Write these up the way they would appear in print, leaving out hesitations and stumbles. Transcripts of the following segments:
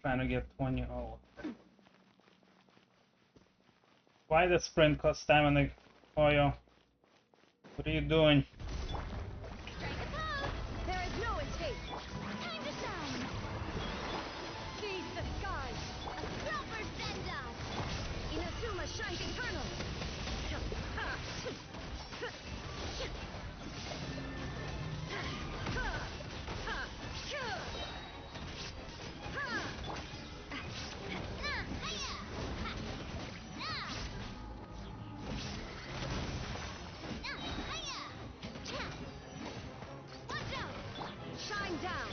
trying to get 20. Oh. Why the sprint cost stamina? Oyo. What are you doing? Strike a pose! There is no escape! Time to shine! Seize the sky! A proper send-off! Inazuma shines eternal! Shine down!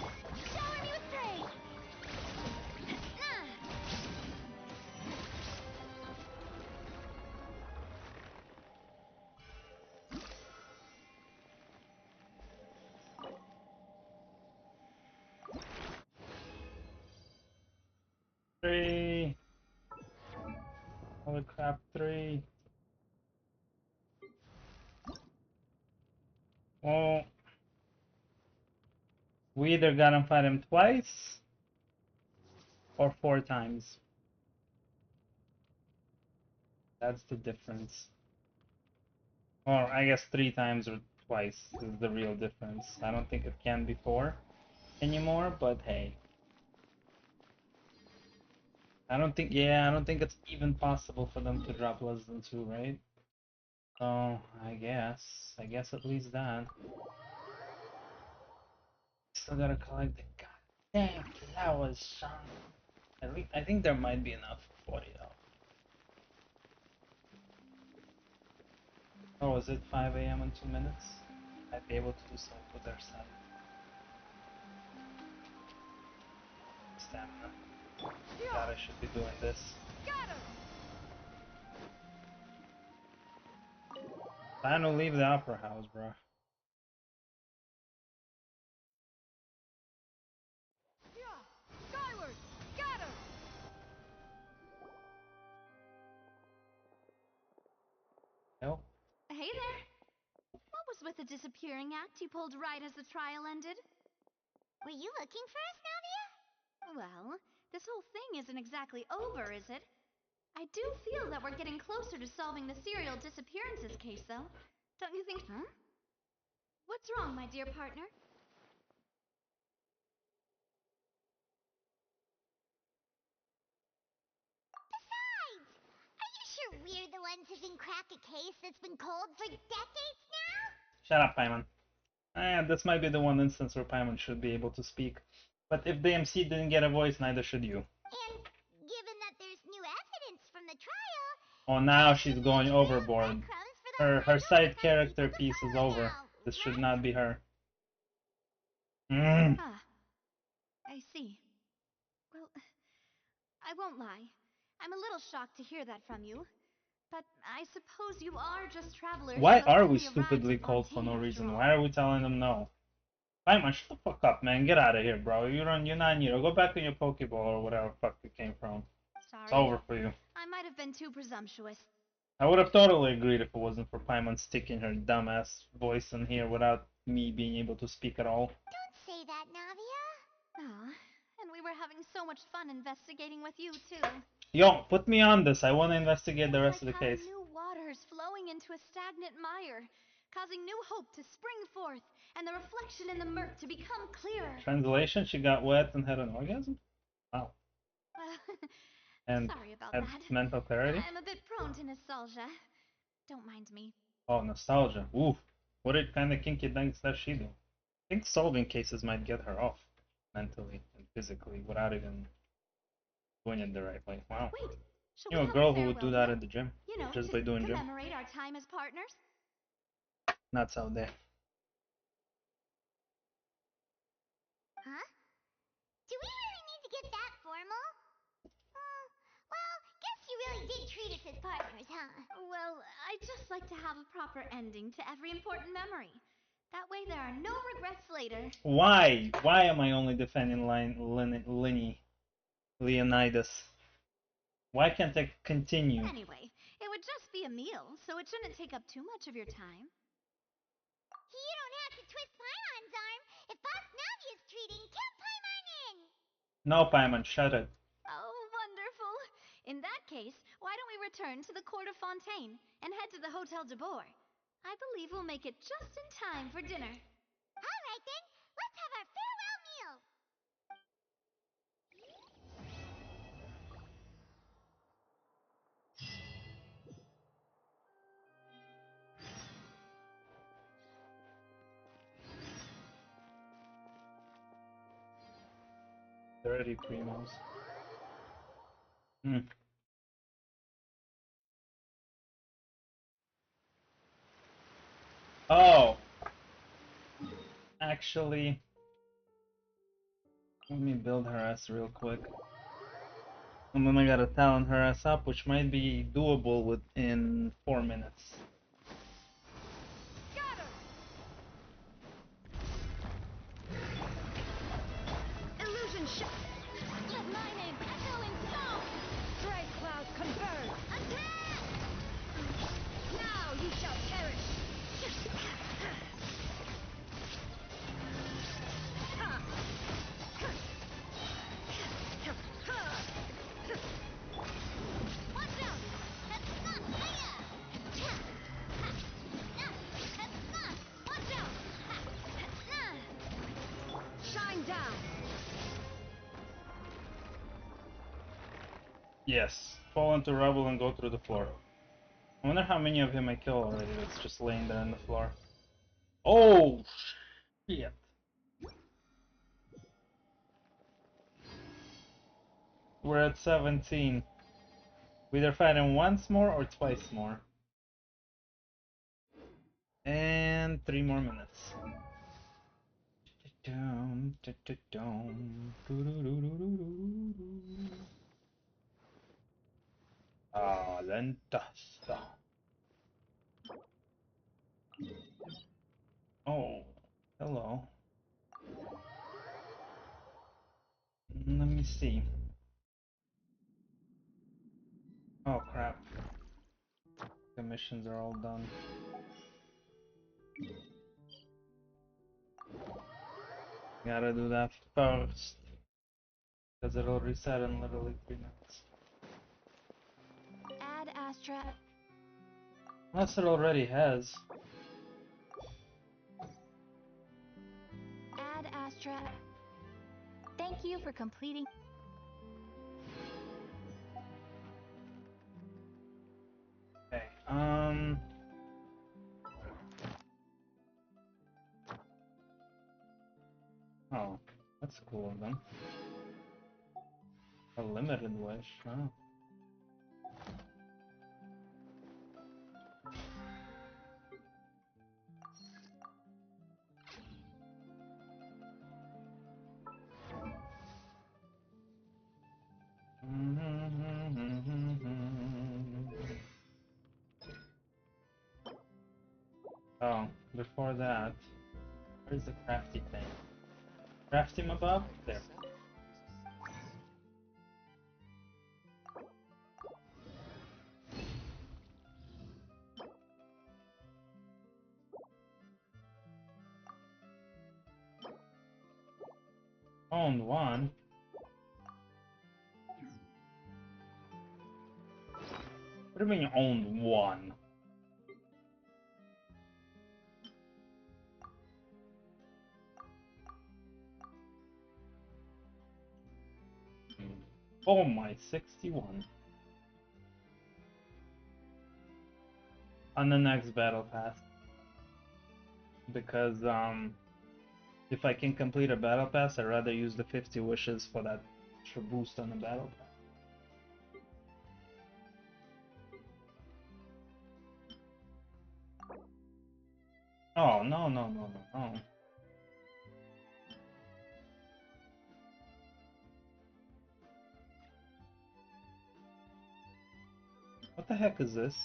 Shower me with praise! Three. Holy crap, 3. Well, we either gotta fight him twice or 4 times. That's the difference. Or I guess 3 times or twice is the real difference. I don't think it can be 4 anymore, but hey. I don't think it's even possible for them to drop less than 2, right? So, I guess at least that. Still gotta collect the goddamn flowers, son. At least, I think there might be enough for 40 though. Oh, is it 5 AM in 2 minutes? I'd be able to do something with their side. Stamina. God, I should be doing this. Time to leave the opera house, bro. Skyward! Got him! No? Hey there! What was with the disappearing act you pulled right as the trial ended? Were you looking for us, Navia? Well, this whole thing isn't exactly over, is it? I do feel that we're getting closer to solving the serial disappearances case, though. Don't you think? Huh? What's wrong, my dear partner? Besides, are you sure we're the ones who can crack a case that's been cold for decades now? Shut up, Paimon. This might be the one instance where Paimon should be able to speak. But if the MC didn't get a voice, neither should you. And given that there's new evidence from the trial... Oh, now she's going overboard. Her side character piece is over. This should not be her. Ah, I see. Well, I won't lie. I'm a little shocked to hear that from you. But I suppose you are just travelers. Why are we stupidly called for no reason? Why are we telling them no? Paimon, shut the fuck up, man. Get out of here, bro. You're not needed. Go back to your Pokeball or whatever fuck you came from. Sorry. It's over for you. I might have been too presumptuous. I would have totally agreed if it wasn't for Paimon sticking her dumbass voice in here without me being able to speak at all. Don't say that, Navia. Aw, and we were having so much fun investigating with you, too. Yo, put me on this. I want to investigate the rest of the case. New waters flowing into a stagnant mire, causing new hope to spring forth, and the reflection in the murk to become clearer. Translation, she got wet and had an orgasm? Wow. And sorry about had that. mental clarity? I'm a bit prone to nostalgia. Don't mind me. Oh, nostalgia. Ooh. What kind of kinky things does she do? I think solving cases might get her off mentally and physically without even doing it the right way. Wow. Wait, you know a girl who would do that at the gym, just by doing gym. Commemorate our time as partners. Nuts out there. Huh? Do we really need to get that formal? Well, guess you really did treat us as partners, huh? Well, I'd just like to have a proper ending to every important memory. That way there are no regrets later. Why? Why am I only defending Leonidas? Why can't I continue? Anyway, it would just be a meal, so it shouldn't take up too much of your time. You don't have to twist Paimon's arm. If Boss Navi is treating, count Paimon in! No, Paimon, shut it. return to the Court of Fontaine and head to the Hotel de Boer. I believe we'll make it just in time for dinner. All right then, let's have our farewell meal. Already primos. Hmm. Oh, actually, let me build her ass real quick. And then I gotta talent her ass up, which might be doable within 4 minutes. Got her! Illusion shot! Let my name echo in song! Strike clouds converge! Attack! Now you shall perish! Watch out! That's not hiya! That's not! Watch out! Shine down! Yes, fall into rubble and go through the floor. I wonder how many of him I kill already that's just laying there on the floor. Oh, shit. We're at 17. We either fight him once more or twice more. And 3 more minutes. Ah, lentasa. Oh, hello. Let me see. Oh crap. The missions are all done. Gotta do that first. Because it'll reset in literally 3 minutes. Add Astra. Unless it already has. Add Astra. Thank you for completing. Okay, oh, that's cool of them. A limited wish, oh. Oh, before that, where's the crafty thing? Craft him above? There. Owned one. What do you mean you owned one? Oh my, 61. On the next battle pass. Because, if I can complete a battle pass, I'd rather use the 50 wishes for that extra boost on the battle pass. Oh, no, no, no, no, no. What the heck is this?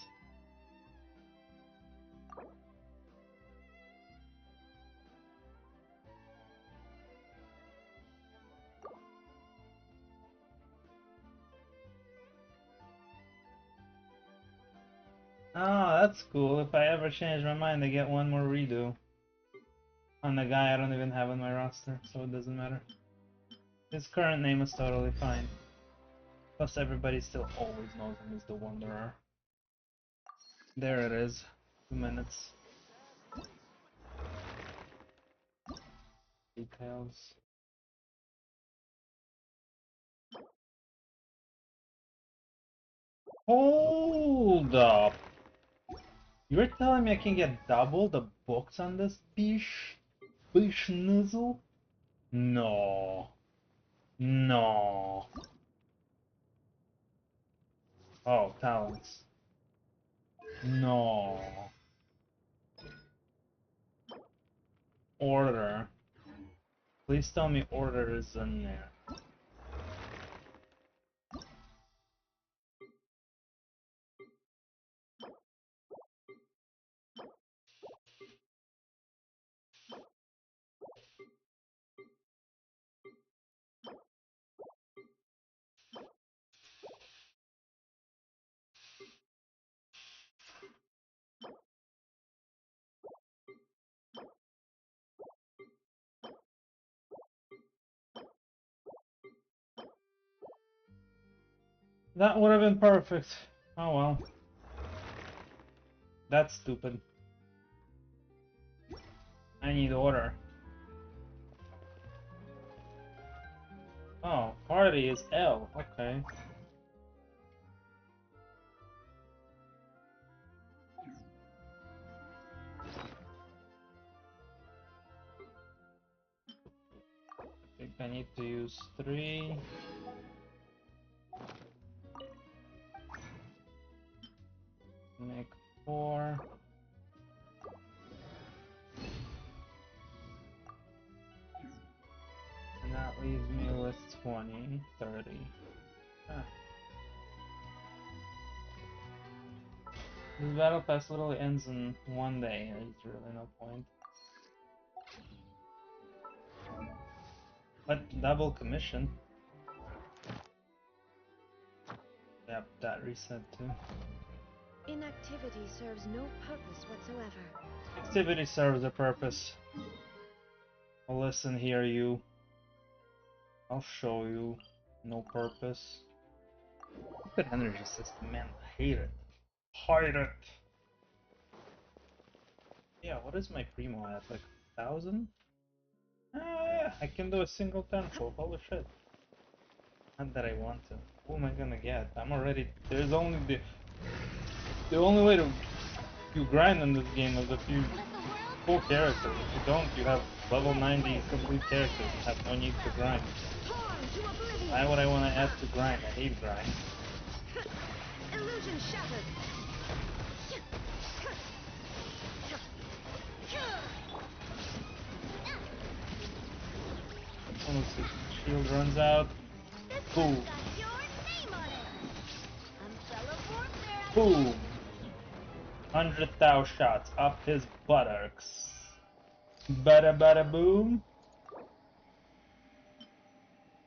Oh, that's cool. If I ever change my mind, I get one more redo. On the guy I don't even have on my roster, so it doesn't matter. His current name is totally fine. Plus everybody still always knows him as the Wanderer. There it is. 2 minutes. Details. Hold up! You're telling me I can get double the books on this bish? Bish nizzle? No. No. Oh, talents. No. Order. Please tell me order is in there. That would have been perfect. Oh well. That's stupid. I need order. Oh, party is L. Okay. I think I need to use 3. Make 4. And that leaves me with 20, 30. Huh. This battle pass literally ends in 1 day. There's really no point. But double commission. Yep, that reset too. Inactivity serves no purpose whatsoever. Activity serves a purpose. I'll listen here, you. I'll show you. No purpose. Good energy system, man. I hate it. Hate it. Yeah, what is my primo at? Like 1,000? Ah, yeah, I can do a single tempo. Holy shit. Not that I want to. Who am I gonna get? I'm already. There's only the only way to you grind in this game is if you full characters. If you don't, you have level 90 complete characters and have no need to grind. Why would I want to add to grind? I hate grind. Illusion shattered. Oh, let's see. Shield runs out. Boom. Boom. 100,000 shots up his buttocks. Bada bada boom.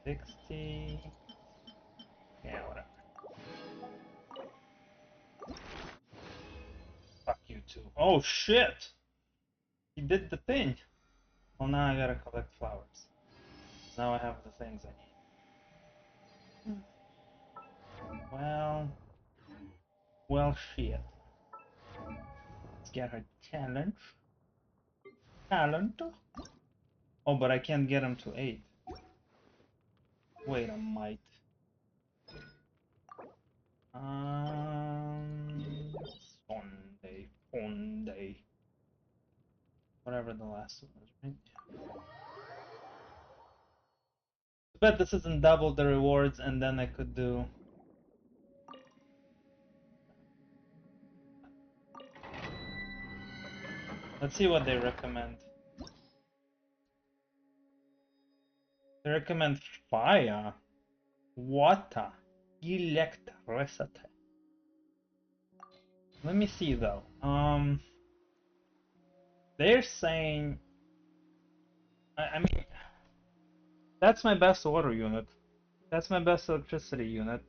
60. Yeah, whatever. Fuck you too. Oh shit! He did the thing. Well, now I gotta collect flowers. Now I have the things I need. Well, shit. Let's get her talent. Talent. Oh, but I can't get him to 8. Wait, I might. Sunday. Whatever the last one was, right? I bet this isn't double the rewards, and then I could do. Let's see what they recommend. They recommend fire, water, electricity. Let me see though. They're saying. I mean, that's my best water unit. That's my best electricity unit.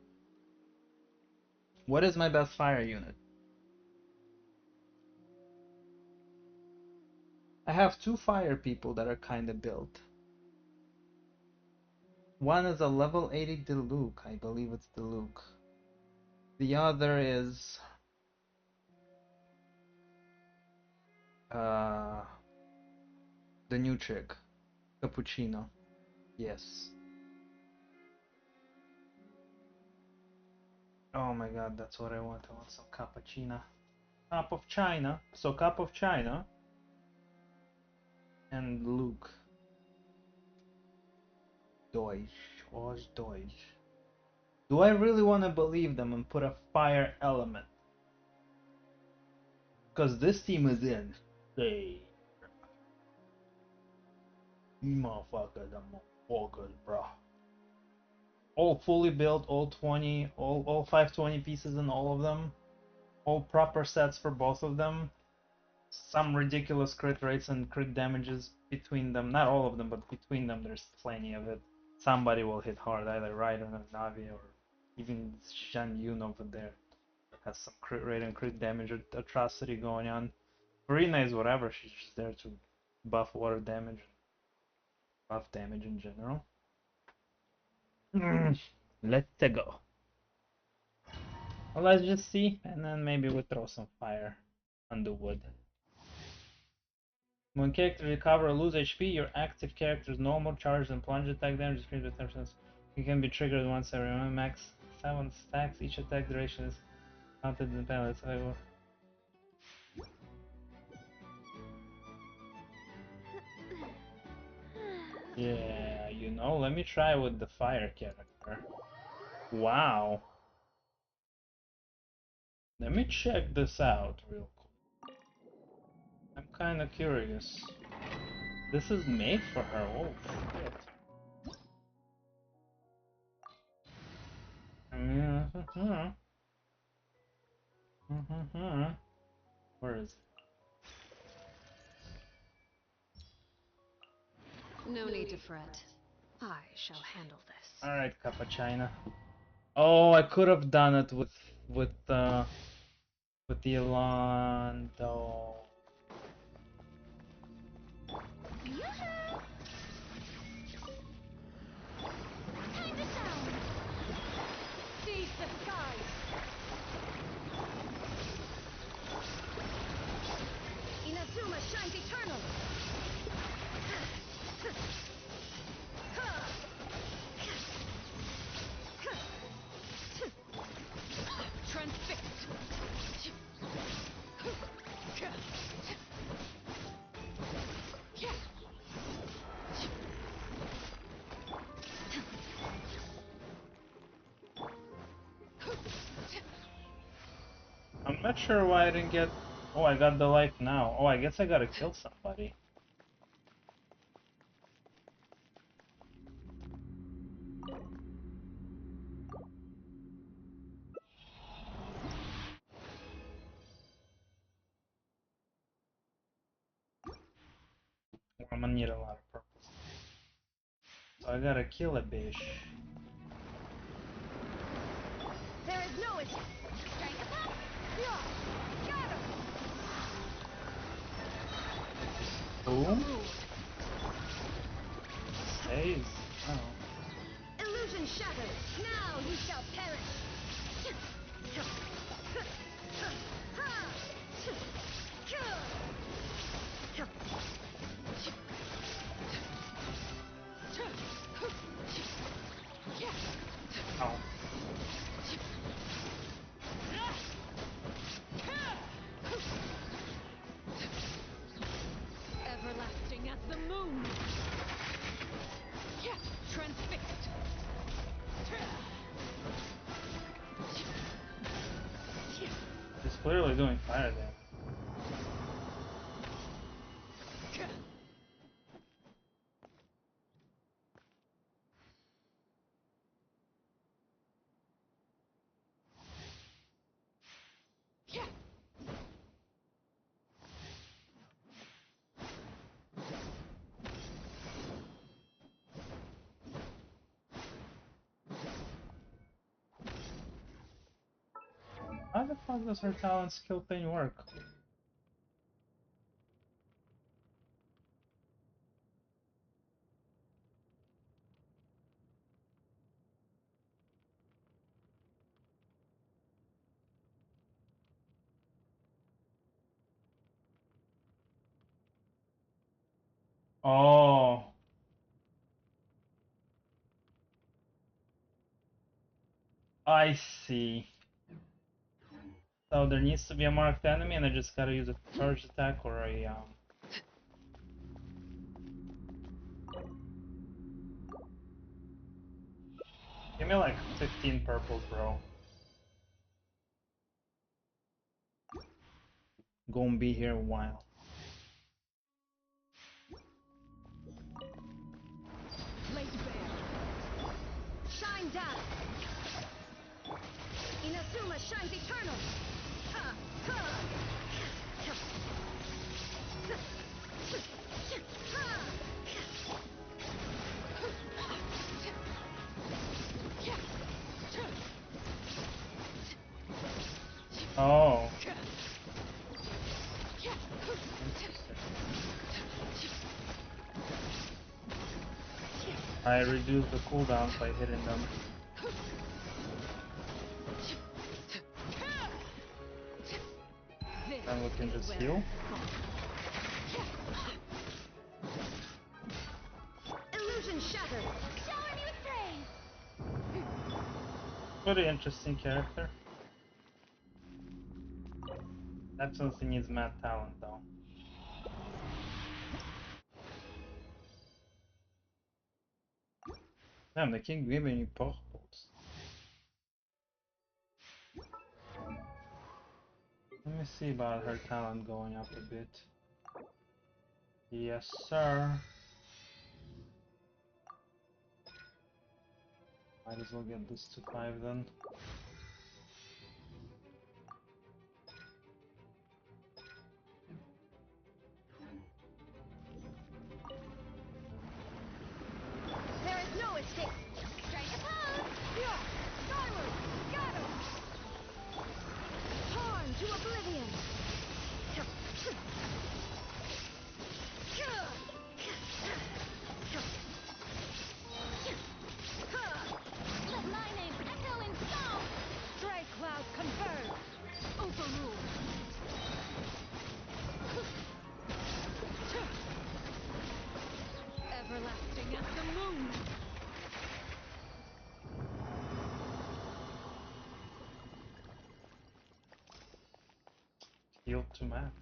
What is my best fire unit? I have 2 fire people that are kind of built. One is a level 80 Diluc, I believe it's Diluc. The other is the new chick, Cappuccino. Yes. Oh my god, that's what I want. I want some cappuccino. Cup of China. So cup of China and Luke. Deutsch. Oz Deutsch. Do I really want to believe them and put a fire element? Because this team is in. Hey. Motherfucker, the motherfuckers, bro. All fully built, all 20, all 520 pieces in all of them. All proper sets for both of them. Some ridiculous crit rates and crit damages between them. Not all of them, but between them there's plenty of it. Somebody will hit hard, either Raiden or Navi or even Shan Yun over there. That has some crit rate and crit damage atrocity going on. Farina is whatever, she's just there to buff water damage, buff damage in general. Let's go. Well, let's just see, and then maybe we'll throw some fire on the wood. When characters recover or lose HP, your active character's normal charge and plunge attack damage is increased by 10%. It can be triggered once every moment. Max 7 stacks. Each attack duration is counted in the penalty. Yeah, you know, let me try with the fire character. Wow. Let me check this out real quick. I'm kind of curious. This is made for her. Oh shit. Where is it? No need to fret. I shall handle this. Alright, Cappuccino. Oh, I could have done it with the Alando. Time to sound! Seize the skies! Inazuma shines eternal! Transfixed! I'm not sure why I didn't get... Oh, I got the life now. Oh, I guess I gotta kill somebody. I'm gonna need a lot of purples. So I gotta kill a bitch. There is no it. Strike attack. Yeah. Got him. Who? Stays. Oh. Illusion shattered. Now you shall perish. Oh. Everlasting as the moon. Transfixed. He's clearly doing fire damage. How the fuck does her talent skill thing work? Oh. I see. So there needs to be a marked enemy and I just gotta use a charge attack or a Give me like 15 purples, bro. Gonna be here a while. Late bear. Shine down. Inazuma shines eternal. Ha, ha. Oh. I reduced the cooldown by hitting them. And we can just heal. Illusion shattered. Shower me with praise. Pretty interesting character. Absolutely needs mad talent though. Damn, they can't give any purples. Let me see about her talent going up a bit. Yes, sir. Might as well get this to 5 then. There is no escape. Strike a pose. Yeah. Skyward. Got him. Torn to oblivion. Let my name echo in song. Stray cloud converge. Overruled. Everlasting as the moon. Heal to max.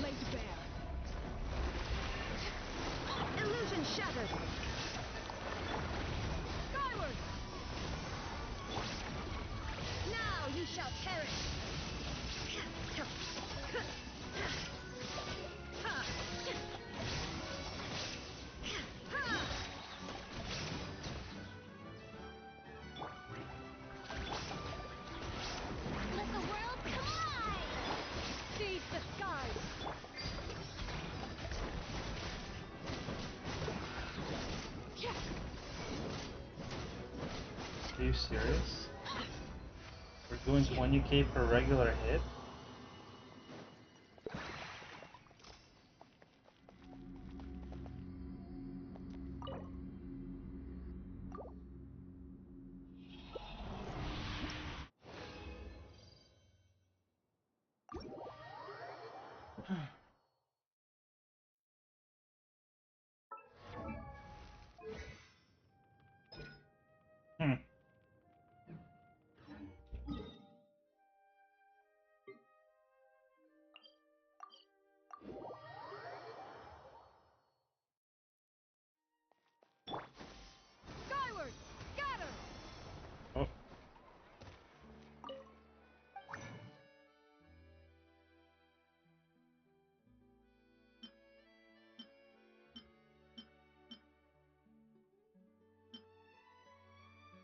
Late bear. Illusion shattered. Skyward. Now you shall perish. Let the world collide. Seize the skies. Are you serious? We're doing 20k per regular hit? Hmm. Skyward. Scatter. Oh.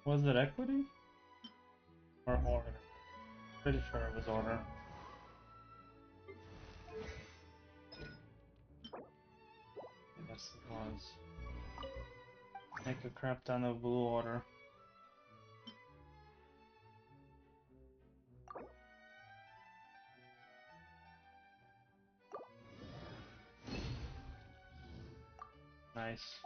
Was it equity? Or order? Pretty sure it was order. Yes, it was. Make a crap ton of blue order. Nice.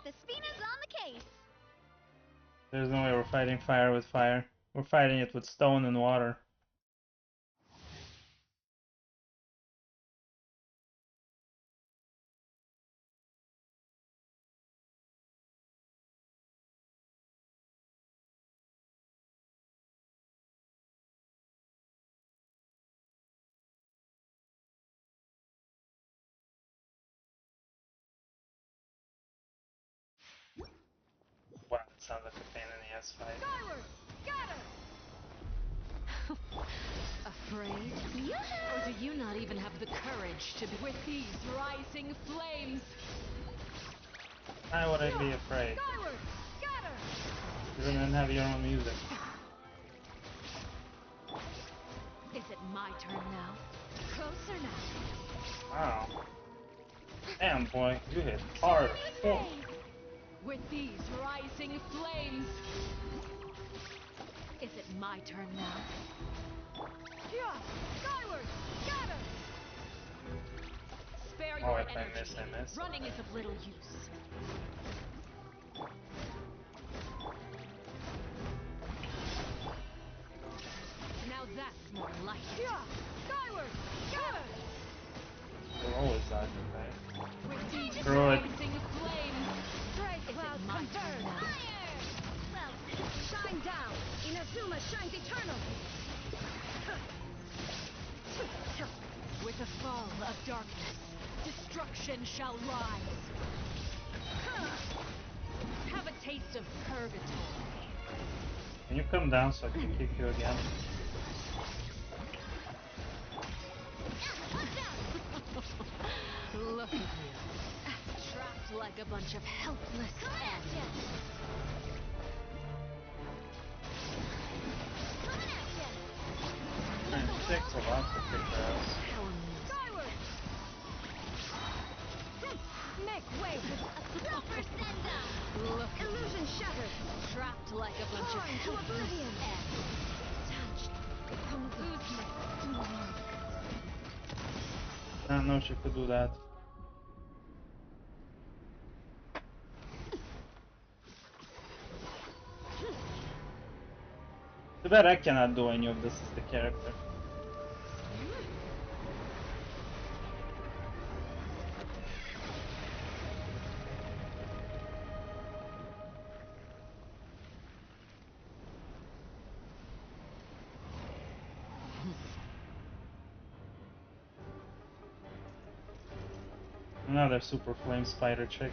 The Spina's on the case. There's no way we're fighting fire with fire. We're fighting it with stone and water. Wow, that sounds like a pain in the ass fight. Skyward! Got her! Afraid? Or do you not even have the courage to be with these rising flames? Why would I be afraid? Skyward! Got her! You don't even have your own music. Is it my turn now? Closer now. Wow. Damn, boy, you hit hard. Oh. With these rising flames. Is it my turn now? Yeah! Skyward! Got her! Spare Oh, your if I energy. miss, I miss. Running is of little use. Now that's more like it. Yeah! Skyward! Got her! We're always dodging, right? With these Screw it. rising flames. Great Is cloud it my turn converge. now? Well, Shine down! Inazuma shines eternal! With the fall of darkness, destruction shall rise. Have a taste of purgatory. Can you come down so I can kick you again? Look at you. Trapped like a bunch of helpless ants. Man, it takes a lot to kick her ass. How amusing. skyward! Make way! Proper send-up! Look at Illusion shattered! trapped like a bunch of Torn to helpless oblivion! ants. Touched! Becomes useless! I didn't know she could do that. Too bad I cannot do any of this as the character. Another super flame spider chick.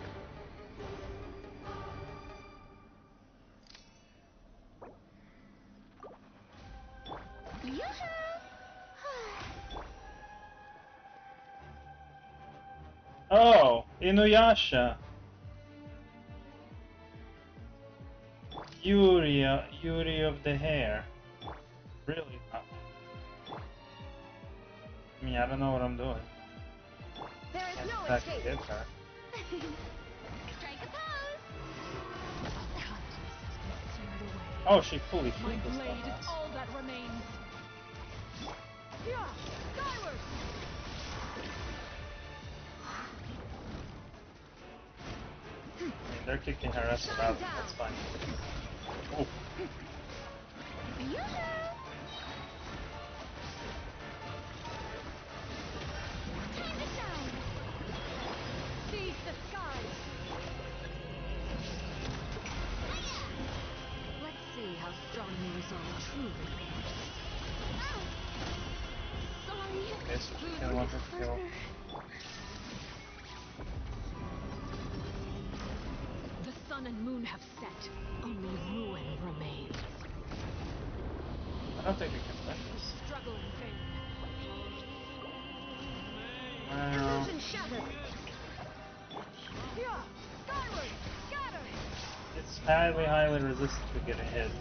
Oh, Inuyasha. Yuri of the hair. Really? I mean, I don't know what I'm doing. There is Can't no exactly escape! hit her. Strike a pose! Seared away. Oh, she fully My flipped this blade stuff. is all that remains. Yeah! Skyward! I mean, they're kicking her ass around. That's fine. Oh, Hand it down! Seize the skies! Let's see how strong the resolve truly is. Sorry. okay, so she can want her to kill. sun and moon have set. Only ruin remains. I don't think we can win this. Struggle in vain. Illusion shattered. Yeah, skyward, scatter. It's highly resistant to getting hit.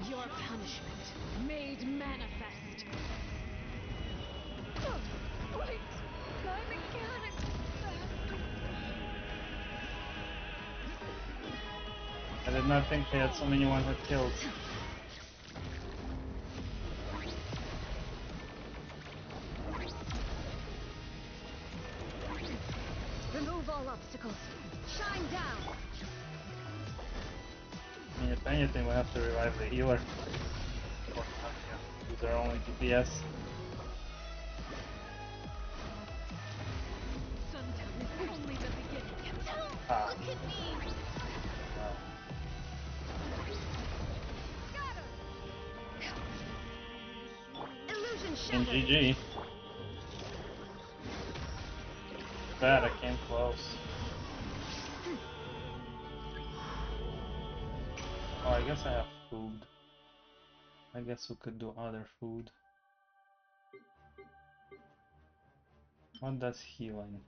Your punishment made manifest. Wait, my mechanics. I did not think they had so many one-hit kills. Remove all obstacles. Shine down. I mean, if anything, we'll have to revive the healer. Use our only DPS. Sundown is only the beginning. Ah. Look at me. Wow. Scatter. Illusion And shattered. GG. Bad, I came close. Oh, I guess I have food. I guess we could do other food. What does healing?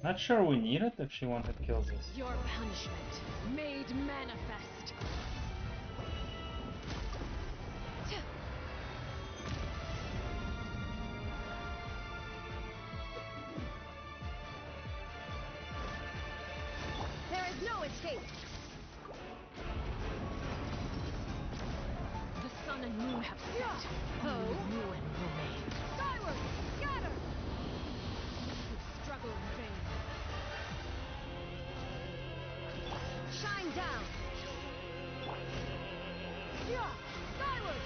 Not sure we need it if she wanted kills us. Your punishment made manifest. There is no escape. The sun and moon have set. Only ruin remains. Skyward, scatter. You struggle in vain. Shine down. Yeah, skyward.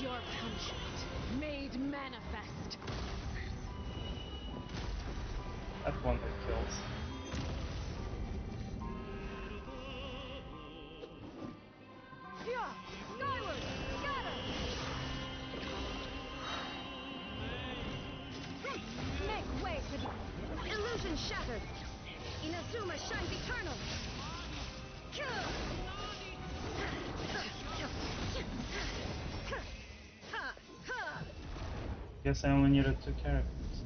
Your punishment made manifest. That one hit kills. Yeah, skyward, scatter. Make way for the illusion shattered. Inazuma shines eternal. Guess I only needed 2 characters.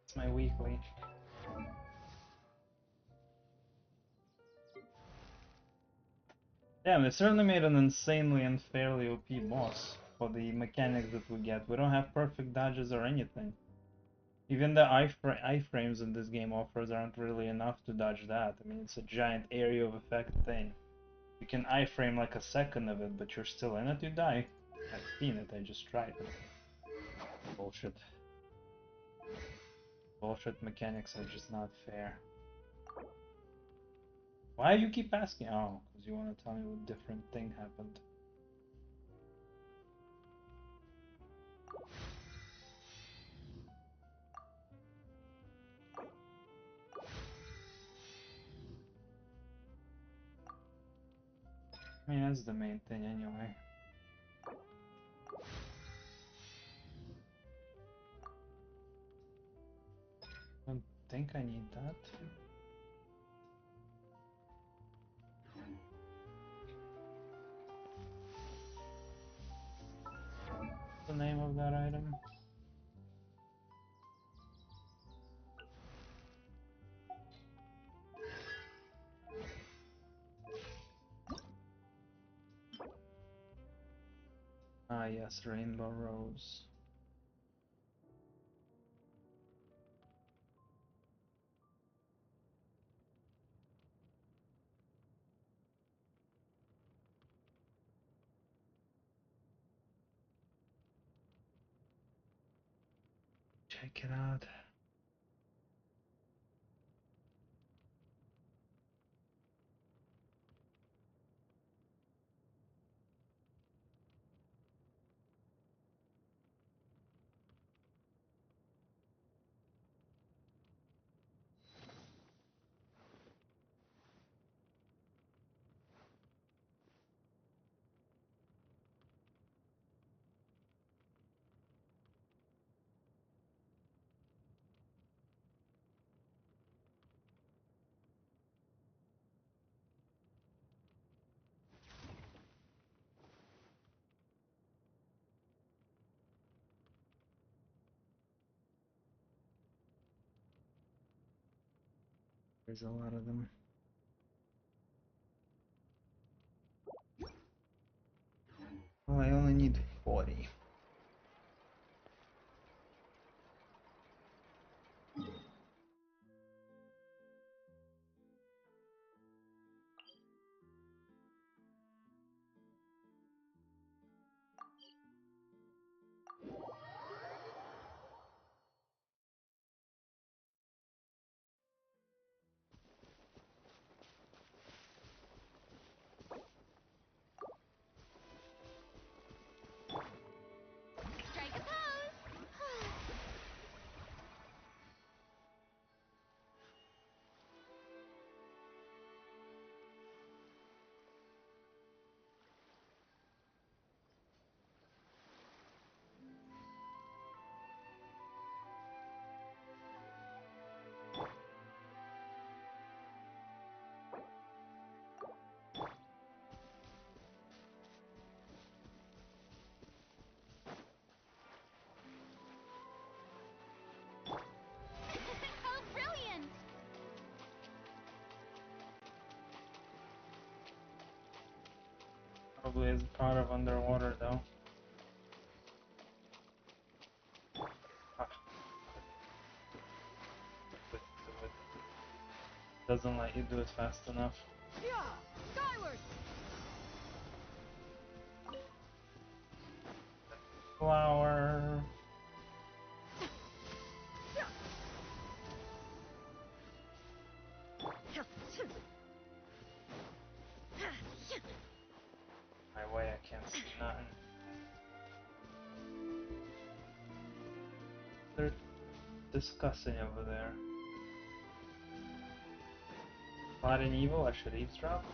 It's my weekly. Damn, they certainly made an insanely unfairly OP boss for the mechanics that we get. We don't have perfect dodges or anything. Even the iframes in this game offers aren't really enough to dodge that. I mean, it's a giant area of effect thing. You can iframe like a second of it, but you're still in it, you die. I've seen it, I just tried it. Bullshit. Bullshit mechanics are just not fair. Why you keep asking? Oh, because you want to tell me what different thing happened. I mean, that's the main thing anyway. Don't think I need that. What's the name of that item? Ah yes, Rainbow Rose. Check it out. There's a lot of them. Well, I only need 40. Strike a pose! Oh, brilliant! Probably is part of underwater though. Ah, do it. Doesn't let you do it fast enough. Yeah! Skyward! Flower. My way, I can't see nothing. They're discussing over there. Plotting evil, I should eavesdrop.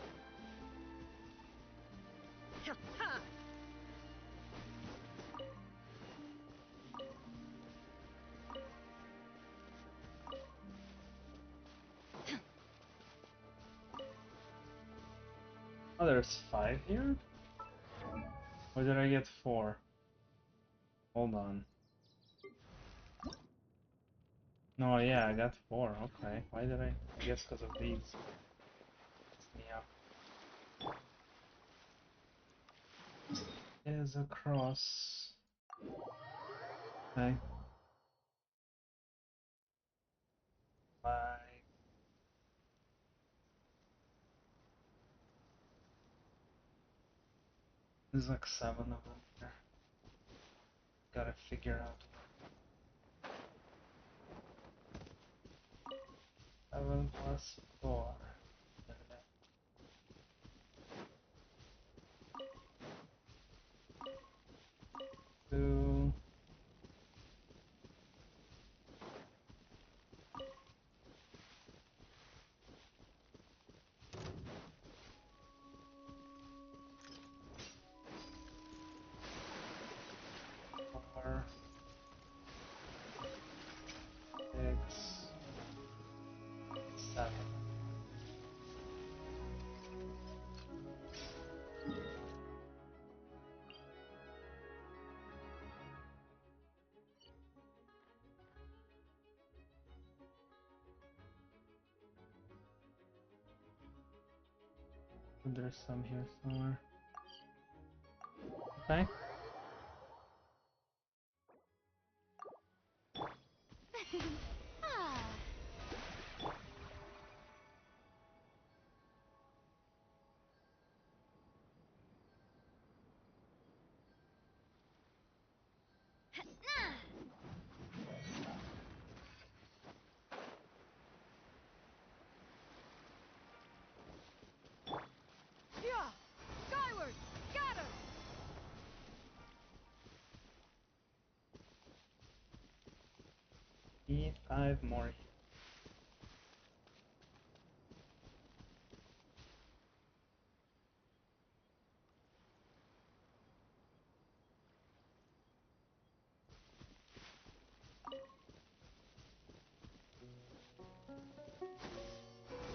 Oh, there's 5 here? Or did I get 4? Hold on. No, yeah, I got 4. Okay. Why did I guess because of these? Yeah. Is across. Okay. Bye. There's like 7 of them here. Gotta figure out. 7 plus 4. 2. Four, 6, 7. There's some here somewhere. Okay. Ah. Yeah! Skyward! Scatter! Need 5 more.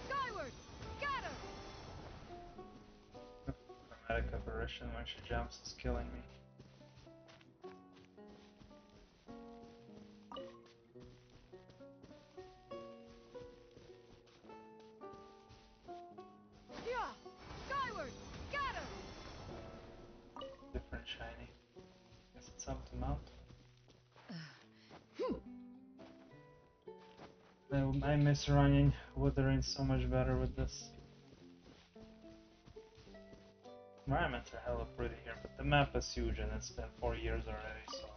Skyward! Scatter! Dramatic apparition when she jumps is killing me. amount. I miss running withering so much better with this. Environments are hella pretty here, but the map is huge and it's been 4 years already, so.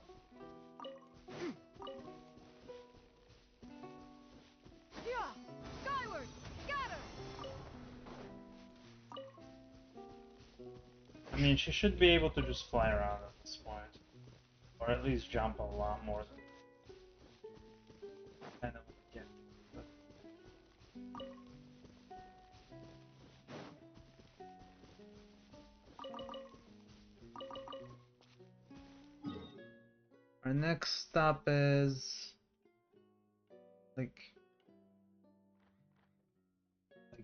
Skyward! Scatter! I mean, she should be able to just fly around at this point. Or at least jump a lot more than kind of get. But our next stop is like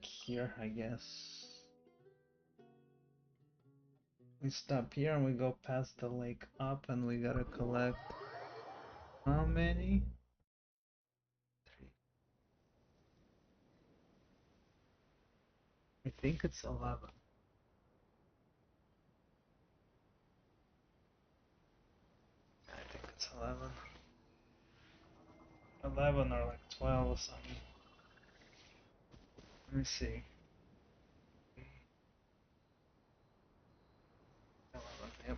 here, I guess. We stop here and we go past the lake up and we gotta collect how many? 3. I think it's 11. I think it's 11. 11 or like 12 or something. Let me see. 11. Yep.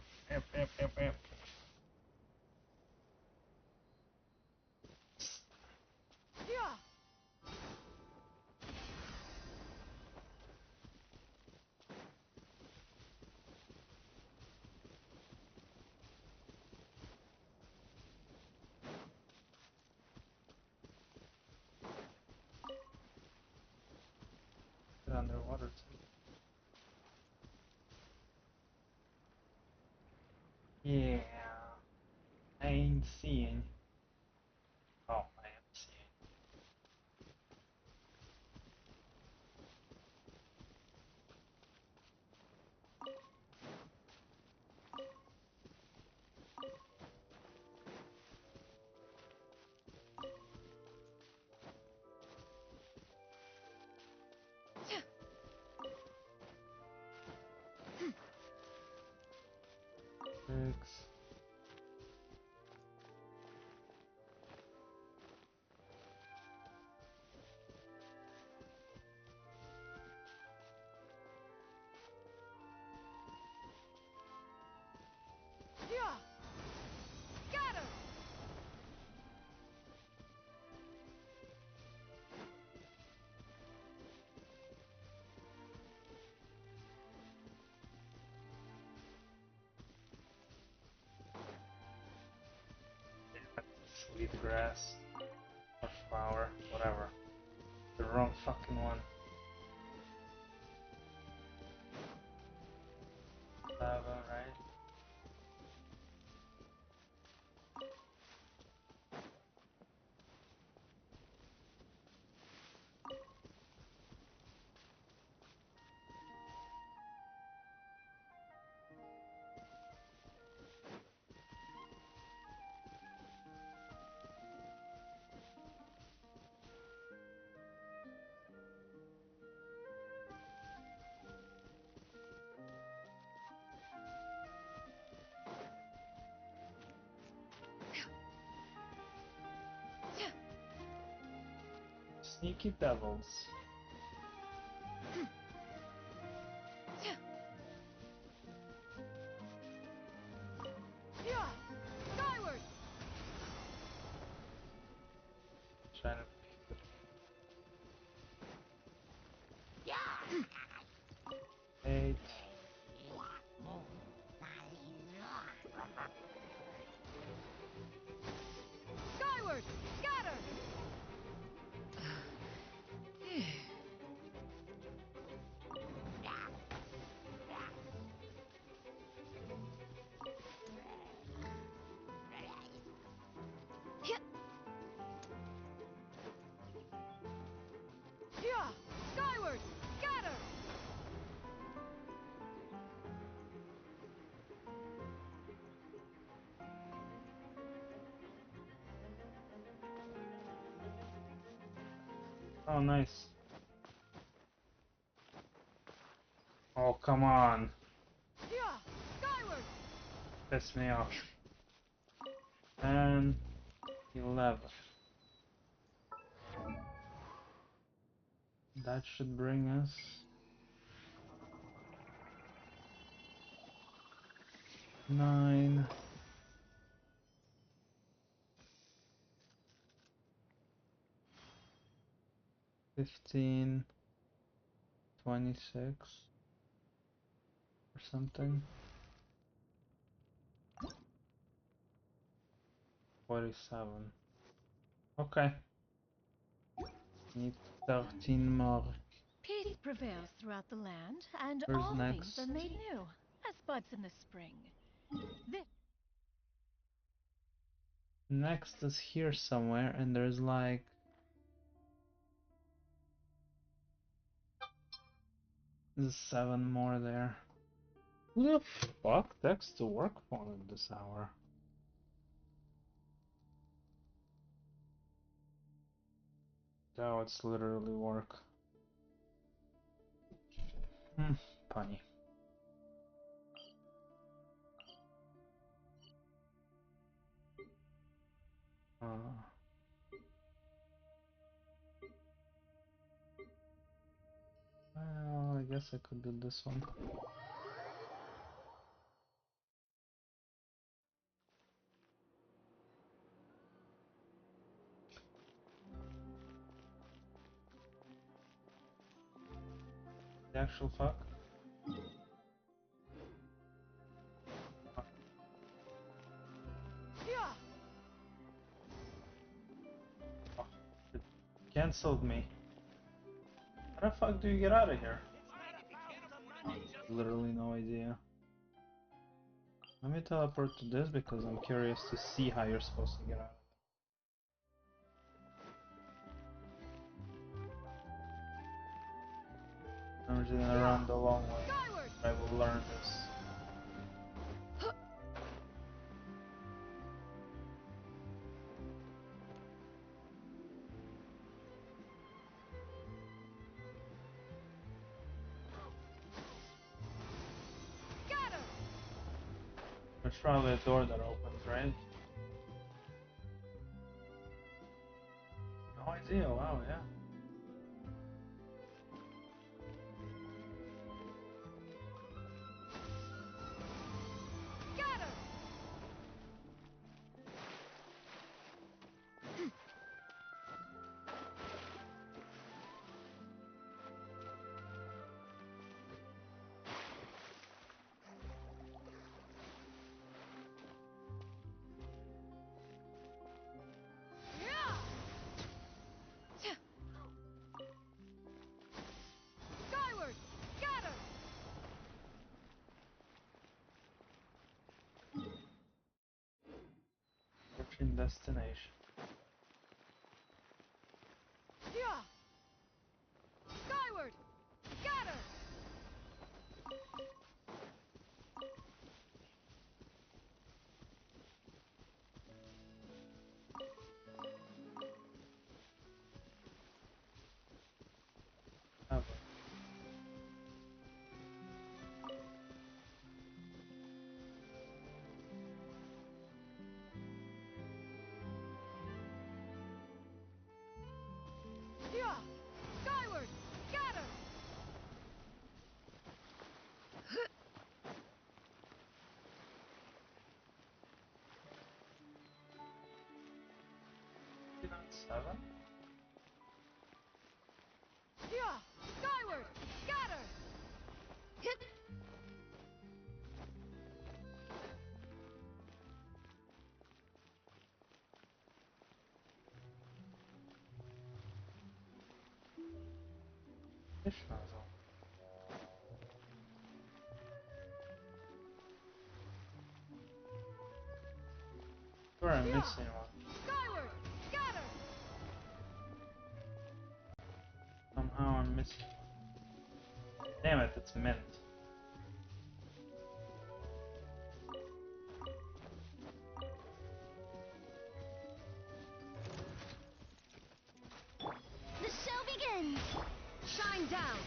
Yeah! Get underwater too. Yeah. I ain't seeing. Oh, I am seeing. Six. Yeah! Scatter! Sweet grass. Or flower. Whatever. The wrong fucking one. Lava, right? Sneaky devils. Yeah! Skyward! Trying to eight. Skyward! Scatter! Yeah! Skyward! Scatter! Oh, nice. Oh, come on. Yeah! Skyward! Piss me off. And 11. That should bring us 9. 15, 26 or something. 47. Okay. Need 13 more. Peace prevails throughout the land, and Where's all next? things are made new, as buds in the spring. This Next is here somewhere, and there's like there's 7 more there. Who the fuck texts to work phone at this hour? Oh, it's literally work. Funny. Well, I guess I could do this one. The actual fuck? Oh, it cancelled me. How the fuck do you get out of here? Literally no idea. Let me teleport to this because I'm curious to see how you're supposed to get out of it. I'm just gonna run the long way. I will learn this. There's probably a door that opens, right? No idea, wow, yeah. Approaching destination. Skyward! Scatter! Have Skyward! Scatter! 7? Skyward! Scatter! Hit! Fish nozzle. Sure, I'm missing one. Skyward! Scatter! Somehow I'm missing one. Damn it, it's mint. The show begins! Shine down!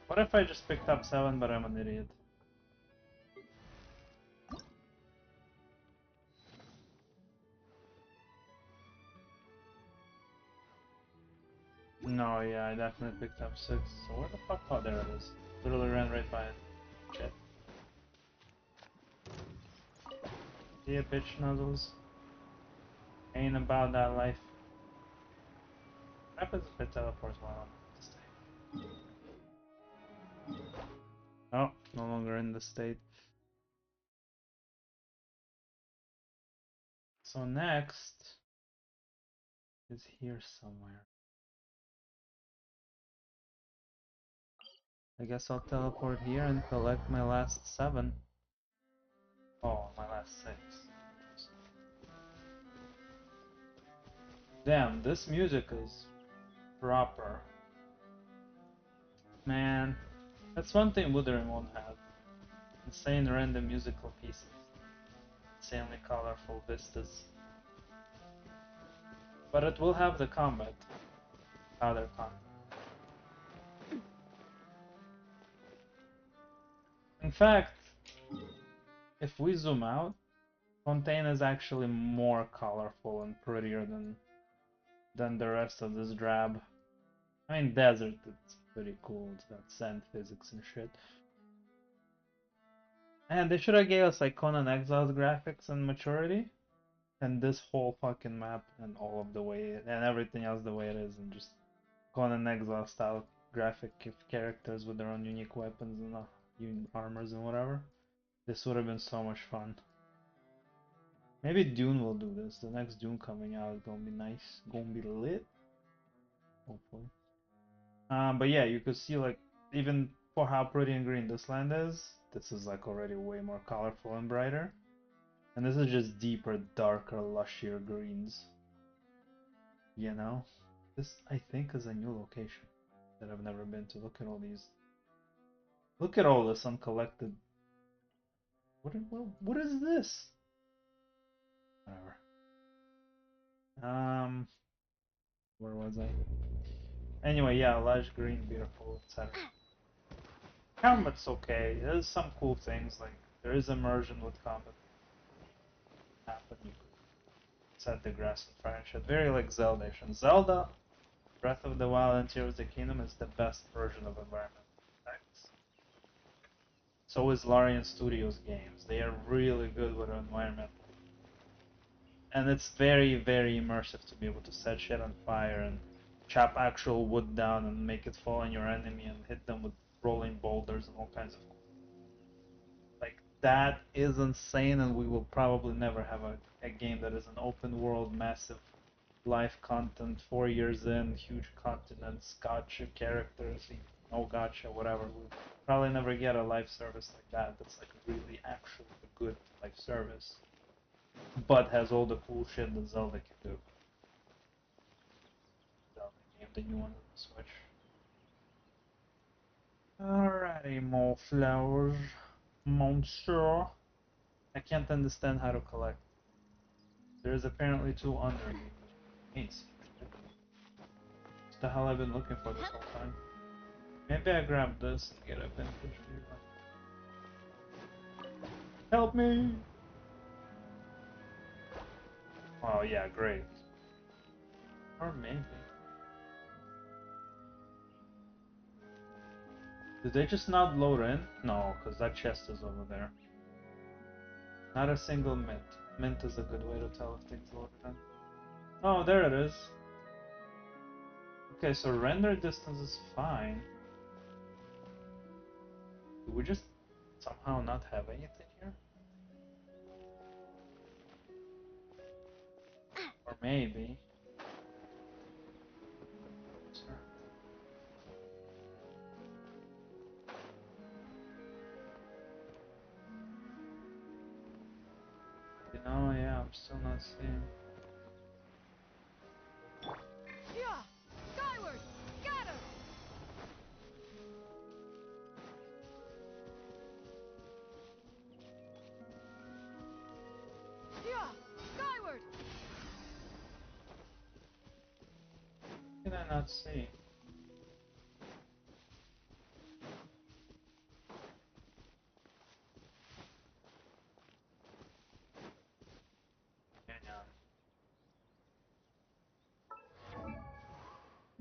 What if I just picked up 7 but I'm an idiot? No, yeah, I definitely picked up 6. So where the fuck? Oh, there it is. Literally ran right by it. Shit. Yeah, bitch nuzzles. Ain't about that life. What happens if it teleports while I'm in the state? Oh, no longer in the state. So next is here somewhere. I guess I'll teleport here and collect my last 7. Oh, my last 6. Damn, this music is proper. Man, that's one thing Wuthering won't have. Insane random musical pieces. Insanely colorful vistas. But it will have the combat. Other combat. In fact, if we zoom out, Fontaine is actually more colorful and prettier than the rest of this drab. I mean, Desert, it's pretty cool. It's got sand physics and shit. And they should have gave us like Conan Exile's graphics and maturity, and this whole fucking map and all of the way and everything else the way it is, and just Conan Exile style graphic characters with their own unique weapons and armors and whatever. This would have been so much fun. Maybe Dune will do this. The next Dune coming out is gonna be nice, gonna be lit. Hopefully. But yeah, you could see like even for how pretty and green this land is, this is like already way more colorful and brighter. And this is just deeper, darker, lushier greens. You know? This I think is a new location that I've never been to. Look at all these. Look at all this uncollected. What is this? Whatever. Where was I? Anyway, yeah, lush green, beautiful, etc. Combat's okay. There's some cool things like there is immersion with combat. Happen. You could set the grass and fire and shit. Very like Zelda-ish. Zelda, Breath of the Wild and Tears of the Kingdom is the best version of environmental effects. So is Larian Studios games. They are really good with environment. And it's very, very immersive to be able to set shit on fire and chop actual wood down and make it fall on your enemy and hit them with rolling boulders and all kinds of cool. Like, that is insane, and we will probably never have a game that is an open world, massive live content, 4 years in, huge continents, gotcha characters, no gotcha, whatever. We'll probably never get a live service like that that's like really actually a good live service, but has all the cool shit that Zelda can do. Zelda game, the new one on the Switch. Alrighty, more flowers. Monsieur. I can't understand how to collect. There is apparently 2 under me. Ain't seen shit. What the hell I've been looking for this whole time? Maybe I grab this and get a vintage view. Help me! Oh yeah, great. Or maybe. Did they just not load in? No, because that chest is over there. Not a single mint. Mint is a good way to tell if things loaded in. Oh, there it is. Okay, so render distance is fine. Do we just somehow not have anything here? Or maybe. Sure. You know, yeah, I'm still not seeing. Yeah! Skyward! Got him! Yeah! Skyward! Can I not see?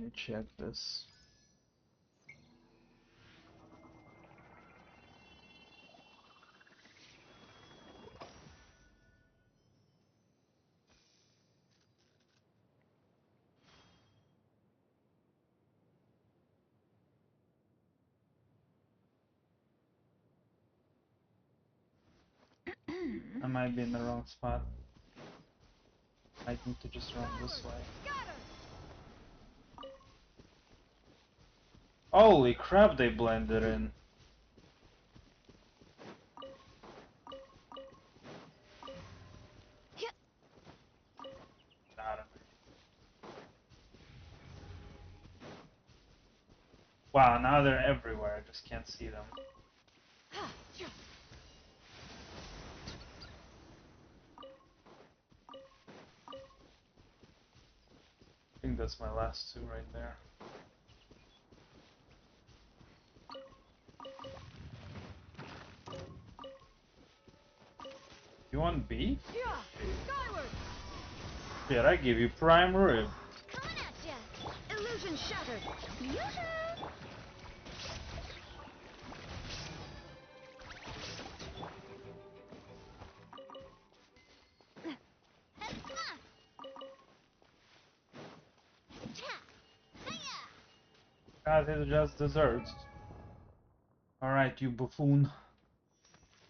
me check this. I might be in the wrong spot. I need to just run this way. Holy crap, they blended in. Got him. Wow, now they're everywhere. I just can't see them. I think that's my last two right there. You want beef? Shit, I give you prime rib. Coming at ya! Illusion shattered! Illusion! God, it just desserts. Alright, you buffoon.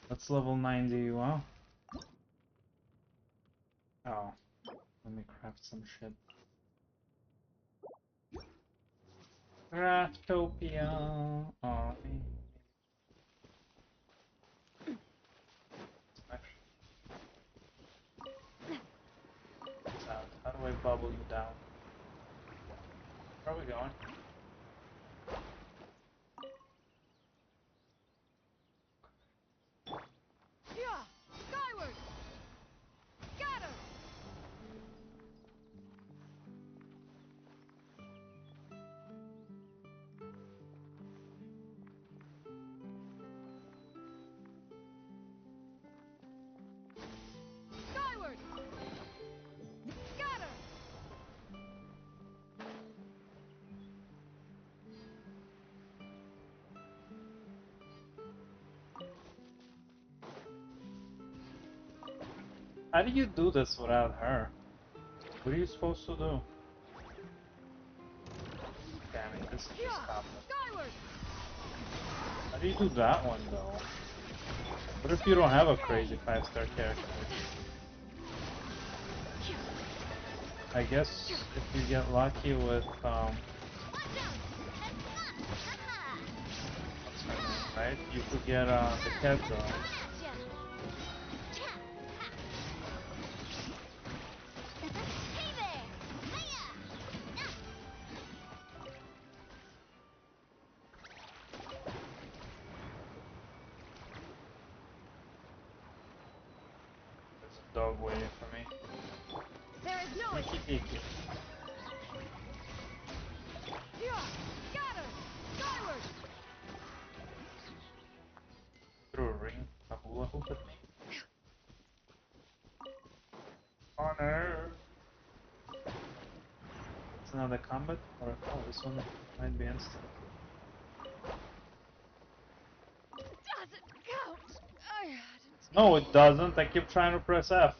Let's level 90 you, huh? Oh. Let me craft some shit. Craftopia. Oh, how do I bubble you down? Where are we going? Skyward! Scatter! Skyward! Scatter! How do you do this without her? What are you supposed to do? Damn it, this is just stop it. Skyward! How do you do that one though? What if you don't have a crazy 5-star character? I guess if you get lucky with what's her name, right? You could get the cat girl. There's a dog waiting for me. There is no Sneaky peeky. Scatter! Skyward! Threw a ring, a hula hoop at me. Honor! It's another combat? Or, oh, this one might be instant. Doesn't count! I hadn't. No, it doesn't. I keep trying to press F.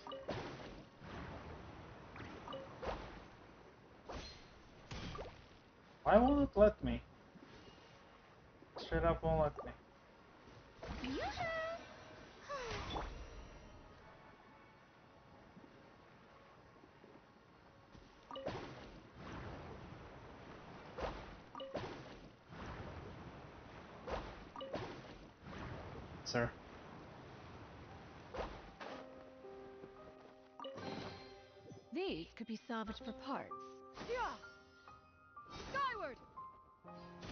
Why won't it let me? Straight up won't let me. Sir. These could be salvaged for parts. Skyward!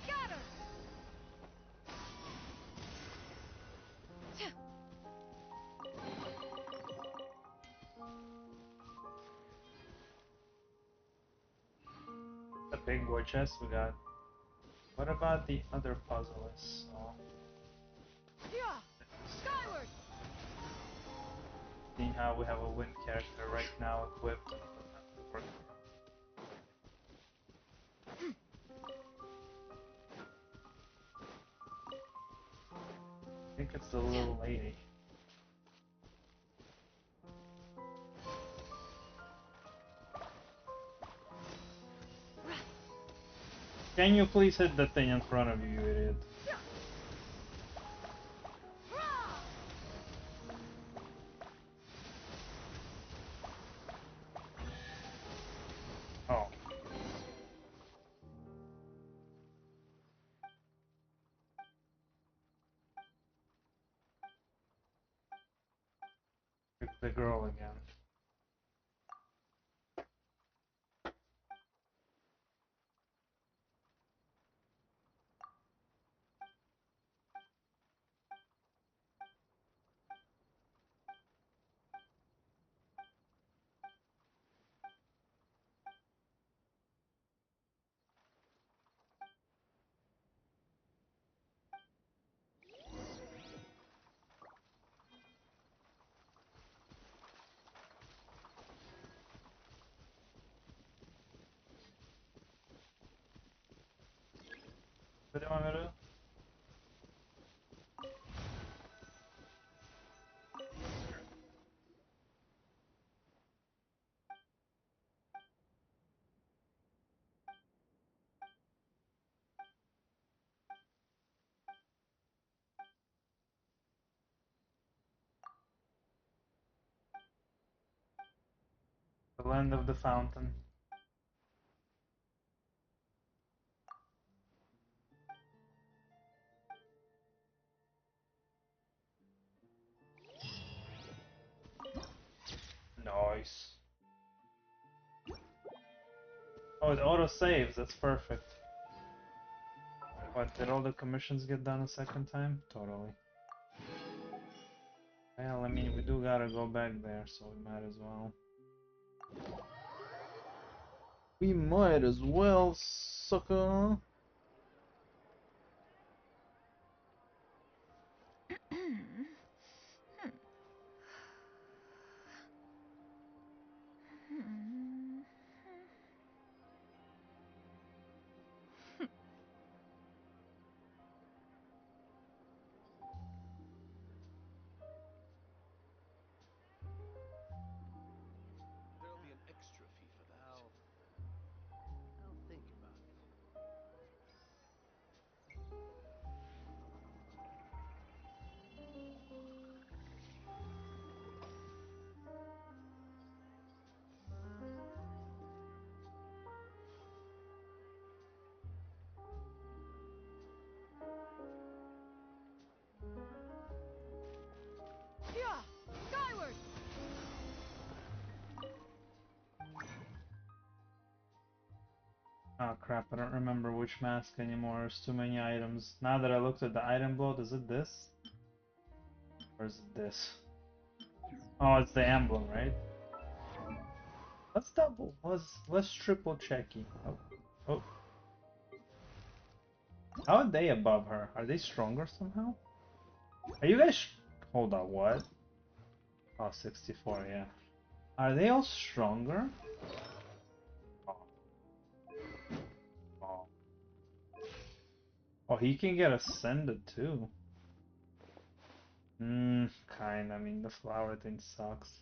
Scatter! The big boy chest we got. What about the other puzzle? Oh, Skyward! seeing how we have a wind character right now equipped and it doesn't work. think it's the little lady. Can you please hit the thing in front of you, you idiot? Oh. Pick the girl again. What do you want me to do? The land of the fountain. Nice. Oh, it auto saves. That's perfect. What, did all the commissions get done a second time? Totally. Well, I mean, we do gotta go back there, so we might as well. We might as well, sucker. There'll be an extra fee for that. I'll think about it. Yeah! Skyward! Oh crap, I don't remember which mask anymore. There's too many items. Now that I looked at the item bloat, is it this? Or is it this? Oh, it's the emblem, right? Let's double. Let's triple checky. Oh, oh. How are they above her? Are they stronger somehow? Are you guys? Hold on, what? Oh, 64, yeah. Are they all stronger? Oh, oh. Oh, he can get ascended too. Kind. I mean, the flower thing sucks.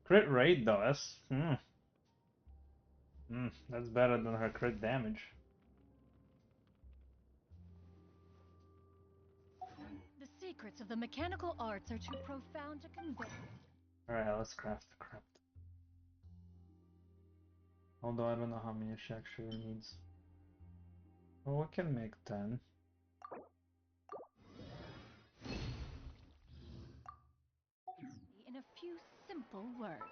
Crit rate though, that's better than her crit damage. The secrets of the mechanical arts are too profound to convey. Alright, let's craft the craft. Although I don't know how many she actually needs. Well, we can make 10. In a few simple words.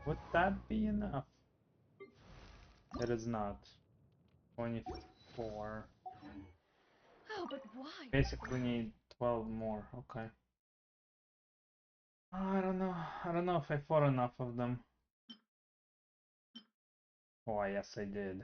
Would that be enough? It is not. 24. Oh, but why? Basically need 12 more. Okay. I don't know. I don't know if I fought enough of them. Oh, yes, I did.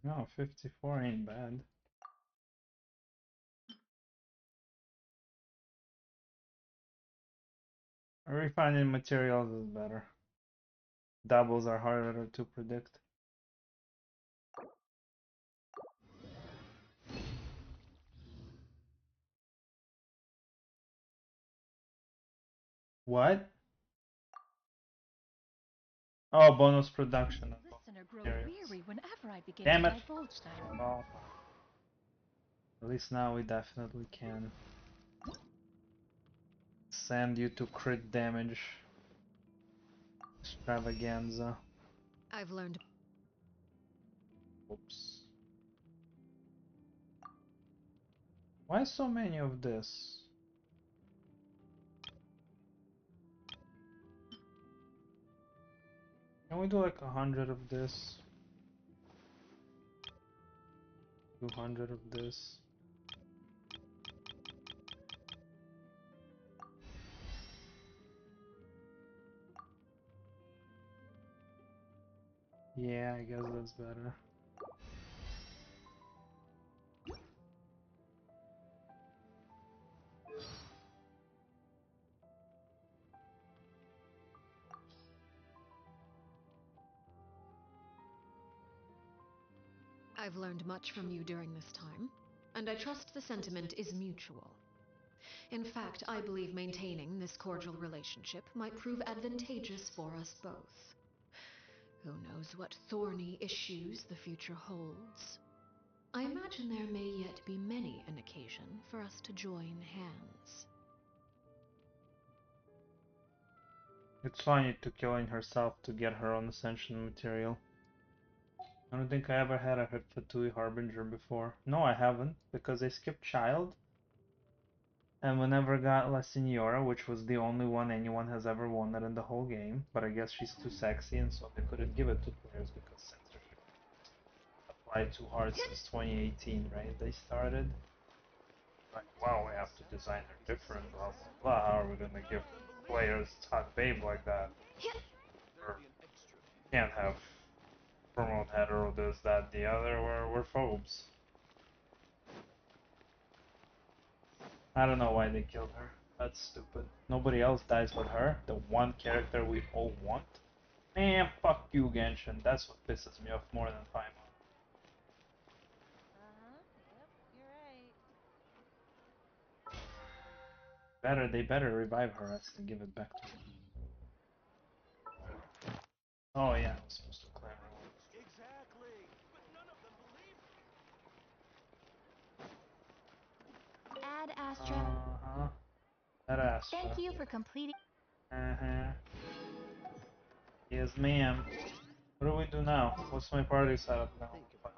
No, 54 ain't bad. Refining materials is better. Doubles are harder to predict. What? Oh, bonus production. The listener grow Materials. weary whenever I begin Damn to it! divulge them. Well, at least now we definitely can send you to crit damage extravaganza. I've learned. Oops. Why so many of this? Can we do like 100 of this? 200 of this? Yeah, I guess that's better. I've learned much from you during this time, and I trust the sentiment is mutual. In fact, I believe maintaining this cordial relationship might prove advantageous for us both. Who knows what thorny issues the future holds? I imagine there may yet be many an occasion for us to join hands. It's funny to killing herself to get her own ascension material. I don't think I ever had a Fatui Harbinger before. No, I haven't, because I skipped Child, and we never got La Signora, which was the only one anyone has ever wanted in the whole game, but I guess she's too sexy, and so they couldn't give it to players because censorship applied too hard since 2018, right? They started. Like, wow, we have to design her different, blah blah blah. How are we gonna give players hot babe like that? Or can't have promote hetero, this, that, the other, we're phobes. I don't know why they killed her. That's stupid. Nobody else dies but her, the one character we all want. Man, fuck you, Genshin. That's what pisses me off more than Paimon. Yep, you're right. They better revive her as to give it back to her. Oh yeah, I was supposed to clear her. Exactly. But none of them believe me. Ad Astra. Uh-huh. That Astra. Thank you for completing. Uh-huh. Yes, ma'am. What do we do now? What's my party setup now? Think about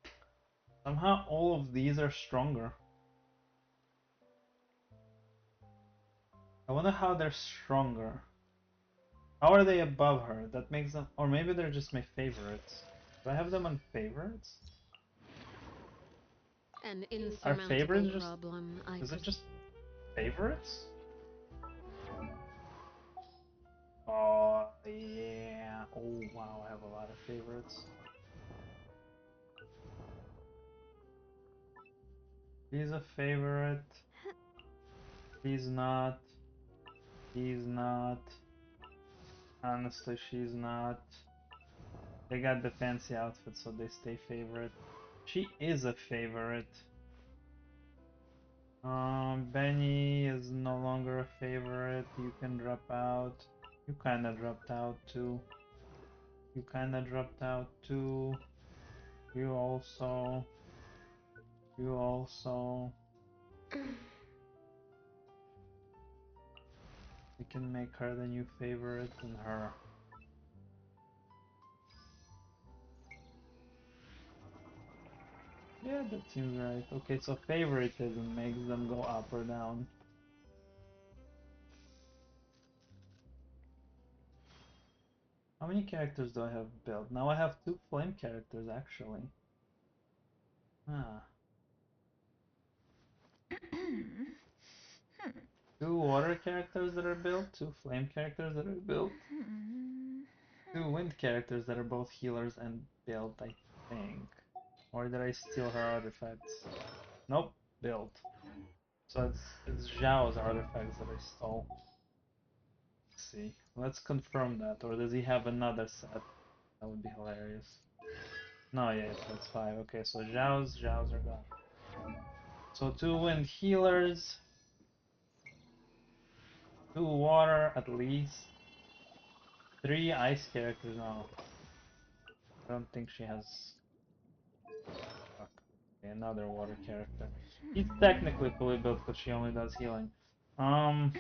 it. Somehow all of these are stronger. I wonder how they're stronger. How are they above her? That makes them... Or maybe they're just my favorites. Do I have them on favorites? An Are insurmountable favorites just... problem, I Is it presume. just favorites? Oh, yeah. Oh, wow, I have a lot of favorites. He's a favorite. He's not. He's not. Honestly, she's not. They got the fancy outfit, so they stay favorite. She is a favorite. Benny is no longer a favorite. You can drop out. You kinda dropped out too. You kinda dropped out too. You also. You also. We can make her the new favorite and her. Yeah, that seems right. Okay, so favoritism makes them go up or down. How many characters do I have built? Now I have 2 flame characters actually. Ah. 2 water characters that are built, 2 flame characters that are built, 2 wind characters that are both healers and built, I think. Or did I steal her artifacts? Nope, built. So it's Zhao's artifacts that I stole. Let's see. Let's confirm that. Or does he have another set? That would be hilarious. No, yeah, that's 5. Okay, so Zhao's are gone. So 2 wind healers. 2 water at least. 3 ice characters. No. I don't think she has. Fuck. Okay, another water character. He's technically fully built because she only does healing. I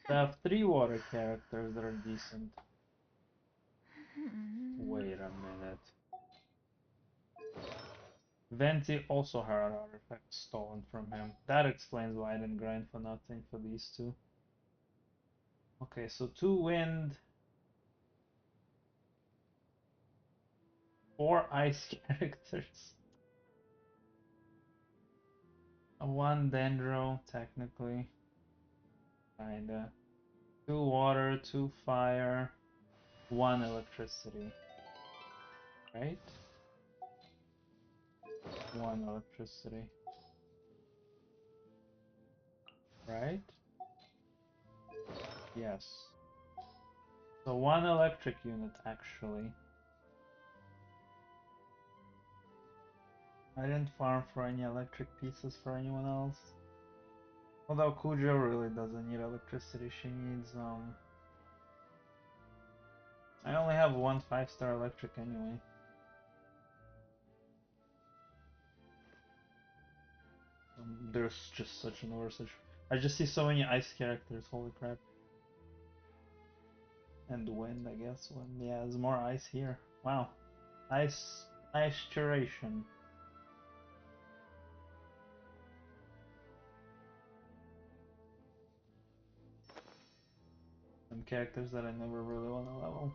have 3 water characters that are decent. Wait a minute. Venti also had an artifact stolen from him. That explains why I didn't grind for nothing for these 2. Okay, so 2 wind. 4 ice characters. 1 dendro, technically. Kinda. 2 water, 2 fire, 1 electricity. Right? 1 electricity. Right? Yes. So 1 electric unit, actually. I didn't farm for any electric pieces for anyone else. Although Kujo really doesn't need electricity, she needs, I only have 1 5-star electric anyway. There's just such an oversaturation. I just see so many ice characters, holy crap. And wind, I guess. Wind. Yeah, there's more ice here. Wow. Ice duration. Some characters that I never really want to level.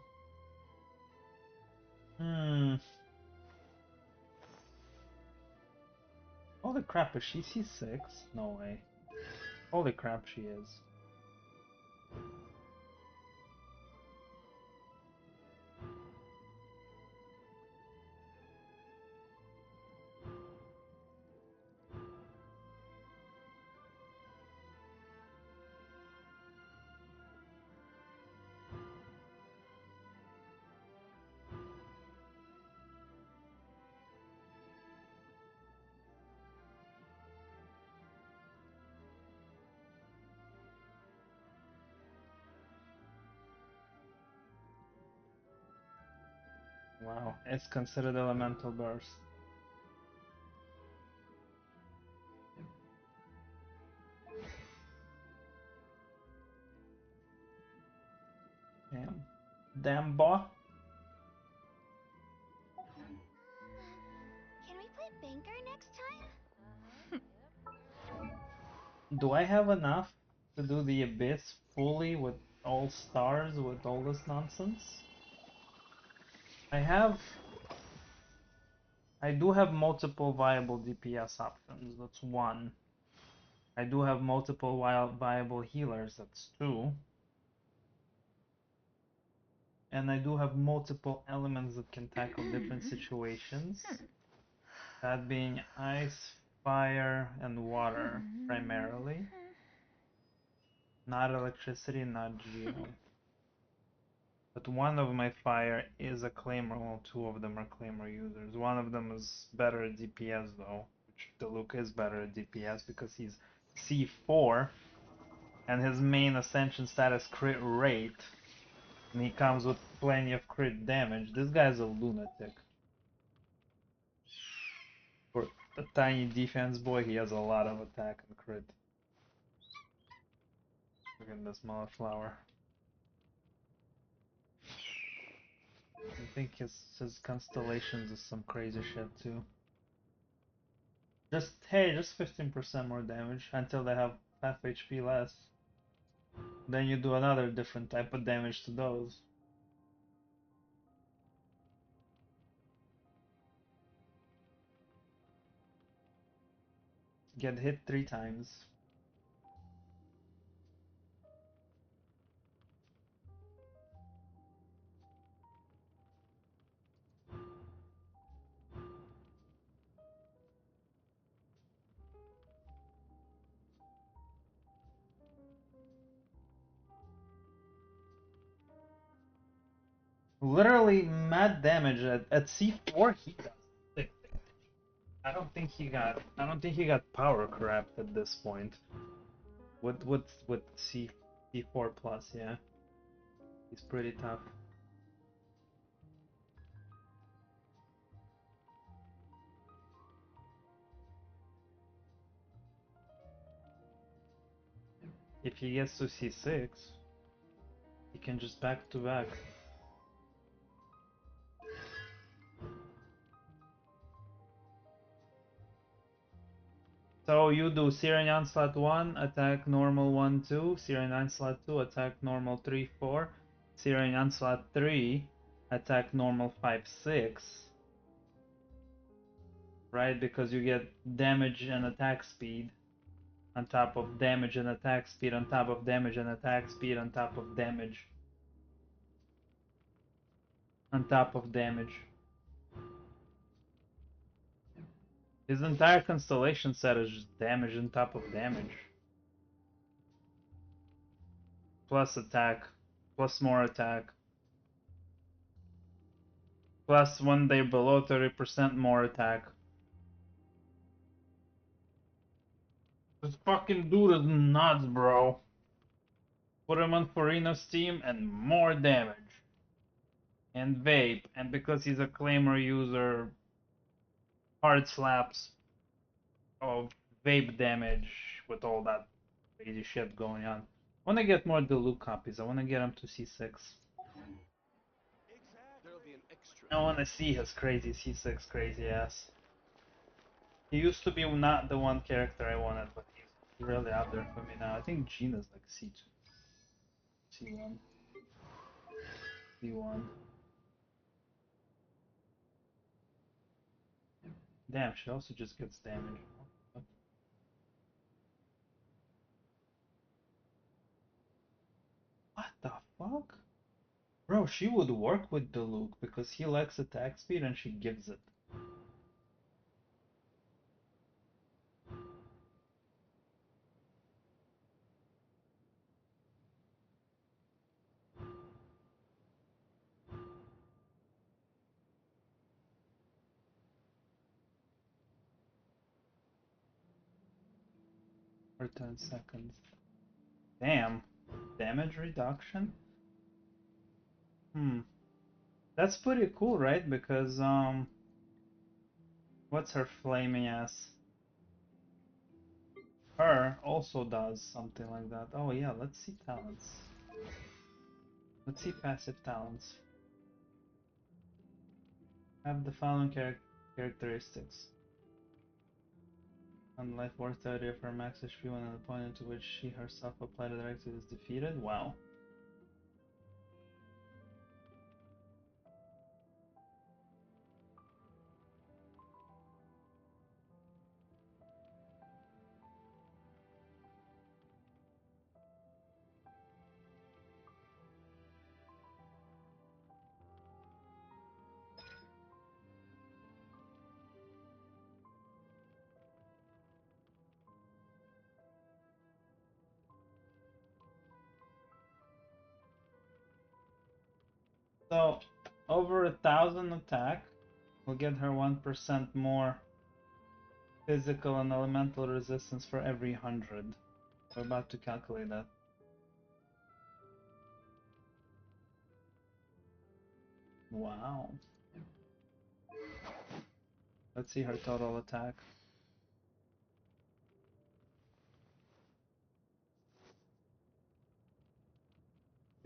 Holy crap, is she C6? No way. Holy crap, she is. Wow, it's considered elemental burst. Damn. Damn boy. Can we play banker next time? Do I have enough to do the Abyss fully with all stars with all this nonsense? I do have multiple viable DPS options, that's 1. I do have multiple viable healers, that's 2. And I do have multiple elements that can tackle different situations. That being ice, fire, and water, primarily. Not electricity, not geo. But one of my fire is a claimer, well, 2 of them are claimer users. One of them is better at DPS though, which Diluc is better at DPS because he's C4 and his main ascension status crit rate, and he comes with plenty of crit damage. This guy's a lunatic. For a tiny defense boy, he has a lot of attack and crit. Look at this flower. I think his constellations is some crazy shit too. Just 15% more damage until they have half HP less. Then you do another different type of damage to those. Get hit 3 times. Literally mad damage at C4 he does sick damage. I don't think he got power corrupt at this point. With C4 plus, yeah. He's pretty tough. If he gets to C6, he can just back to back. So you do Syrian slot 1, attack normal 1 2, Syrian slot 2, attack normal 3 4, Syrian slot 3, attack normal 5 6. Right? Because you get damage and attack speed on top of damage and attack speed on top of damage and attack speed on top of damage on top of damage. His entire constellation set is just damage on top of damage. Plus attack. Plus more attack. Plus when they're below 30% more attack. This fucking dude is nuts, bro. Put him on Farina's team and more damage. And vape. And because he's a claimer user, hard slaps of vape damage with all that crazy shit going on. I want to get more Diluc copies. I want to get him to C6. There'll be an extra. I want to see his crazy C6 crazy ass. He used to be not the one character I wanted, but he's really out there for me now. I think Gina's like C2. C1. C1. Damn, she also just gets damage. What the fuck? Bro, she would work with Diluc because he likes attack speed and she gives it. For 10 seconds. Damn. Damage reduction? That's pretty cool, right? Because, what's her flaming ass? Her also does something like that. Oh yeah, let's see talents. Let's see passive talents. Have the following characteristics. On life worth 30 of her max HP when an opponent to which she herself applied a directive is defeated. Wow. So, over 1,000 attack will get her 1% more physical and elemental resistance for every 100. We're about to calculate that. Wow. Let's see her total attack.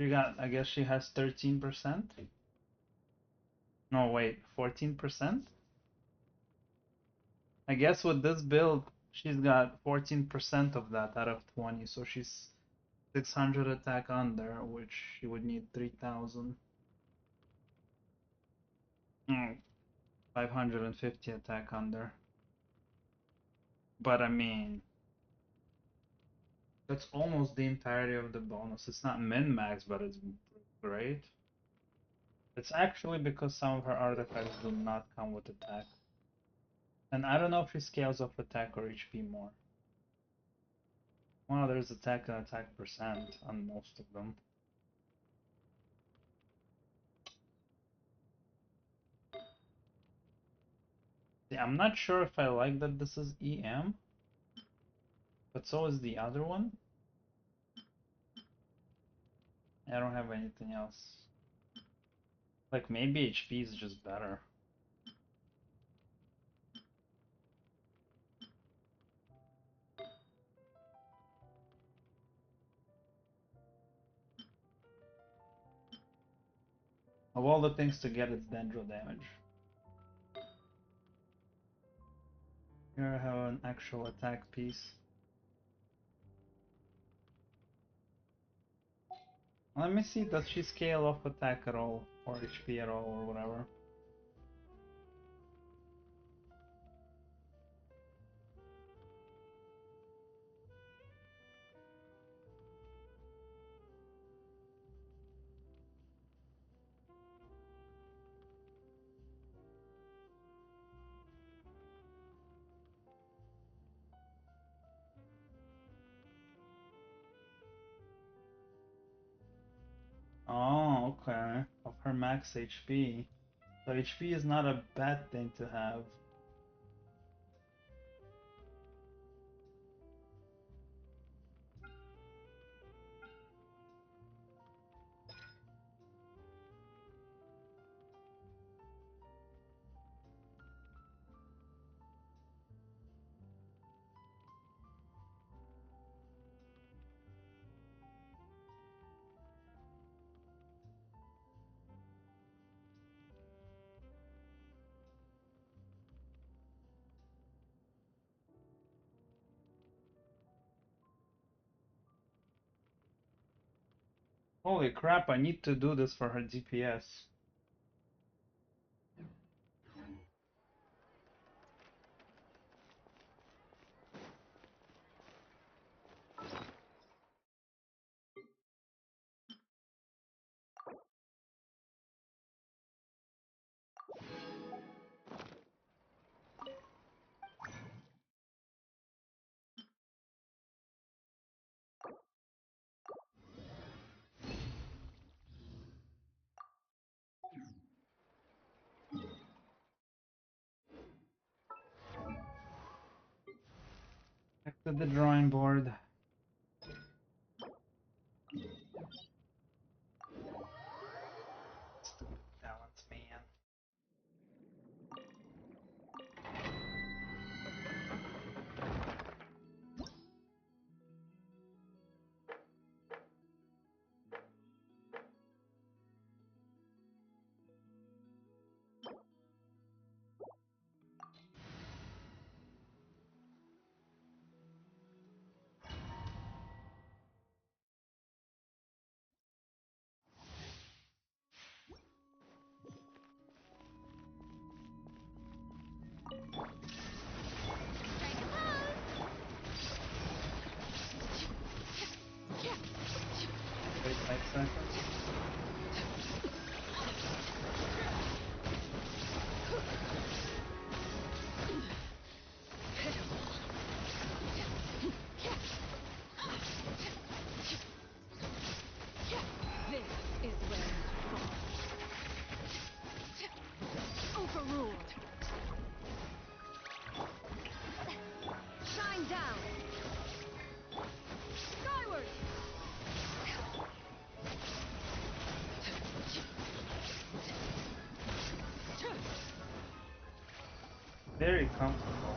You got, I guess she has 13%? No, wait, 14%? I guess with this build, she's got 14% of that out of 20, so she's 600 attack under, which she would need 3,000. 550 attack under. But I mean, that's almost the entirety of the bonus. It's not min-max, but it's great. It's actually because some of her artifacts do not come with attack. And I don't know if she scales off attack or HP more. Well, there's attack and attack percent on most of them. See, I'm not sure if I like that this is EM, but so is the other one. I don't have anything else. Like maybe HP is just better. Of all the things to get, it's dendro damage. Here I have an actual attack piece. Let me see, does she scale off attack at all? Or HP at all, or whatever? Oh, okay. Of her max HP. So HP is not a bad thing to have. Holy crap, I need to do this for her DPS. Back to the drawing board. Stupid talents, man. Wait 5 seconds. This is where you fall. Overruled. Shine down. Skyward. Very comfortable.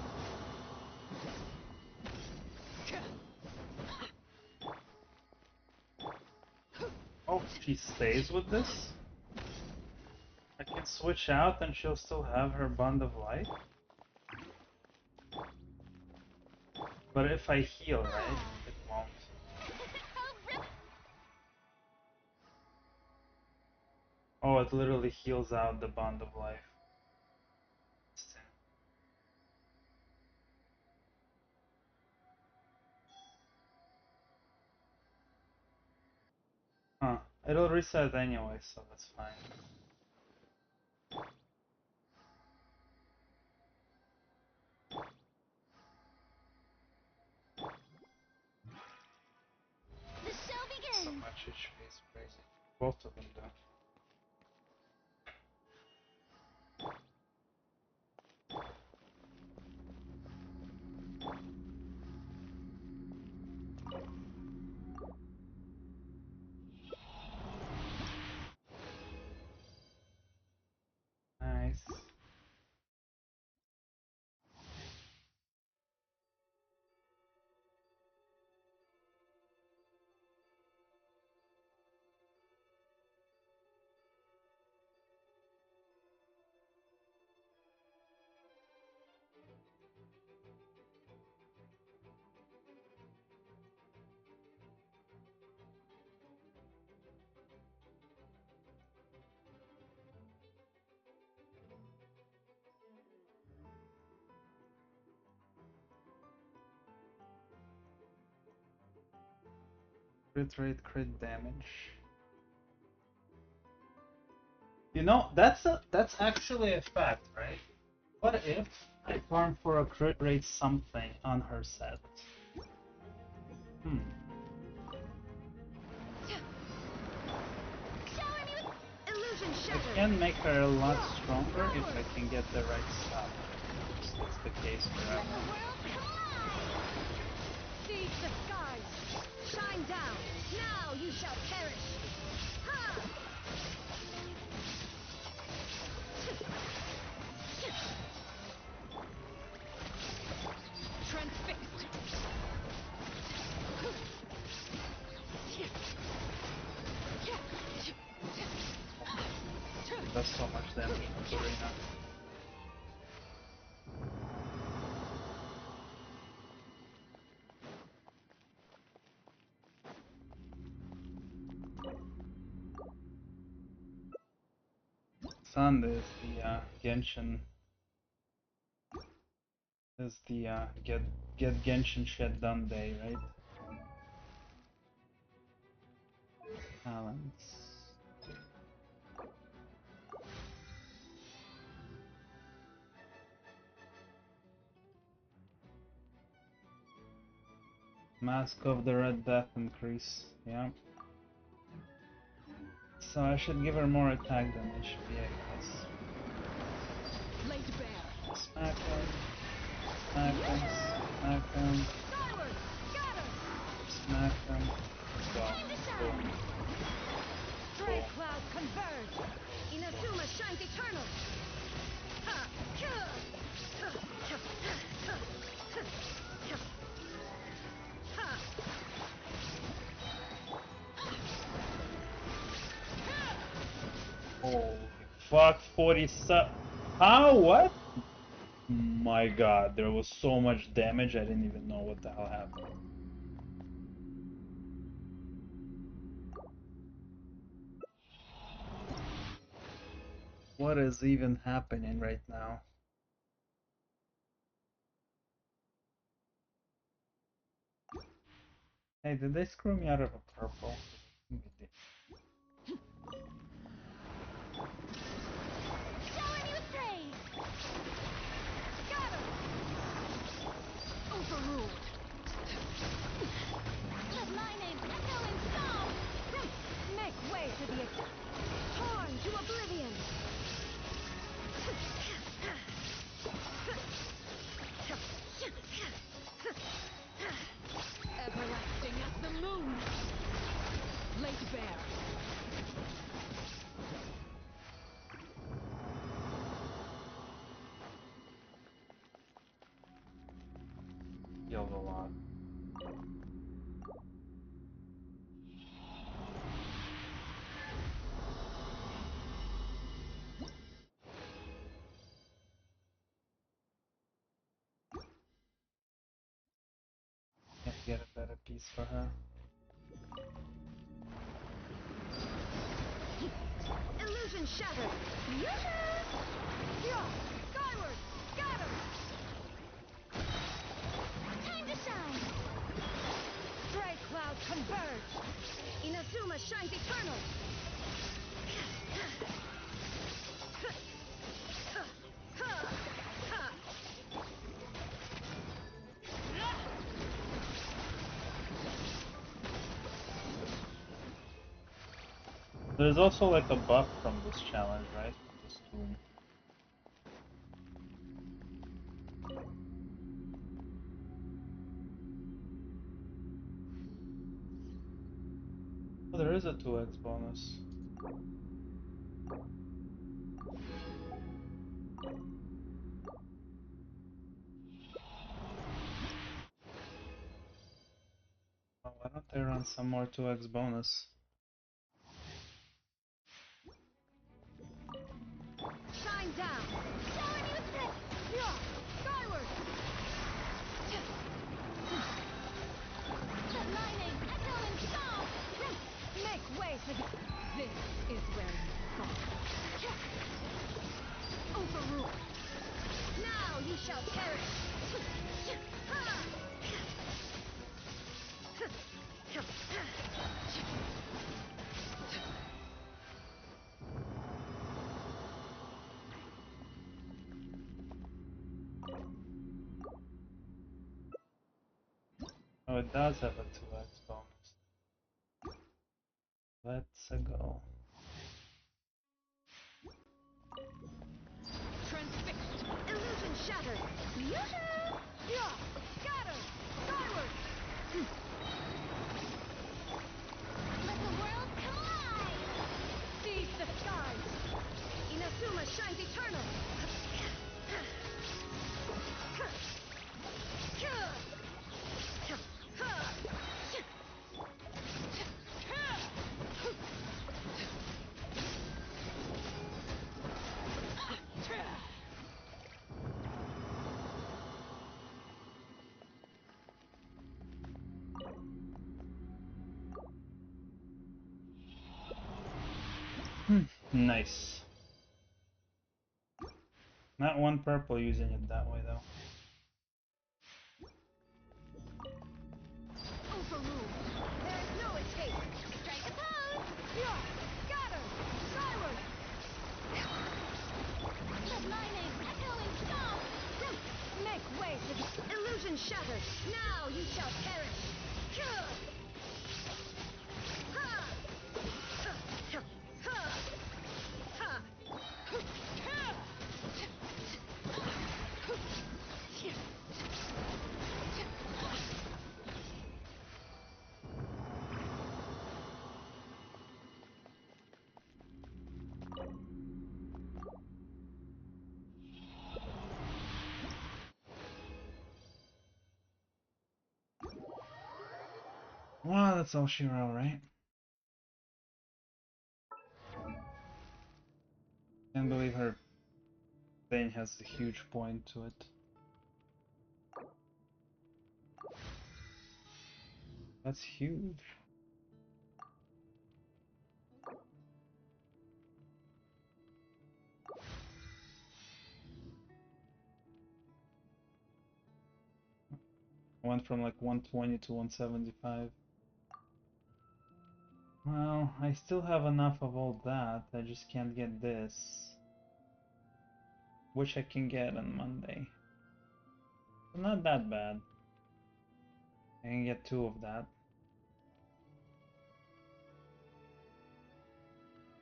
Oh, she stays with this? I can switch out and she'll still have her bond of light? But if I heal, right? It won't. Oh, it literally heals out the bond of life. Huh. It'll reset anyway, so that's fine. The show So begins. much HP is crazy. Both of them do. Crit rate, crit damage. You know, that's actually a fact, right? What if I farm for a crit rate something on her set? Illusion I shattered. can make her a lot stronger if I can get the right stuff. That's the case forever. Seize the skies. Shine down. Now you shall perish. Ha! Transfixed. Does so much damage to Serena. Sunday is the Genshin. Is the get Genshin shit done day, right? Balance. Mask of the Red Death increase, yeah. So I should give her more attack than HP, I guess. Laid bare. Smack him. Smack him. Smack him. Skyward. Gather. Smack him. Go. Boom. Stray clouds converge. Inazuma shines eternal. Ha! Kill! Holy fuck, 47. How? What? My god, there was so much damage, I didn't even know what the hell happened. What is even happening right now? Hey, did they screw me out of a purple? I think they did. Showing you praise. Gather. Overruled. Let my name echo in song. Make way for the attack. Torn to oblivion. Everlasting as the moon. Laid bare. Healed a lot. Can't get a better piece for her. Illusion shattered. Yeah. Skyward. Gather. Time to shine. Stray clouds converge. Inazuma shines eternal. There's also like a buff from this challenge, right? Just to... Oh, there is a 2x bonus. Oh, why don't they run some more 2x bonus? Shine down. Showing you praise. Yeah. Skyward. Let my name echo in song. Make way for the... This is where you fall. Overruled. Now you shall perish. it does have a 2x bonus. Let's go. Transfixed. Illusion shattered. Yeah. Scatter. Skyward. Let the world come alive! Seize the skies. Inazuma shines eternal. Nice. Not one purple using it that way though. Overruled. There is no escape. Strike a pose. Yeah. Scatter. Skyward. Dougline, echoing storm! Make way for the illusion shattered. Now you shall perish. Well, that's all she wrote, right? Can't believe her thing has a huge point to it. That's huge. Went from like 120 to 175. Well, I still have enough of all that, I just can't get this. Which I can get on Monday. So not that bad. I can get 2 of that.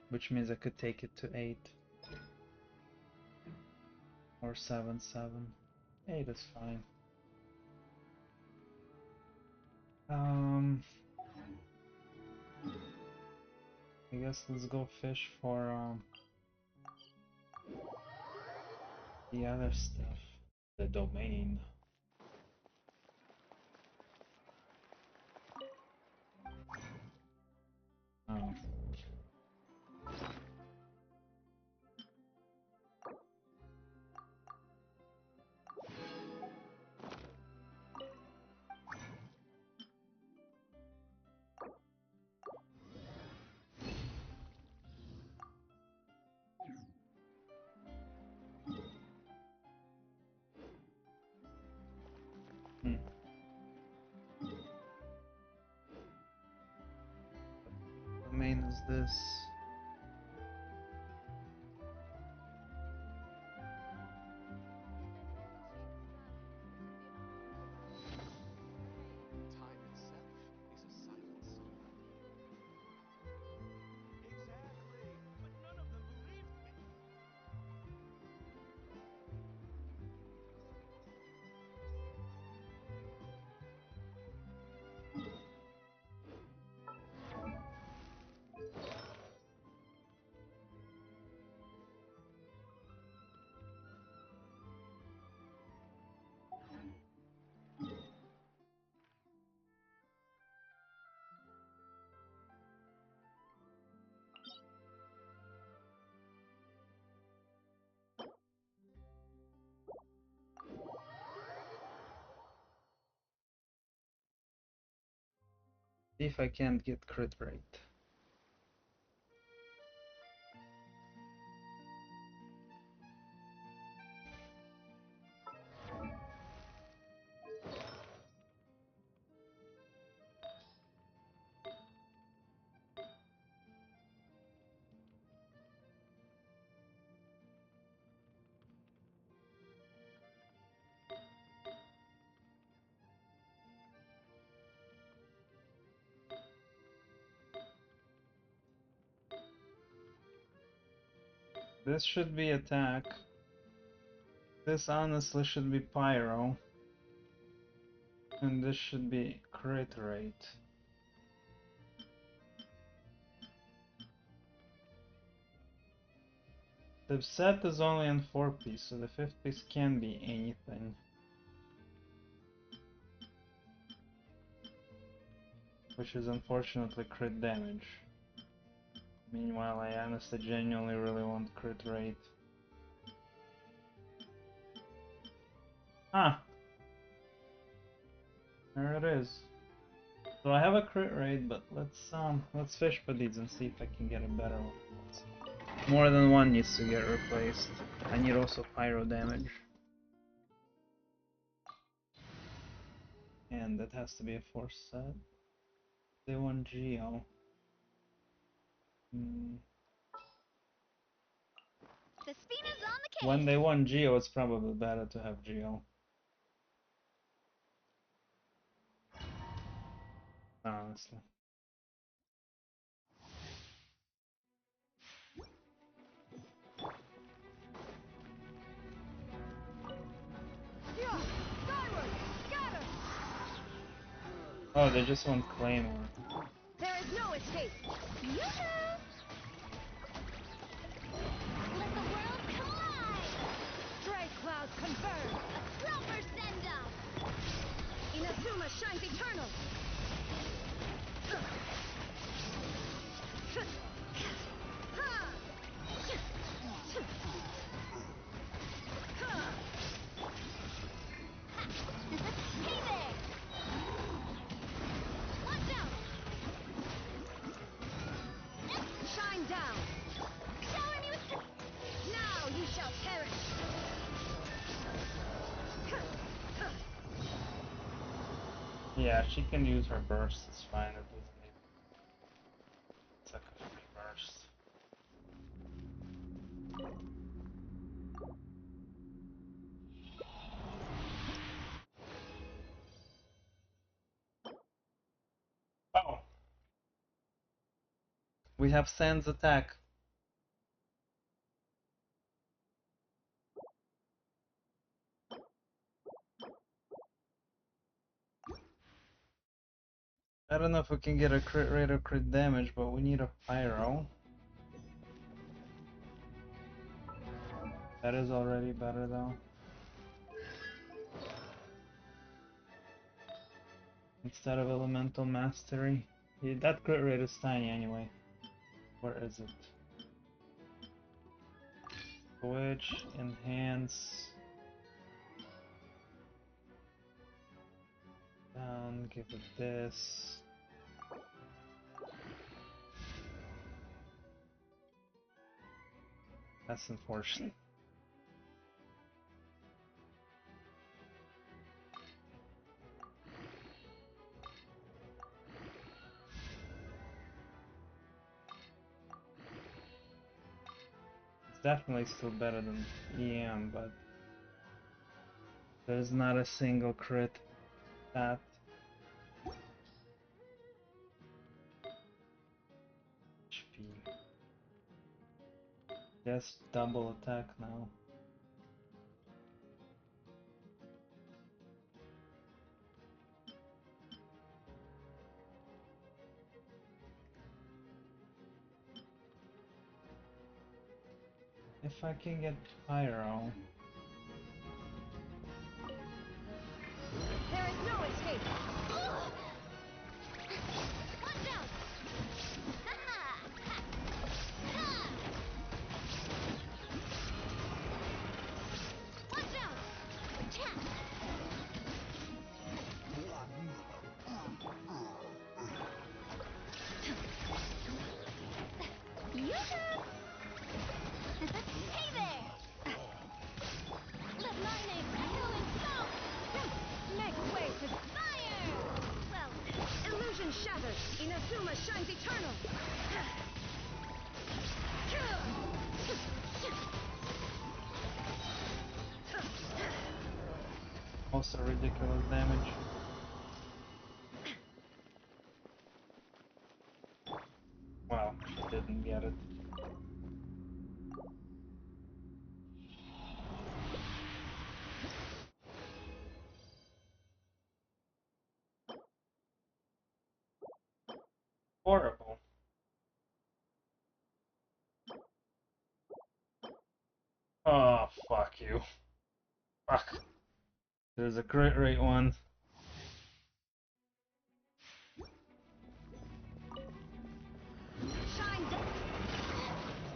Which means I could take it to 8. Or 7, 7. 8 is fine. I guess let's go fish for the other stuff. The domain. Oh. Domain is this. Time itself is a silent song. Exactly, but none of them believed me. See if I can't get crit rate. This should be attack. This honestly should be pyro. And this should be crit rate. The set is only on 4 piece, so the 5th piece can be anything. Which is unfortunately crit damage. Meanwhile, I honestly genuinely really want crit rate. Ah! There it is. So I have a crit rate, but let's fish for these and see if I can get a better one. More than one needs to get replaced. I need also pyro damage. And that has to be a force set. They want Geo. The spina's on the case. When they want Geo, it's probably better to have Geo. Honestly. Yeah, skyward, scatter. Oh, they just want Claymore. There is no escape. Let the world collide. Stray clouds confirmed. A proper send-off. Inazuma shines eternal. Hey there. Watch out! Shine down. Showing you. Now you shall perish. Yeah, she can use her burst, it's fine, it doesn't need... It's like a free burst. Oh! We have Sans attack. I don't know if we can get a crit rate or crit damage, but we need a pyro. That is already better though. Instead of elemental mastery. Yeah, that crit rate is tiny anyway. Where is it? Switch, enhance. Down, give it this. That's unfortunate. It's definitely still better than EM, but there's not a single crit stat. HP. Just double attack now. If I can get pyro. There is no escape. Watch out! Watch out! Hey there. Let my name echo in sound! Make way to Fire. Well, illusion shattered. Inazuma shines eternal. Also ridiculous damage. Well, she didn't get it. horrible. Oh, fuck you. Fuck. There's a crit rate one. Shine down.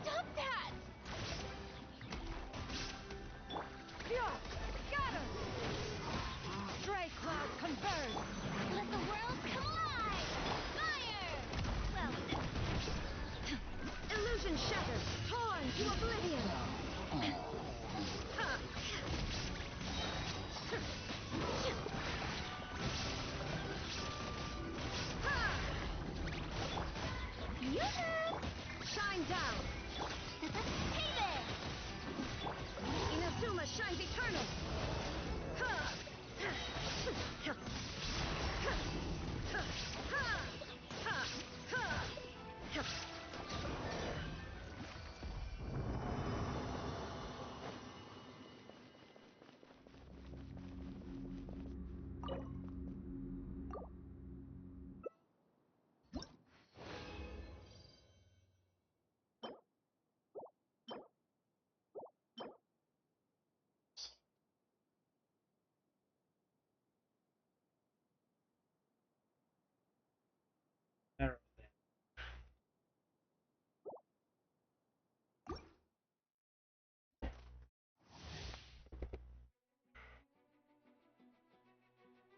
Stop that! Yeah, got her! Stray cloud converge! Let the world come alive! Fire! Well, Illusion shattered! Torn to oblivion! Ha! Ha! yoo-hoo! Shine down! Hey there! Inazuma shines eternal! Ha! Ha! Ha! Ha! Ha! Ha! Ha!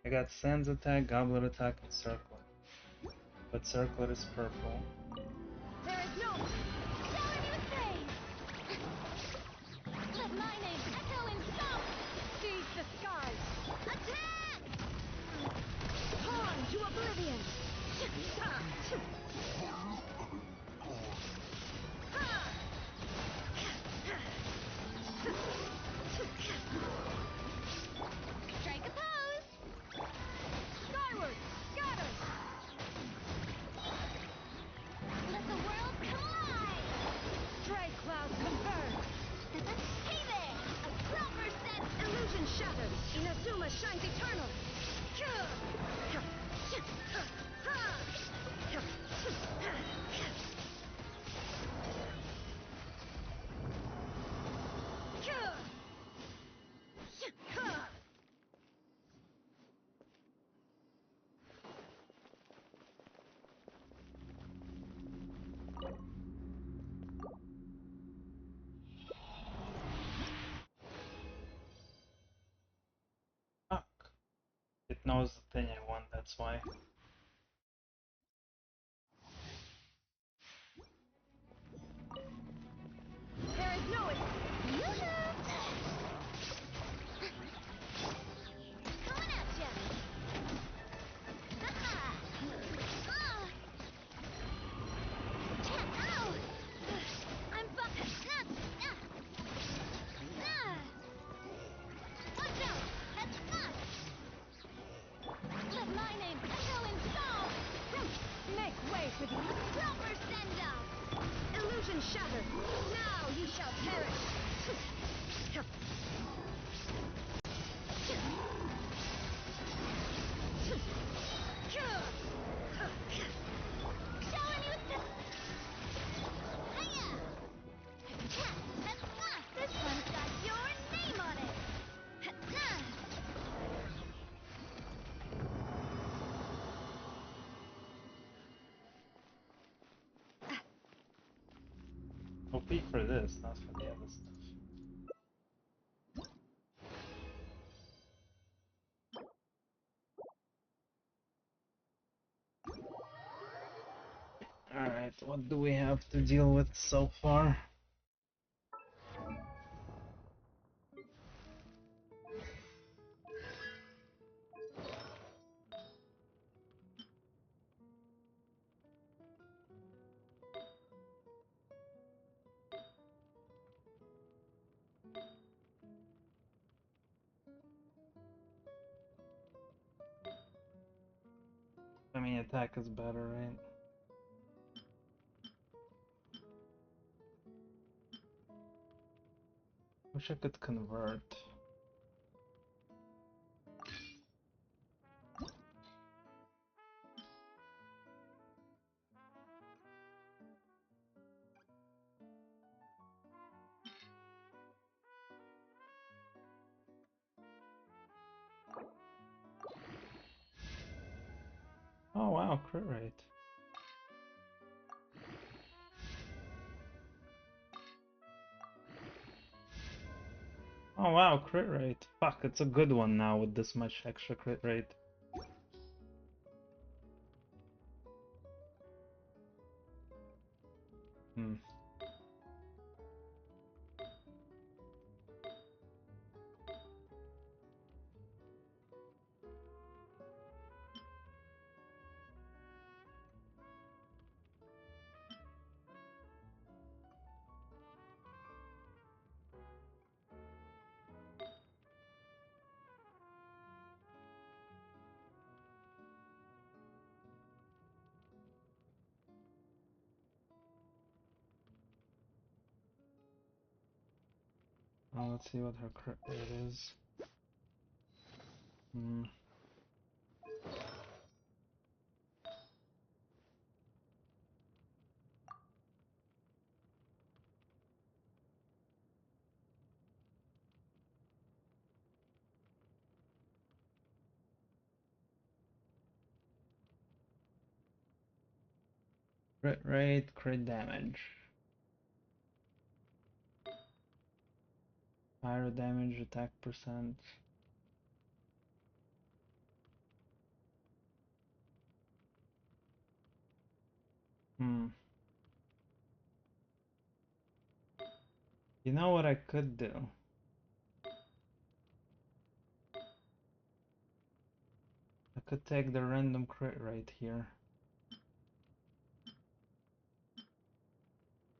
I got Sands attack, Goblet attack, and Circlet. But Circlet is purple. There is no Shower new phase! Let my name echo in song! seize the skies! Attack! Torn to oblivion! Ha! Ha! Strike a pose! Skyward! Scatter! Let the world come alive! Stray cloud converge! Hey there! A proper set! Illusion shattered! Inazuma shines eternal! Fuck. It knows the thing I want, that's why. There is no Yoo-hoo! Coming at ya! Ha-ha! Ow! I'm bumping! Watch out! That's fun! Let my name echo in song! make way for the Proper send-off! illusion shattered! Now you shall perish! Shower new Hiya! This one's got your name on it! OP for this, not for the other stuff. Alright, what do we have to deal with so far? I mean, attack is better, right? Wish I could convert. wow, crit rate. Oh wow, crit rate. Fuck, it's a good one now with this much extra crit rate. Hmm. Let's see what her crit rate is. Hmm. Crit rate, crit damage. Pyro damage, attack percent. Hmm. You know what I could do? I could take the random crit rate here.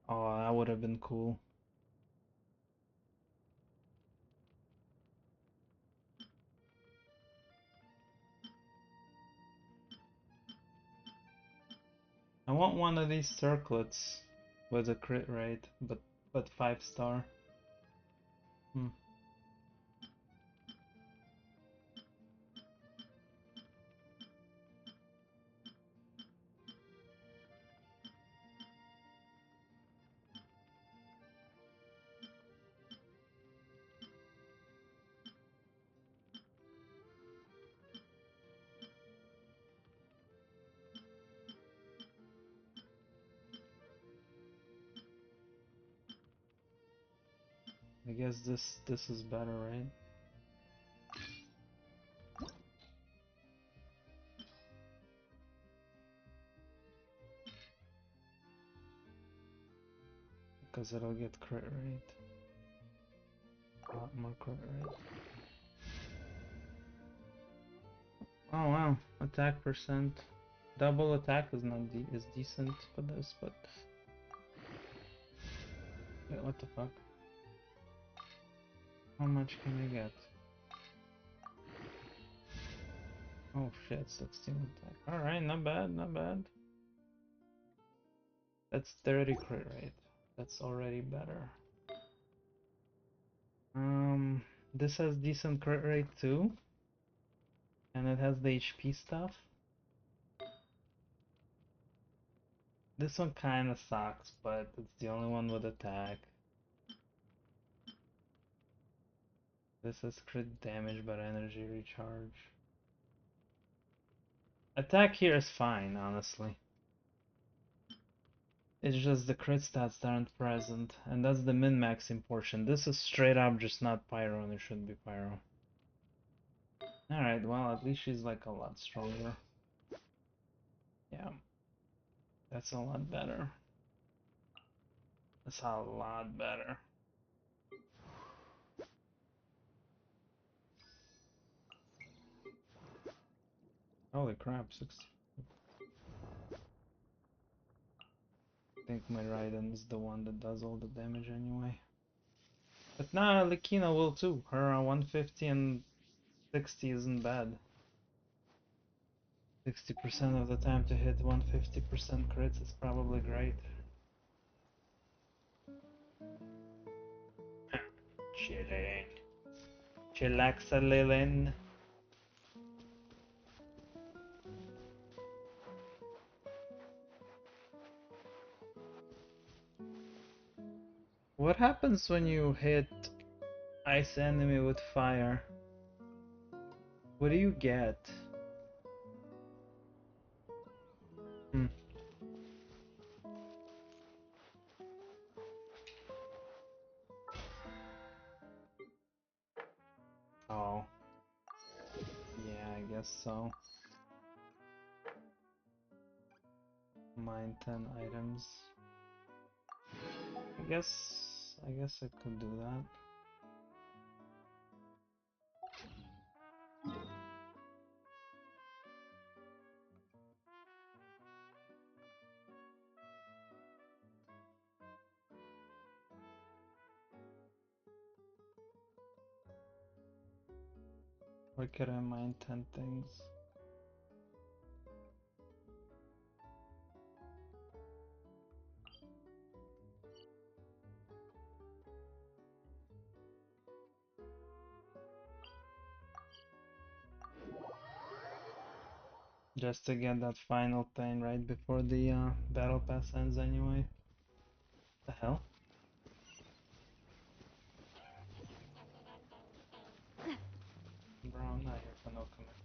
Oh, that would have been cool. I want one of these circlets with a crit rate, but 5-star. Hmm. I guess this is better, right? Because it'll get crit rate. A lot more crit rate. Oh wow, attack percent. Double attack is not is decent for this, but wait, what the fuck? How much can I get? Oh shit, 16 attack. Alright, not bad, not bad. That's 30 crit rate. That's already better. This has decent crit rate too. And it has the HP stuff. This one kinda sucks, but it's the only one with attack. This is crit damage but energy recharge. Attack here is fine, honestly. It's just the crit stats that aren't present, and that's the min-maxing portion. This is straight up just not pyro, and it should be pyro. Alright, well, at least she's like a lot stronger. Yeah. That's a lot better. That's a lot better. Holy crap, 60. I think my Raiden is the one that does all the damage anyway. But nah, Lakina will too. Her 150 and 60 isn't bad. 60% of the time to hit 150% crits is probably great. Chillin'. Chillaxalilin. What happens when you hit ice enemy with fire? What do you get? Hmm. Oh. Yeah, I guess so. Mine 10 items. I guess I could do that. Or could I mine 10 things? Just to get that final thing right before the battle pass ends anyway. The hell? Bro, I'm not here for no commit.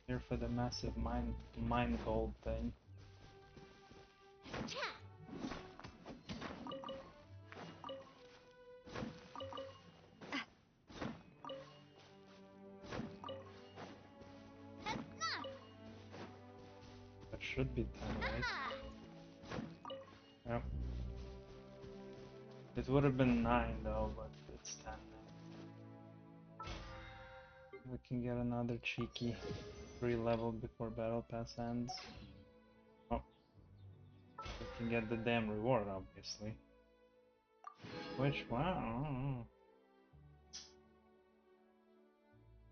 Here for the massive mine gold thing. That should be 10, right? Yep. It would have been 9 though, but it's 10 now. We can get another cheeky 3 level before battle pass ends. Oh. We can get the damn reward, obviously. Which, wow.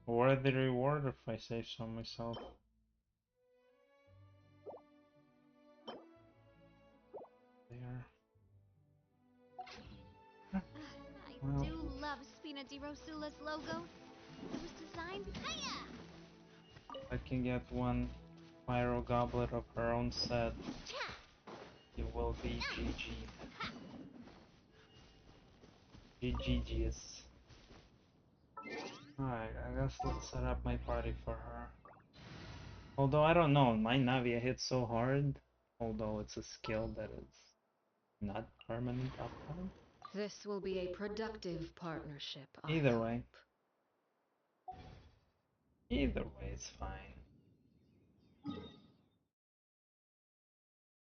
Worthy reward if I say so myself. There. I do love Spina di Rosula's logo. It was designed. I can get one pyro goblet of her own set. It will be GG. GG's. Alright, I guess let's set up my party for her. Although I don't know, my Navia hits so hard, although it's a skill that is not permanent uptime. This will be a productive partnership, I Either way. hope. Either way, it's fine. I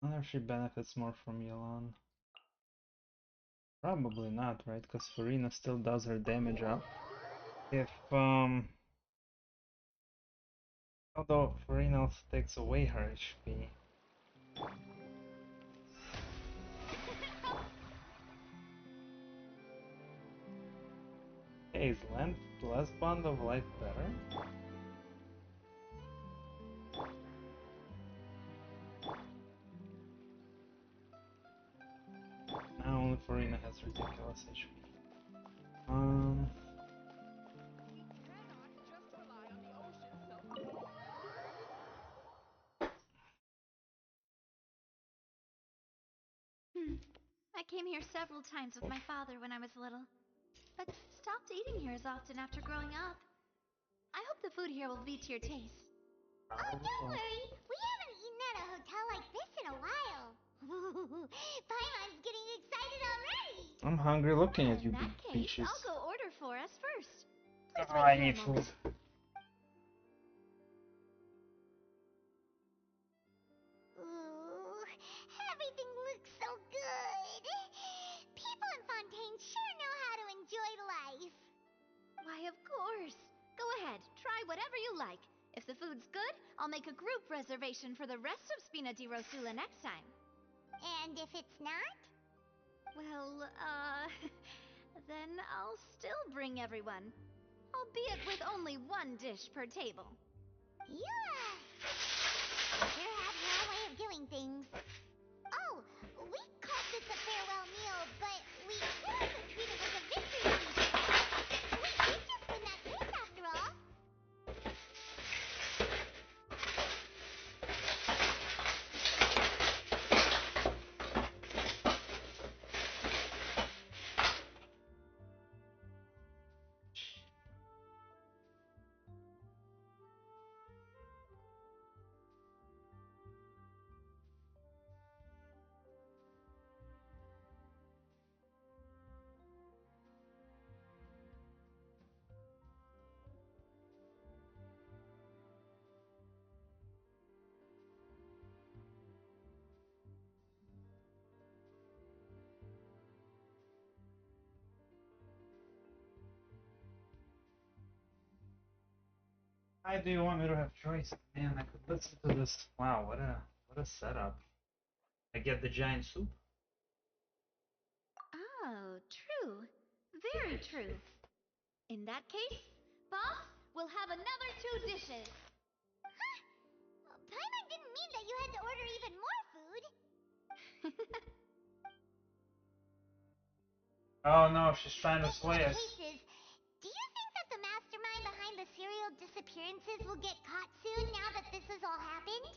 wonder if she benefits more from Yelan. Probably not, right? Because Farina still does her damage up. If, although Farina also takes away her HP. Hey, is less Bond of Life better? Now only Farina has ridiculous HP. I came here several times with my father when I was little, but stopped eating here as often after growing up. I hope the food here will be to your taste. Oh, don't worry. We haven't eaten at a hotel like this in a while. Paimon's getting excited already. I'm hungry looking at you, In that big case, bitches. I'll go order for us first. Please Oh, wait I here need a food. moment. Ooh, everything looks so good. People in Fontaine sure know how to enjoy life. Why, of course. Go ahead, try whatever you like. If the food's good, I'll make a group reservation for the rest of Spina di Rosula next time. And if it's not? Well, then I'll still bring everyone. Albeit with only one dish per table. Yeah. Sure have your own way of doing things. Oh, we called this a farewell meal, but we could also treat it like a victory feast. We did just win that quiz after all. Why do you want me to have choice? Man, I could listen to this. Wow, what a setup. I get the giant soup. Oh, true. Very true. In that case, boss, we'll have another 2 dishes. Paimon didn't mean that you had to order even more food. Oh no, she's trying to Speaking sway of us. cases, do you think that the mastermind behind the serial disappearances will get caught soon now that this has all happened?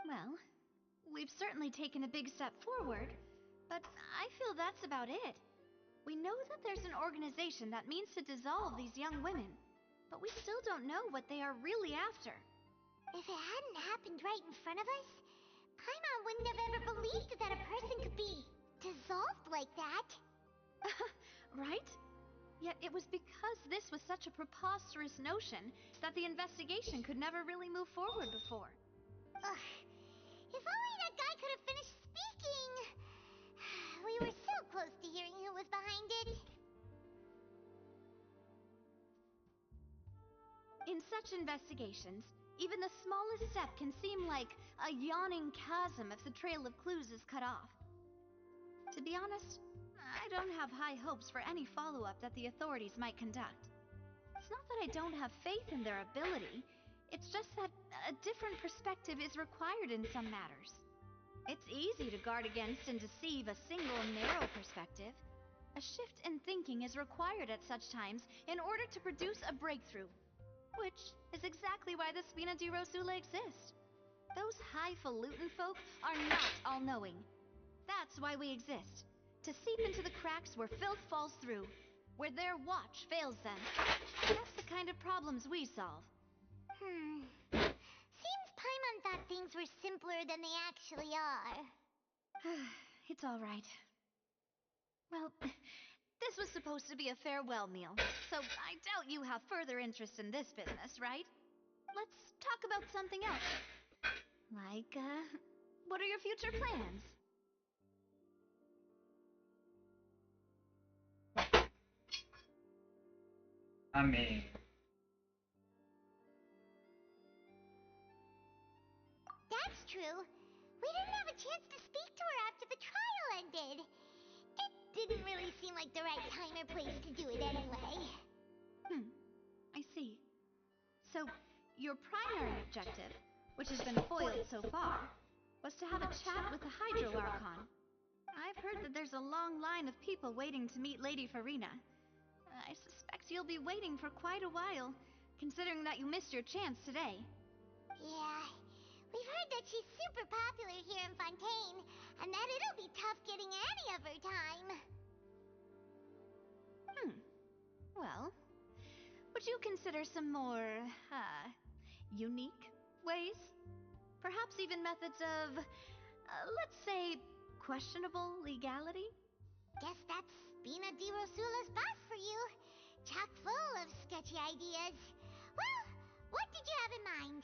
Well, we've certainly taken a big step forward, but I feel that's about it. We know that there's an organization that means to dissolve these young women, but we still don't know what they are really after. If it hadn't happened right in front of us, Paimon wouldn't have ever believed that a person could be dissolved like that. Right? Yet it was because this was such a preposterous notion that the investigation could never really move forward before. Ugh. If only that guy could have finished speaking. We were so close to hearing who was behind it. In such investigations, even the smallest step can seem like a yawning chasm if the trail of clues is cut off. To be honest, I don't have high hopes for any follow-up that the authorities might conduct. It's not that I don't have faith in their ability, it's just that a different perspective is required in some matters. It's easy to guard against and deceive a single narrow perspective. A shift in thinking is required at such times in order to produce a breakthrough, which is exactly why the Spina di Rosula exist. Those highfalutin folk are not all-knowing. That's why we exist. To seep into the cracks where filth falls through, where their watch fails them. That's the kind of problems we solve. Seems Paimon thought things were simpler than they actually are. It's all right. Well, this was supposed to be a farewell meal, so I doubt you have further interest in this business, right? Let's talk about something else. Like, what are your future plans? I mean, That's true. We didn't have a chance to speak to her after the trial ended. It didn't really seem like the right time or place to do it anyway. I see. So, your primary objective, which has been foiled so far, was to have a chat with the Hydro Archon. I've heard that there's a long line of people waiting to meet Lady Farina. I suspect you'll be waiting for quite a while, considering that you missed your chance today. Yeah, we've heard that she's super popular here in Fontaine, and that it'll be tough getting any of her time. Well, would you consider some more, unique ways? Perhaps even methods of, let's say, questionable legality? Guess that's Spina di Rosula's boss for you. Chock full of sketchy ideas. Well, what did you have in mind?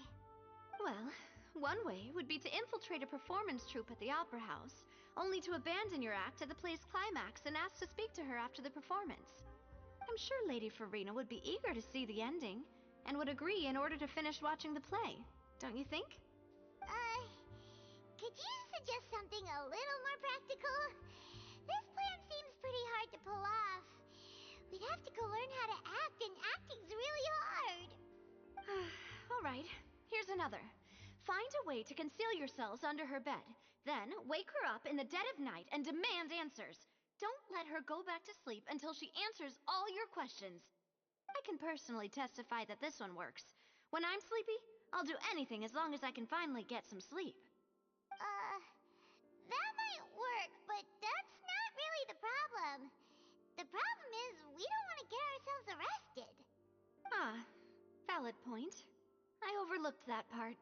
Well, one way would be to infiltrate a performance troupe at the Opera House, only to abandon your act at the play's climax and ask to speak to her after the performance. I'm sure Lady Farina would be eager to see the ending, and would agree in order to finish watching the play, don't you think? Could you suggest something a little more practical? This plan seems pretty hard to pull off. We'd have to go learn how to act, and acting's really hard. All right, here's another. Find a way to conceal yourselves under her bed. Then wake her up in the dead of night and demand answers. Don't let her go back to sleep until she answers all your questions. I can personally testify that this one works. When I'm sleepy, I'll do anything as long as I can finally get some sleep. That might work, but that's not really the problem. The problem is we don't want to get ourselves arrested. Valid point. I overlooked that part.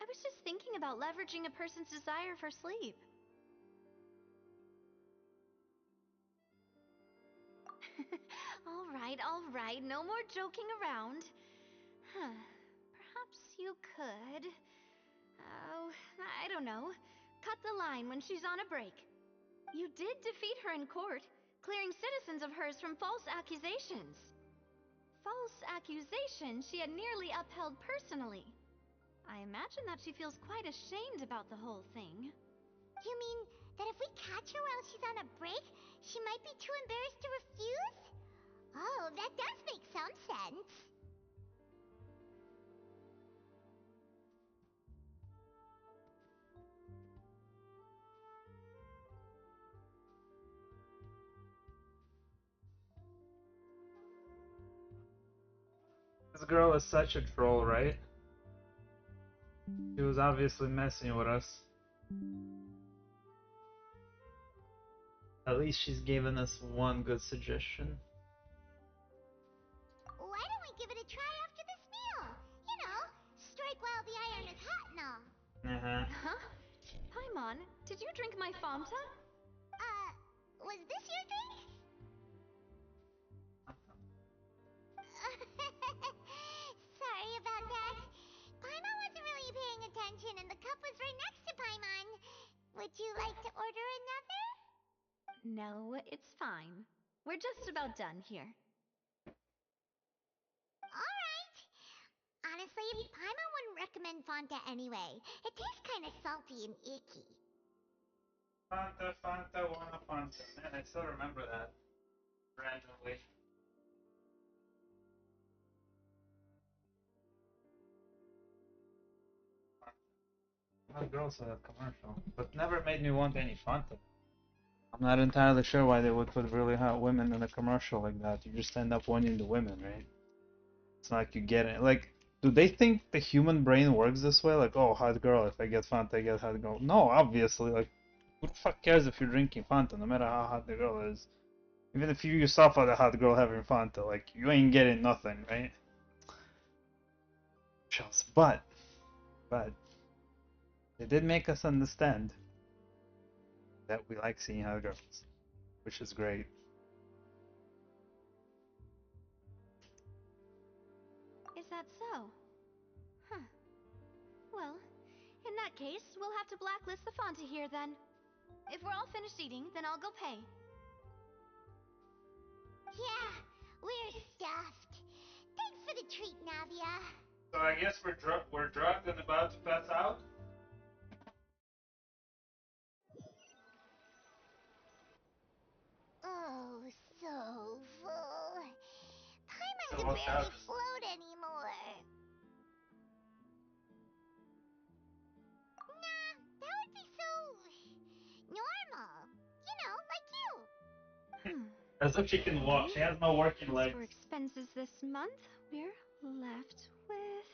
I was just thinking about leveraging a person's desire for sleep. All right, no more joking around. Perhaps you could... Oh, I don't know. Cut the line when she's on a break. You did defeat her in court, clearing citizens of hers from false accusations. false accusation she had nearly upheld personally. I imagine that she feels quite ashamed about the whole thing. You mean that if we catch her while she's on a break, she might be too embarrassed to refuse? Oh, that does make some sense. This girl is such a troll, right? She was obviously messing with us. At least she's given us one good suggestion. Why don't we give it a try after this meal? You know, strike while the iron is hot and all. Huh? Paimon, did you drink my Fanta? Was this your drink? Sorry about that. Paimon wasn't really paying attention and the cup was right next to Paimon. Would you like to order another? No, it's fine. We're just about done here. Alright. Honestly, Paimon wouldn't recommend Fanta anyway. It tastes kind of salty and icky. Fanta, Fanta, wanna Fanta. Man, I still remember that. Randomly. Hot girls saw that commercial, but never made me want any Fanta. I'm not entirely sure why they would put really hot women in a commercial like that. You just end up wanting the women, right? It's not like you get it. Like, do they think the human brain works this way? Like, oh, hot girl, if I get Fanta, I get hot girl. No, obviously. Like, who the fuck cares if you're drinking Fanta, no matter how hot the girl is? Even if you yourself are the hot girl having Fanta, like, you ain't getting nothing, right? But, they did make us understand that we like seeing hot girls, which is great. Is that so? Huh. Well, in that case, we'll have to blacklist the Fanta here then. If we're all finished eating, then I'll go pay. Yeah, we're stuffed. Thanks for the treat, Navia. So I guess we're drugged and about to pass out? Oh, so full. Paimon So can what's barely up? float anymore. Nah, that would be so normal. You know, like you. As if she can walk. She has no working legs. For expenses this month, we're left with...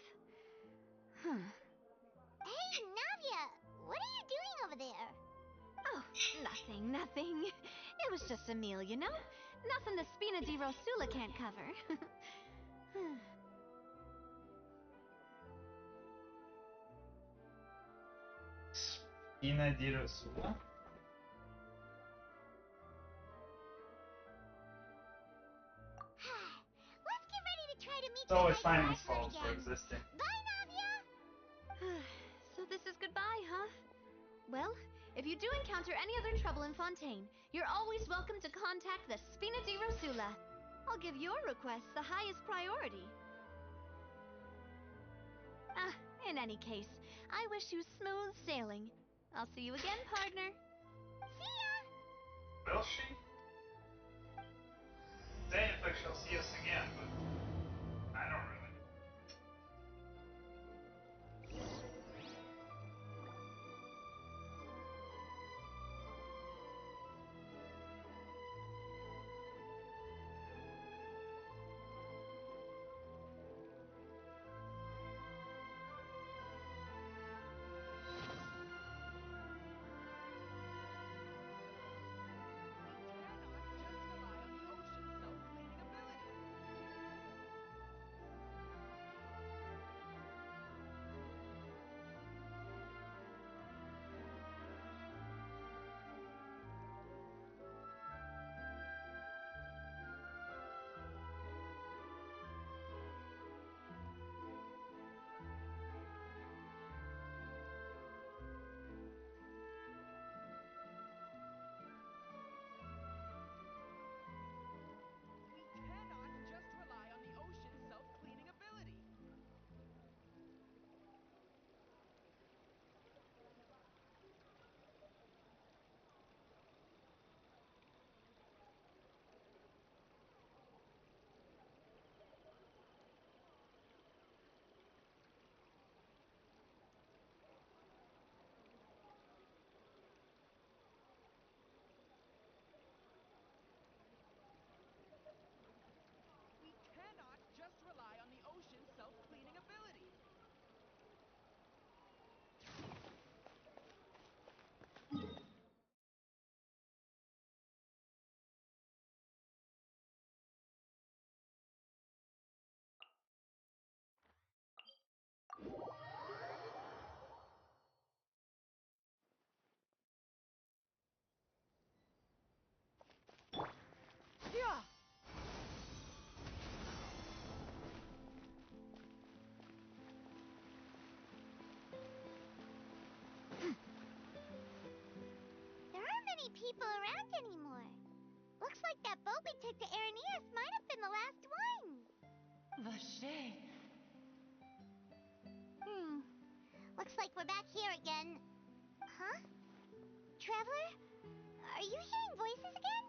Huh. Hey, Navia, what are you doing over there? Oh, nothing. It was just a meal, you know? Nothing the Spina di Rosula can't cover. Spina di Rosula? Let's get ready to try to meet It's always the high Simon's class one fault for again. existing. Bye, Navia. So this is goodbye, huh? Well, if you do encounter any other trouble in Fontaine, you're always welcome to contact the Spina di Rosula. I'll give your request the highest priority. In any case, I wish you smooth sailing. I'll see you again, partner. See ya. Will she? Saying if she'll see us again, but I don't really. people around anymore. Looks like that boat we took to Araneus might have been the last one. Vache. Looks like we're back here again. Huh? Traveler? Are you hearing voices again?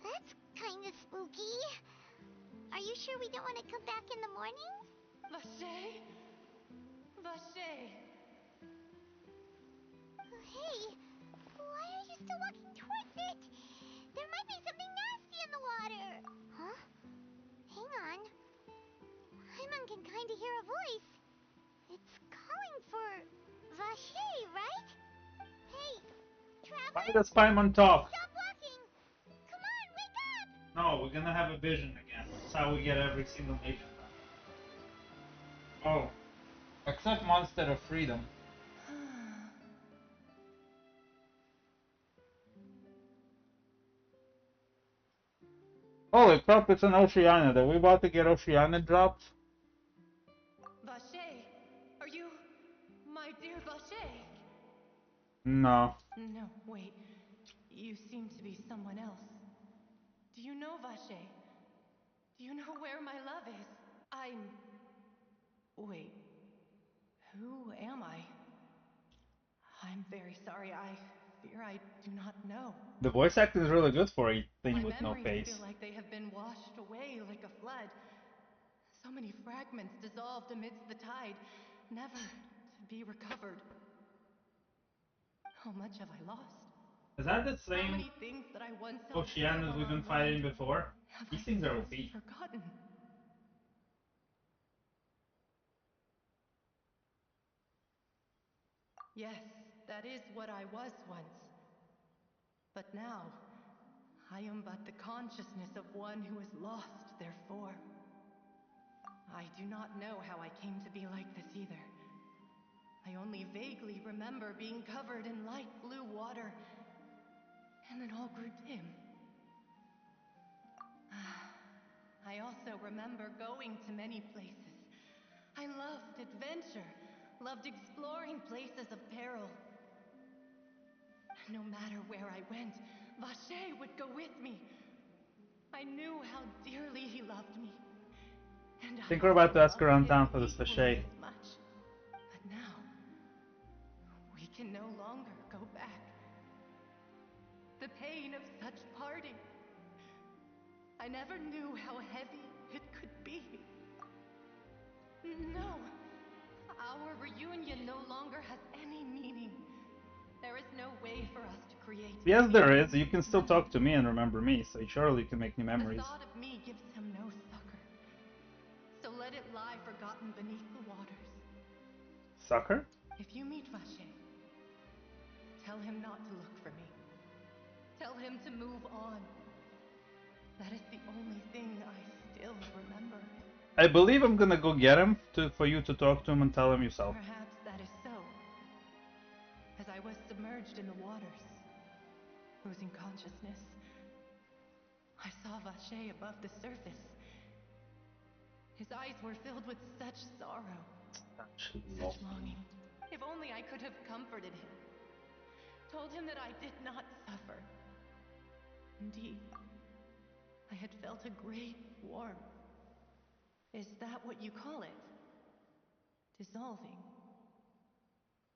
That's kind of spooky. Are you sure we don't want to come back in the morning? Vache? Vache. Hey, why are you still walking towards it? There might be something nasty in the water. Huh? Hang on. Paimon can kind of hear a voice. It's calling for Vache, right? Hey, Why traveler, does Paimon talk? stop walking. Come on, wake up. No, we're gonna have a vision again. That's how we get every single nation done. Oh. Except Monster of Freedom. Holy crap, it's an Oceania. Are we about to get Oceania dropped? Vache. Are you my dear Vache? No. No, wait. You seem to be someone else. Do you know Vache? Do you know where my love is? Wait. Who am I? I'm very sorry. I fear I do not know. The voice acting is really good for a thing My with no memories face. feel like they have been washed away like a flood. So many fragments dissolved amidst the tide, never to be recovered. How much have I lost? Is that the How same many things that I once held dear Oceanias while we've been on fighting land before? have These I things are fast OP. forgotten? Yes, that is what I was once. But now, I am but the consciousness of one who is lost, therefore. I do not know how I came to be like this either. I only vaguely remember being covered in light blue water, and then all grew dim. I also remember going to many places. I loved adventure, loved exploring places of peril. No matter where I went, Vache would go with me. I knew how dearly he loved me. And I think we're about to ask loved around him town for this equally Vache. as much. But now, we can no longer go back. The pain of such parting. I never knew how heavy it could be. No, our reunion no longer has any meaning. There is no way for us to create. Yes, there is. You can still talk to me and remember me, so surely you can make new The memories. thought of me gives him no succor. So let it lie forgotten beneath the waters. Sucker? If you meet Vache, tell him not to look for me. Tell him to move on. That is the only thing I still remember. I believe I'm gonna go get him for you to talk to him and tell him yourself. Perhaps that is so. As I was submerged in the waters, losing consciousness, I saw Vache above the surface. His eyes were filled with such sorrow, such longing. If only I could have comforted him, told him that I did not suffer. Indeed, I had felt a great warmth. Is that what you call it? Dissolving.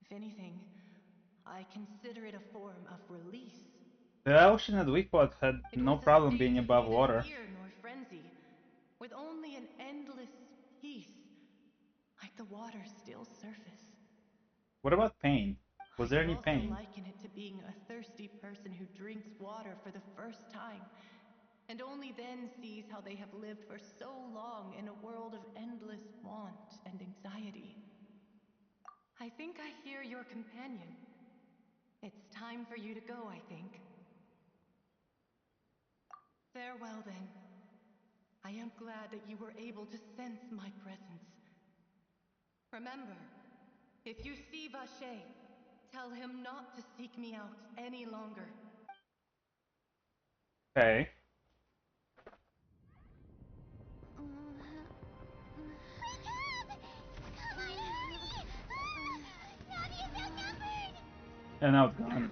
If anything, I consider it a form of release. The ocean at Weakpot had It no was a problem state being of above neither water. fear nor frenzy, with only an endless peace, like the water's still surface. What about pain? Was there I any could also pain? liken it to being a thirsty person who drinks water for the first time, and only then sees how they have lived for so long in a world of endless want and anxiety. I think I hear your companion. It's time for you to go, I think. Farewell, then. I am glad that you were able to sense my presence. Remember, if you see Vache, tell him not to seek me out any longer. Okay. And now it's gone.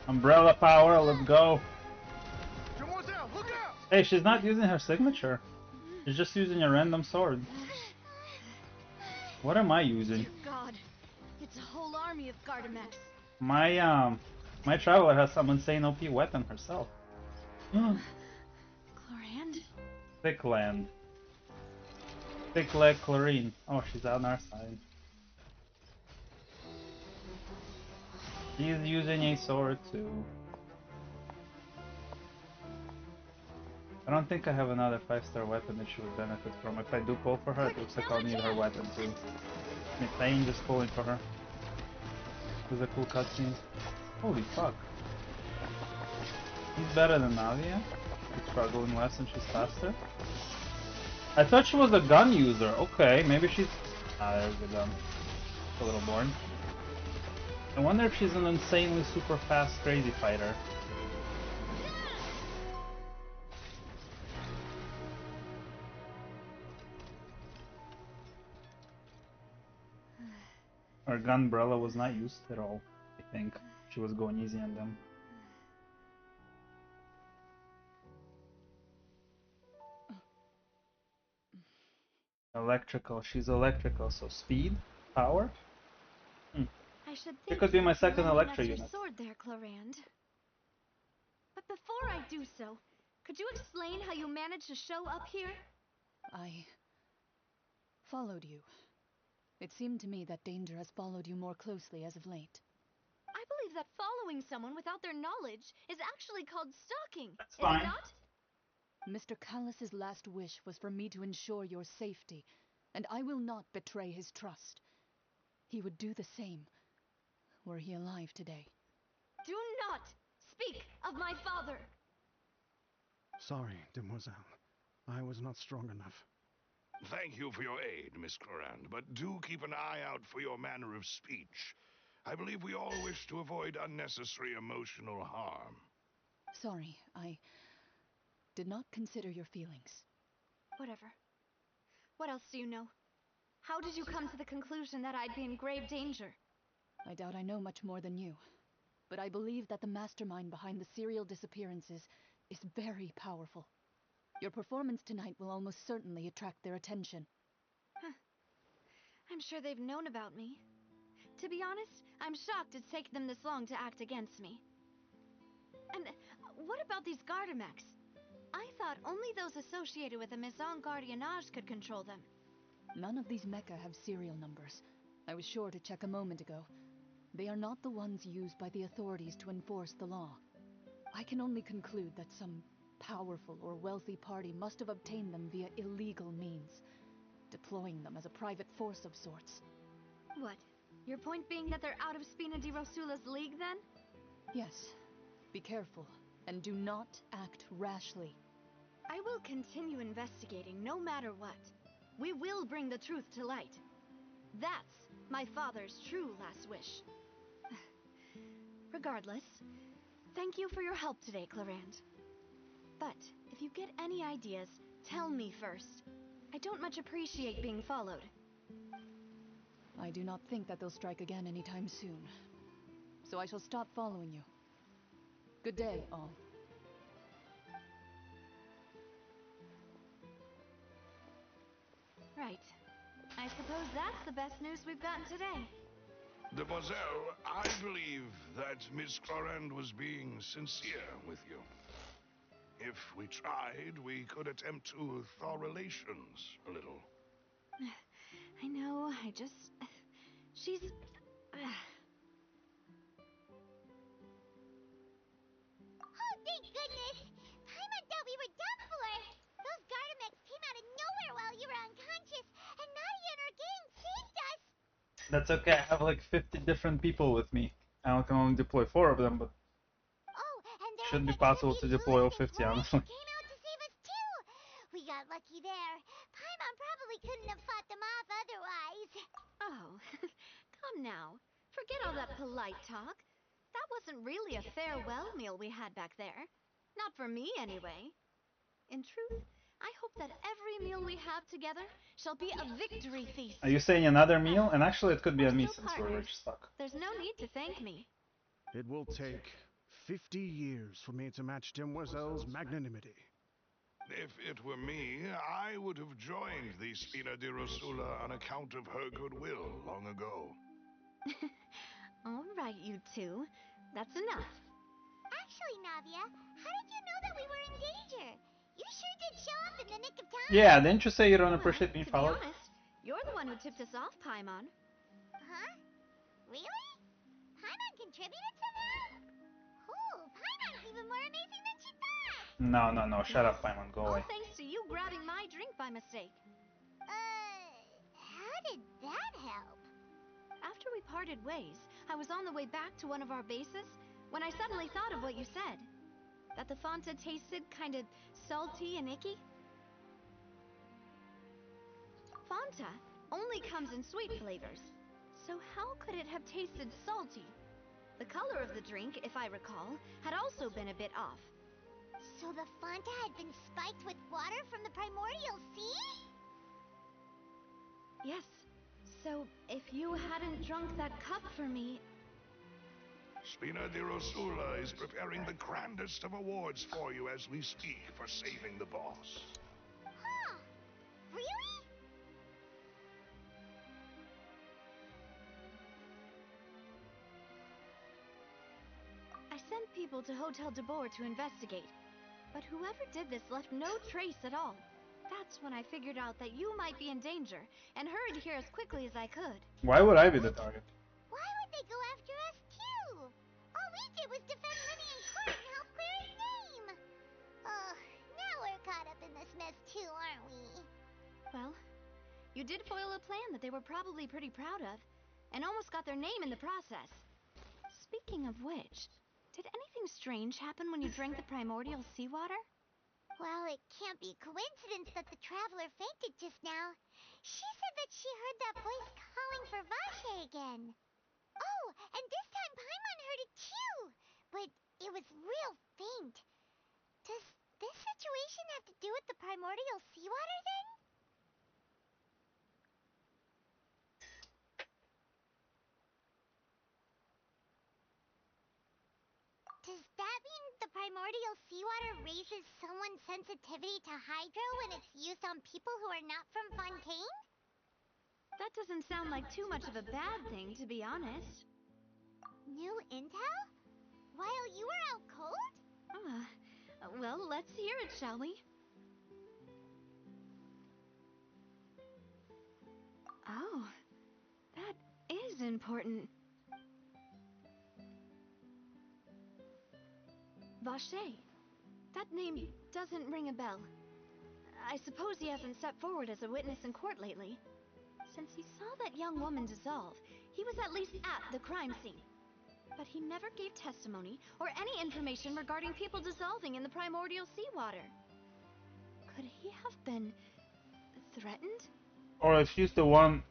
Umbrella power, let's go. Look out! Hey, she's not using her signature. She's just using a random sword. What am I using? Dear God, it's a whole army of Gardamex. My traveler has some insane OP weapon herself. Chlorand? Thick land. Thick leg chlorine. Oh, she's on our side. She's using a sword too. I don't think I have another 5-star weapon that she would benefit from. If I do pull for her, it looks like I'll need her weapon too. I'm just pulling for her. This is a cool cutscene. Holy fuck. He's better than Nadia. She's struggling less and she's faster. I thought she was a gun user. Okay, maybe she's... Ah, there's the gun. It's a little boring. I wonder if she's an insanely super fast crazy fighter. Her gunbrella was not used at all, I think. She was going easy on them. Electrical, she's electrical, so speed, power? I should It think could be my you're second lending Electra us your unit. sword there, Chlorand. But before I do so, could you explain how you managed to show up here? I followed you. It seemed to me that danger has followed you more closely as of late. I believe that following someone without their knowledge is actually called stalking. That's Is fine. it not? Mr. Callus's last wish was for me to ensure your safety, and I will not betray his trust. He would do the same, were he alive today. Do not speak of my father. Sorry, demoiselle. I was not strong enough. Thank you for your aid, Miss Clorand, but do keep an eye out for your manner of speech. I believe we all wish to avoid unnecessary emotional harm. Sorry, I did not consider your feelings. Whatever. What else do you know? How did you come to the conclusion that I'd be in grave danger? I doubt I know much more than you, but I believe that the mastermind behind the serial disappearances is very powerful. Your performance tonight will almost certainly attract their attention. I'm sure they've known about me. To be honest, I'm shocked it's taken them this long to act against me. And what about these Gardamex? I thought only those associated with the Maison Gardiennage could control them. None of these mecha have serial numbers. I was sure to check a moment ago. They are not the ones used by the authorities to enforce the law. I can only conclude that some powerful or wealthy party must have obtained them via illegal means, deploying them as a private force of sorts. What? Your point being that they're out of Spina di Rosula's league, then? Yes. Be careful, and do not act rashly. I will continue investigating no matter what. We will bring the truth to light. That's my father's true last wish. Regardless, thank you for your help today, Clorand. But if you get any ideas, tell me first. I don't much appreciate being followed. I do not think that they'll strike again anytime soon. So I shall stop following you. Good day, all. Right. I suppose that's the best news we've gotten today. Demoiselle, I believe that Miss Clorand was being sincere with you. If we tried, we could attempt to thaw relations a little. I know, she's... Oh, thank goodness! Paimon thought we were done for! Those Gardamex came out of nowhere while you were unconscious, and Nadia and her gang saved us! That's okay, I have like 50 different people with me. I can only deploy 4 of them, but Oh, and there shouldn't be was that possible to heavy deploy all listening 50, chlorine honestly. that came out to save us too! Come now, forget all that polite talk. That wasn't really a farewell meal we had back there. Not for me, anyway. In truth, I hope that every meal we have together shall be a victory feast. Are you saying another meal? And actually, it could be We're on me still since we're partners. rich stock. There's no need to thank me. It will take 50 years for me to match Demoiselle's magnanimity. If it were me, I would have joined the Spina di Rosula on account of her goodwill long ago. All right, you two. That's enough. Actually, Navia, how did you know that we were in danger? You sure did show up in the nick of time. Yeah, didn't you say you don't Well, appreciate being to be followed? honest, you're the one who tipped us off, Paimon. Huh? Really? Paimon contributed to that? Ooh, Paimon's even more amazing than she thought. No, shut up, Paimon, go All away. thanks to you grabbing my drink by mistake. How did that help? After we parted ways, I was on the way back to one of our bases when I suddenly thought of what you said. That the Fanta tasted kind of salty and icky. Fanta only comes in sweet flavors, so how could it have tasted salty? The color of the drink, if I recall, had also been a bit off. So the Fanta had been spiked with water from the primordial sea? Yes, so if you hadn't drunk that cup for me... Spina di Rosula is preparing the grandest of awards for you as we speak for saving the boss. Huh? Really? I sent people to Hotel de Boer to investigate, but whoever did this left no trace at all. That's when I figured out that you might be in danger and hurried here as quickly as I could. Why would I be the target? Why would they go after us too? All we did was defend Livy in court and help clear his name. Oh, now we're caught up in this mess too, aren't we? Well, you did foil a plan that they were probably pretty proud of, and almost got their name in the process. Speaking of which, did anything strange happen when you drank the primordial seawater? Well, it can't be coincidence that the traveler fainted just now. She said that she heard that voice calling for Vache again. Oh, and this time Paimon heard it too, but it was real faint. Does this situation have to do with the primordial seawater then? Does that mean the primordial seawater raises someone's sensitivity to hydro when it's used on people who are not from Fontaine? That doesn't sound like too much of a bad thing, to be honest. New intel? While you were out cold? Well, let's hear it, shall we? Oh, that is important. Vache. That name doesn't ring a bell. I suppose he hasn't stepped forward as a witness in court lately. Since he saw that young woman dissolve, he was at least at the crime scene. But he never gave testimony or any information regarding people dissolving in the primordial seawater. Could he have been threatened? Or if she's the one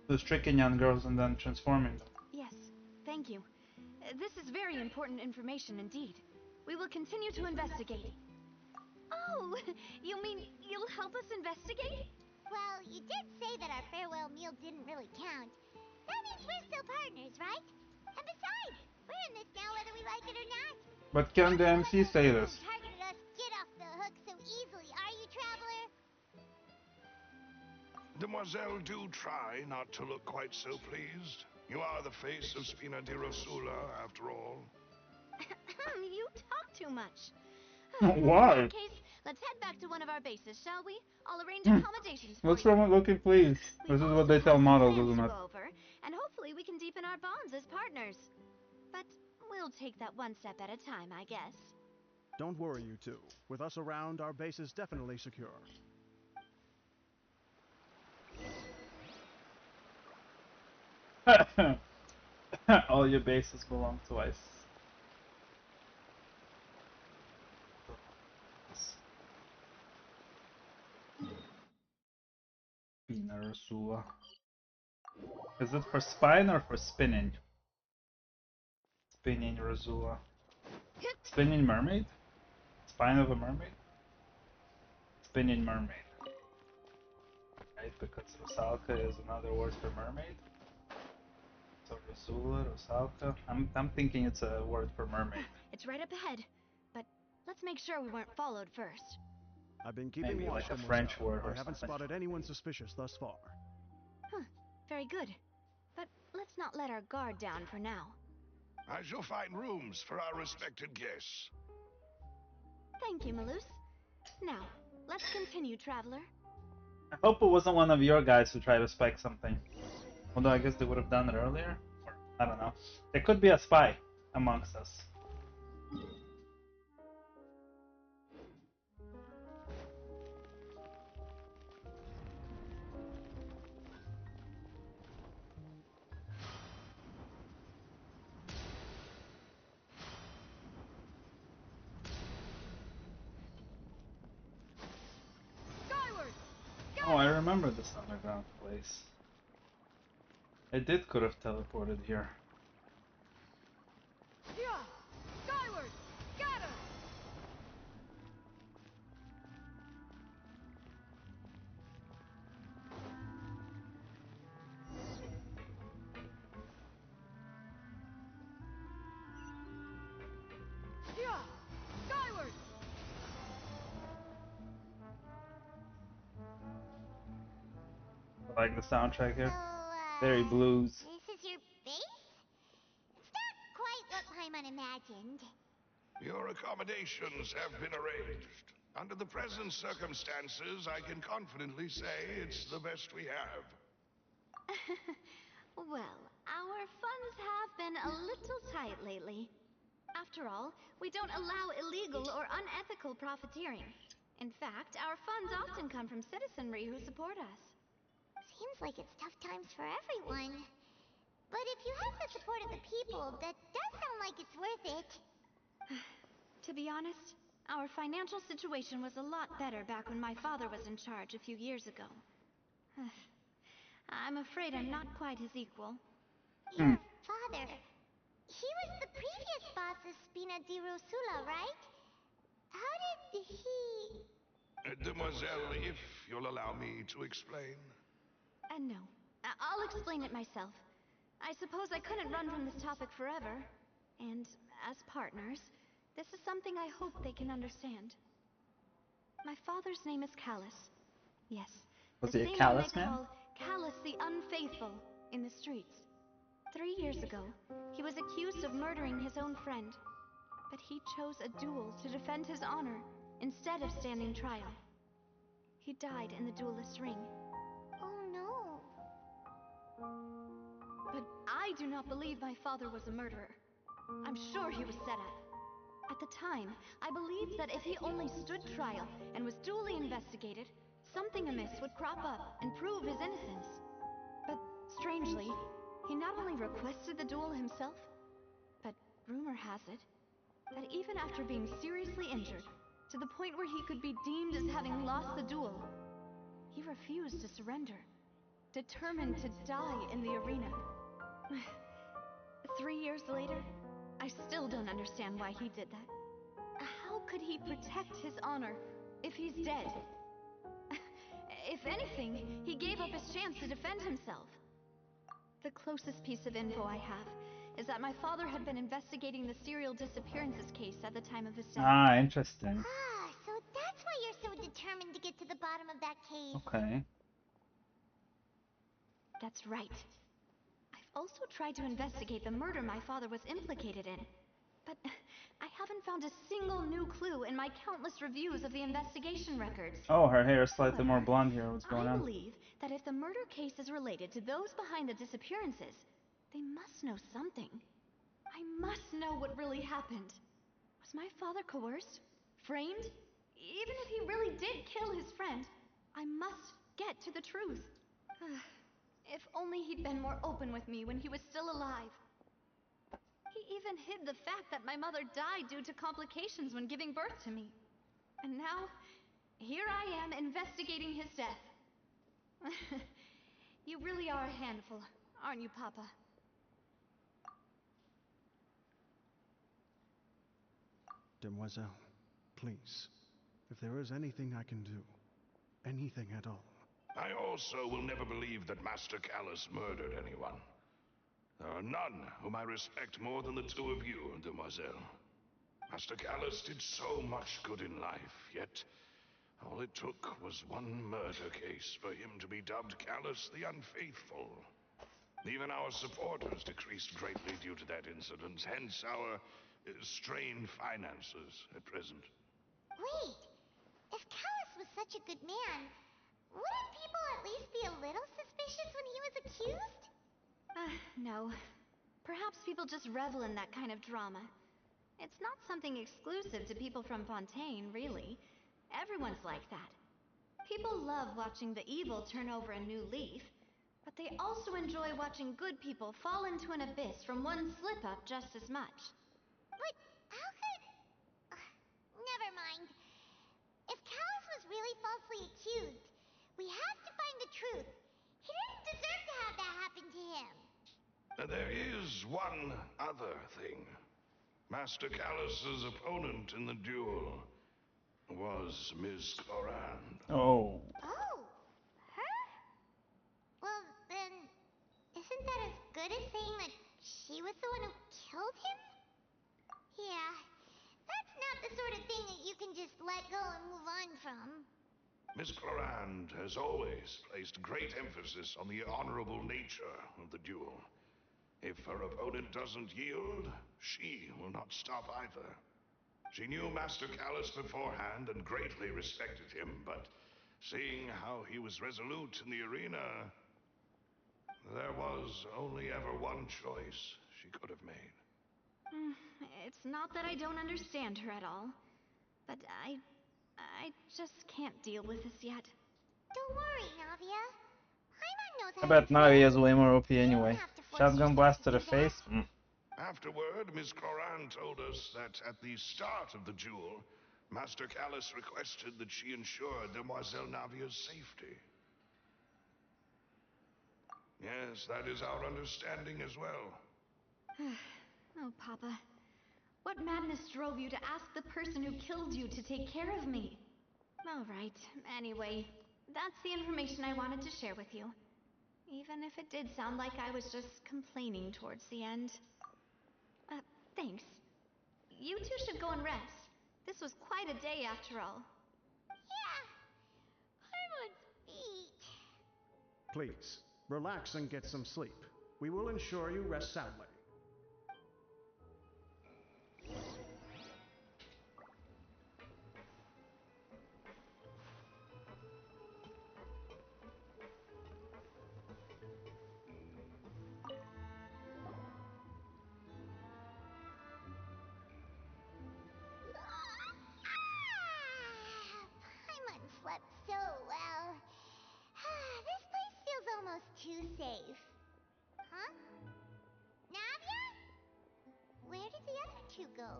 who's tricking young girls and then transforming them. Yes, thank you. This is very important information indeed. We will continue to investigate. Oh, you mean you'll help us investigate? Well, you did say that our farewell meal didn't really count. That means we're still partners, right? And besides, we're in this now whether we like it or not. But can the MC say this? Targeted us get off the hook so easily, are you, traveler? Demoiselle, do try not to look quite so pleased. You are the face of Spina di Rosula, after all. You talk too much. Why? In that case, let's head back to one of our bases, shall we? I'll arrange accommodations for What's you. wrong with looking pleased? We This is also what they have tell some models, plans isn't to it? go over, and hopefully we can deepen our bonds as partners. But we'll take that one step at a time, I guess. Don't worry, you two. With us around, our base is definitely secure. All your bases belong to us. Spina Ursula. Is it for spine or for spinning? Spinning Razula. Spinning mermaid? Spine of a mermaid? Spinning mermaid. Right, because Rusalka is another word for mermaid. So Razula, Rusalka. I'm thinking it's a word for mermaid. It's right up ahead, but let's make sure we weren't followed first. I've been keeping Maybe watch, like a mademoiselle. French word or I haven't something. spotted anyone suspicious thus far. Huh, very good. But let's not let our guard down for now. I shall find rooms for our respected guests. Thank you, Malus. Now, let's continue, traveler. I hope it wasn't one of your guys who tried to spike something. Although I guess they would have done it earlier. Or, I don't know. There could be a spy amongst us. Skyward! Oh, I remember this underground place. I could have teleported here. Yeah! Skyward! Scatter! Yeah! Skyward! I like the soundtrack So, here. Very blues. this is your base? It's not quite what Paimon imagined. Your accommodations have been arranged. Under the present circumstances, I can confidently say it's the best we have. Well, our funds have been a little tight lately. After all, we don't allow illegal or unethical profiteering. In fact, our funds often come from citizenry who support us. Seems like it's tough times for everyone. But if you have the support of the people, that does sound like it's worth it. To be honest, our financial situation was a lot better back when my father was in charge a few years ago. I'm afraid I'm not quite his equal. Your father, he was the previous boss of Spina di Rosula, right? How did he... Demoiselle, if you'll allow me to explain. No, I'll explain it myself. I suppose I couldn't run from this topic forever. And as partners, this is something I hope they can understand. My father's name is Callus. Yes, Was the he a same Callus one they man? call Callus the Unfaithful in the streets. 3 years ago, he was accused of murdering his own friend. But he chose a duel to defend his honor instead of standing trial. He died in the duelist's ring. Oh no. But I do not believe my father was a murderer. I'm sure he was set up. At the time, I believed that if he only stood trial and was duly investigated, something amiss would crop up and prove his innocence. But strangely, he not only requested the duel himself, but rumor has it that even after being seriously injured, to the point where he could be deemed as having lost the duel, he refused to surrender, determined to die in the arena. 3 years later, I still don't understand why he did that. How could he protect his honor if he's dead? If anything, he gave up his chance to defend himself. The closest piece of info I have is that my father had been investigating the serial disappearances case at the time of his death. Ah, interesting. Ah, so that's why you're so determined to get to the bottom of that case. Okay. That's right. I've also tried to investigate the murder my father was implicated in, but I haven't found a single new clue in my countless reviews of the investigation records. Oh, her hair is slightly more However, blonde here. What's going I on? believe that if the murder case is related to those behind the disappearances, they must know something. I must know what really happened. Was my father coerced? Framed? Even if he really did kill his friend, I must get to the truth. If only he'd been more open with me when he was still alive. He even hid the fact that my mother died due to complications when giving birth to me. And now, here I am investigating his death. You really are a handful. aren't you, Papa? Demoiselle, please, if there is anything I can do, anything at all. I also will never believe that Master Callus murdered anyone. There are none whom I respect more than the two of you, Demoiselle. Master Callus did so much good in life, yet all it took was one murder case for him to be dubbed Callus the Unfaithful. Even our supporters decreased greatly due to that incident, hence our strained finances at present. Wait, if Callus was such a good man, wouldn't people at least be a little suspicious when he was accused? No. Perhaps people just revel in that kind of drama. It's not something exclusive to people from Fontaine, really. Everyone's like that. People love watching the evil turn over a new leaf, but they also enjoy watching good people fall into an abyss from one slip-up just as much. But how could... never mind. If Callus was really falsely accused, we have to find the truth. He didn't deserve to have that happen to him. There is one other thing. Master Callus's opponent in the duel was Miss Corand. Oh. Oh, her? Well, then, isn't that as good as saying that she was the one who killed him? Yeah, that's not the sort of thing that you can just let go and move on from. Miss Corand has always placed great emphasis on the honorable nature of the duel. If her opponent doesn't yield, she will not stop either. She knew Master Callus beforehand and greatly respected him, but seeing how he was resolute in the arena, there was only ever one choice she could have made. It's not that I don't understand her at all, but I just can't deal with this yet. Don't worry, Navia. Paimon knows I how bet to Navi fight. is way more OP You don't anyway. have to force Shotgun yourself blast to do the that. face? Afterward, Miss Corand told us that at the start of the duel, Master Callus requested that she ensure Demoiselle Navia's safety. Yes, that is our understanding as well. Oh, Papa. What madness drove you to ask the person who killed you to take care of me? All right. Anyway, that's the information I wanted to share with you. Even if it did sound like I was just complaining towards the end. Thanks. You two should go and rest. This was quite a day after all. Yeah. Paimon's feet. Please, relax and get some sleep. We will ensure you rest soundly. Paimon slept so well. This place feels almost too safe. Huh? Navia? Where did the other two go?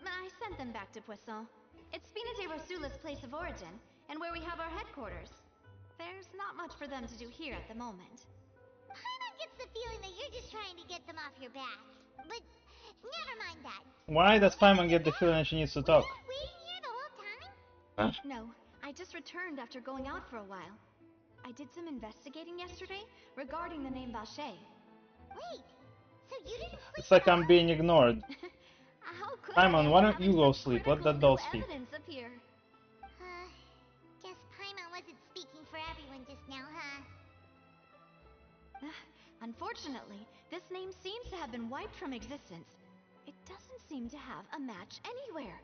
I sent them back to Poisson. It's Spina de Rosula's place of origin, and where we have our headquarters. There's not much for them to do here at the moment. Paimon gets the feeling that you're just trying to get them off your back. But never mind that. Why does Paimon get the feeling she needs to talk? Were you waiting here the whole time? No, I just returned after going out for a while. I did some investigating yesterday regarding the name Vache. Wait, so you didn't sleep It's like at I'm all? being ignored. How could Paimon, I why don't having you go such sleep? Let critical the adult new speak. evidence appear? Guess Paimon wasn't speaking for everyone just now, huh? Unfortunately, this name seems to have been wiped from existence. It doesn't seem to have a match anywhere.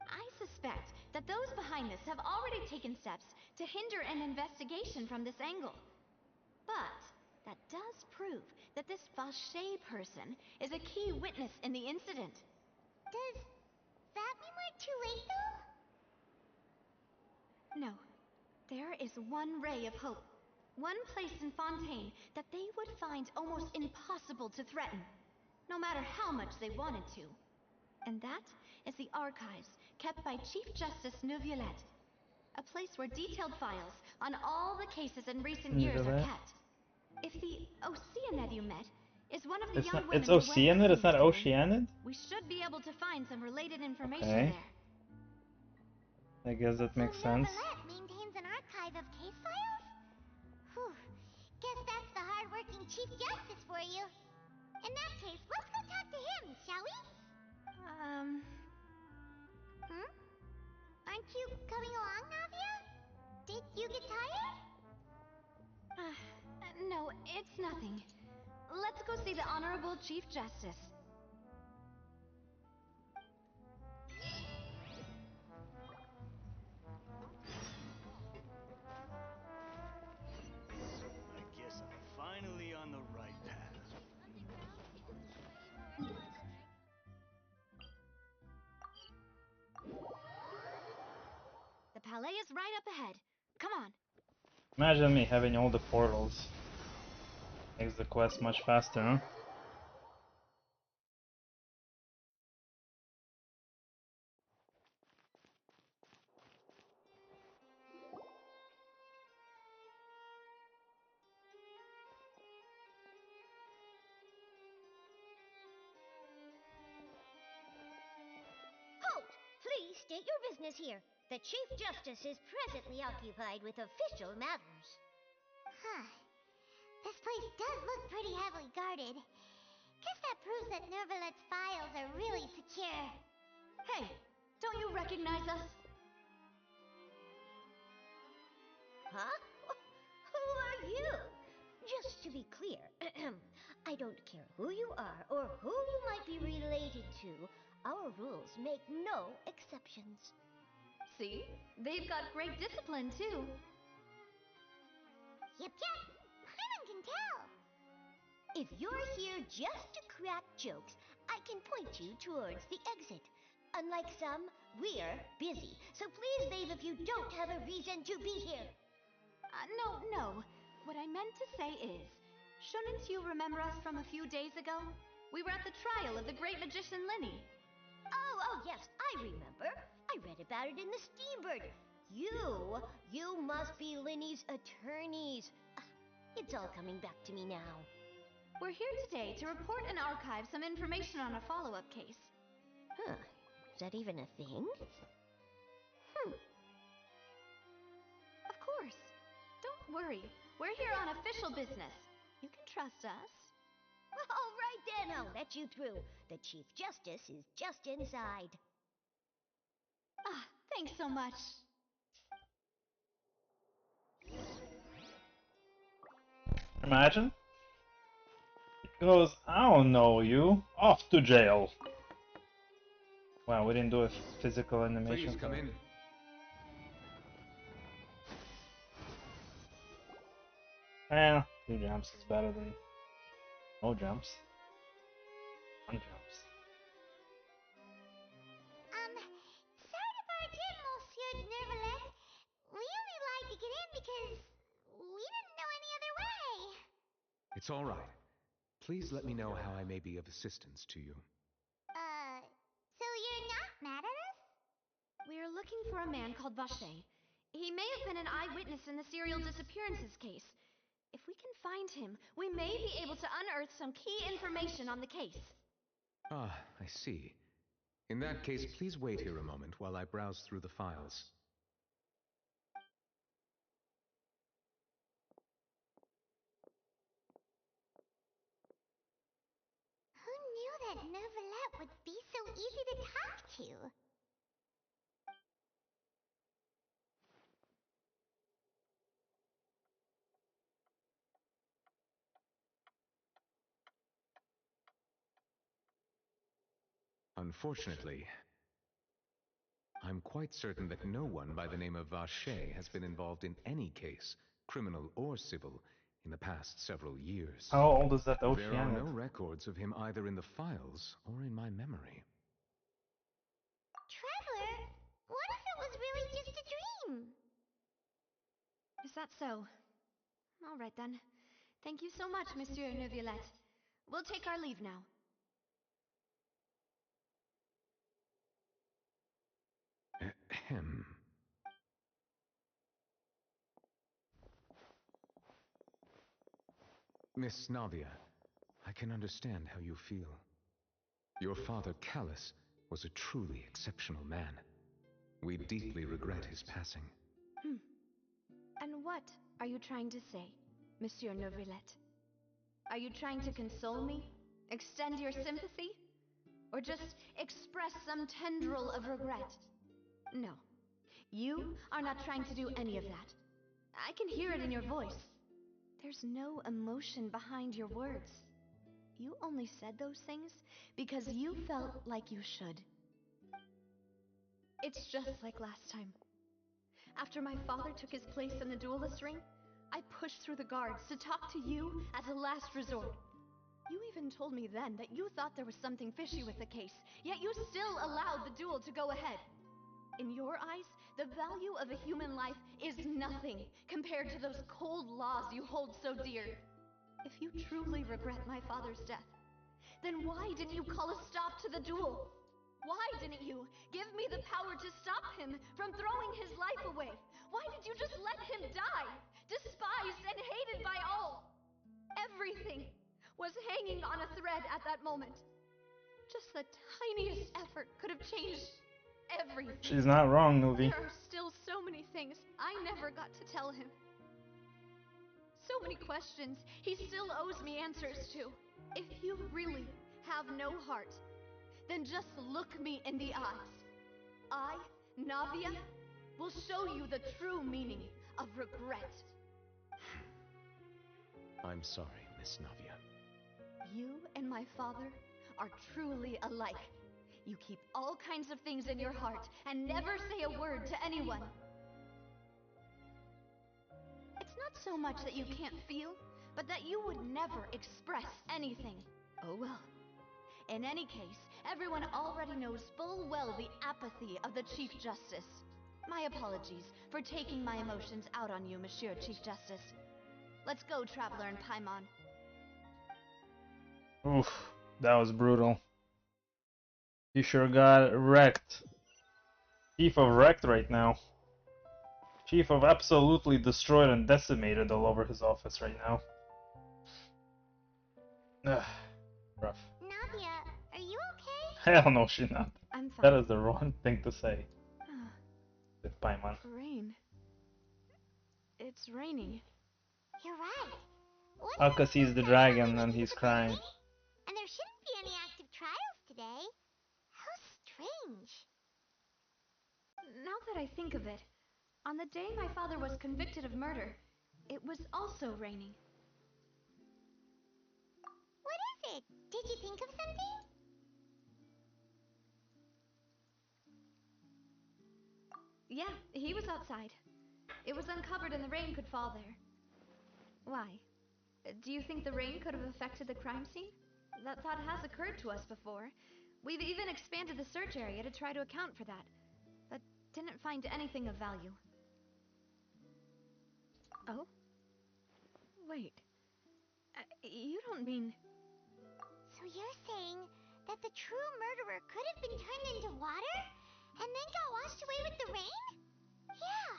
I suspect that those behind this have already taken steps to hinder an investigation from this angle. But that does prove that this Vache person is a key witness in the incident. Does that mean we're too late, though? No. There is one ray of hope. One place in Fontaine that they would find almost impossible to threaten, no matter how much they wanted to. And that is the archives kept by Chief Justice Neuvillette. A place where detailed files on all the cases in recent years are Neuvillette? kept. If the Oceanid you met is one of the It's young not. women It's who went Oceanid. missing It's not this morning, Oceanid. we should be able to find some related information Okay. there. I guess that makes So sense. Neverlet maintains an archive of case files? Whew. Guess that's the hard-working Chief Justice for you. In that case, let's go talk to him, shall we? Hmm? Aren't you coming along, Navia? Did you get tired? No, it's nothing. Let's go see the Honorable Chief Justice. I guess I'm finally on the right path. The palais is right up ahead. Come on. Imagine me having all the portals. Makes the quest much faster, huh? Halt! Please state your business here. The Chief Justice is presently occupied with official matters. Huh. This place does look pretty heavily guarded. Guess that proves that Nervalet's files are really secure. Hey, don't you recognize us? Huh? Who are you? Just to be clear, I don't care who you are or who you might be related to. Our rules make no exceptions. See? They've got great discipline, too. Yep, Paimon can tell. If you're here just to crack jokes, I can point you towards the exit. Unlike some, we're busy, so please leave if you don't have a reason to be here. No. What I meant to say is, shouldn't you remember us from a few days ago? We were at the trial of the great magician Linny. Oh, yes, I remember. I read about it in the Steambird. You must be Linny's attorneys. It's all coming back to me now. We're here today to report and archive some information on a follow-up case. Huh, is that even a thing? Of course. Don't worry. We're here on official business. You can trust us. All right then, I'll let you through. The Chief Justice is just inside. Thanks so much. Imagine. It goes, I don't know you. Off to jail. Wow, we didn't do a physical animation. Please come in. Well, 2 jumps is better than no jumps. 1 jumps. Sorry to barge in, Monsieur Nervalet. We only lied to get in because we didn't know any other way. It's all right. Please let me know how I may be of assistance to you. So you're not mad at us? We're looking for a man called Vache. He may have been an eyewitness in the serial disappearances case. If we can find him, we may be able to unearth some key information on the case. Ah, I see. In that case, please wait here a moment while I browse through the files. Who knew that Nervalet would be so easy to talk to? Unfortunately, I'm quite certain that no one by the name of Vache has been involved in any case, criminal or civil, in the past several years. How old is that There are Oceanid? no records of him either in the files or in my memory. Traveler, what if it was really just a dream? Is that so? All right then. Thank you so much, Monsieur Neuvillette. We'll take our leave now. Ahem. Miss Navia, I can understand how you feel. Your father, Callus, was a truly exceptional man. We deeply regret his passing. And what are you trying to say, Monsieur Neuvillette? Are you trying to console me? Extend your sympathy? Or just express some tendril of regret? No. You are not trying to do any of that. I can hear it in your voice. There's no emotion behind your words. You only said those things because you felt like you should. It's just like last time. After my father took his place in the duelist ring, I pushed through the guards to talk to you as a last resort. You even told me then that you thought there was something fishy with the case, yet you still allowed the duel to go ahead. In your eyes, the value of a human life is nothing compared to those cold laws you hold so dear. If you truly regret my father's death, then why didn't you call a stop to the duel? Why didn't you give me the power to stop him from throwing his life away? Why did you just let him die, despised and hated by all? Everything was hanging on a thread at that moment. Just the tiniest effort could have changed everything. She's not wrong, Nuvi. There are still so many things I never got to tell him. So many questions he still owes me answers to. If you really have no heart, then just look me in the eyes. I, Navia, will show you the true meaning of regret. I'm sorry, Miss Navia. You and my father are truly alike. You keep all kinds of things in your heart and never say a word to anyone. It's not so much that you can't feel, but that you would never express anything. Oh well. In any case, everyone already knows full well the apathy of the Chief Justice. My apologies for taking my emotions out on you, Monsieur Chief Justice. Let's go, Traveler and Paimon. Oof, that was brutal. You sure got wrecked. Chief of wrecked right now. Chief of absolutely destroyed and decimated all over his office right now. Ugh, rough. Nadia, are you okay? Hell no, she's not. I'm fine. That is the wrong thing to say. With Paimon. Rain. It's raining. You're right. Oh, because he's the dragon and he's crying. And there shouldn't be any active trials today. How strange. Now that I think of it, on the day my father was convicted of murder, it was also raining. What is it? Did you think of something? Yeah, he was outside. It was uncovered and the rain could fall there. Why? Do you think the rain could have affected the crime scene? That thought has occurred to us before. We've even expanded the search area to try to account for that, but didn't find anything of value. Oh? Wait. You don't mean... So you're saying that the true murderer could have been turned into water and then got washed away with the rain? Yeah.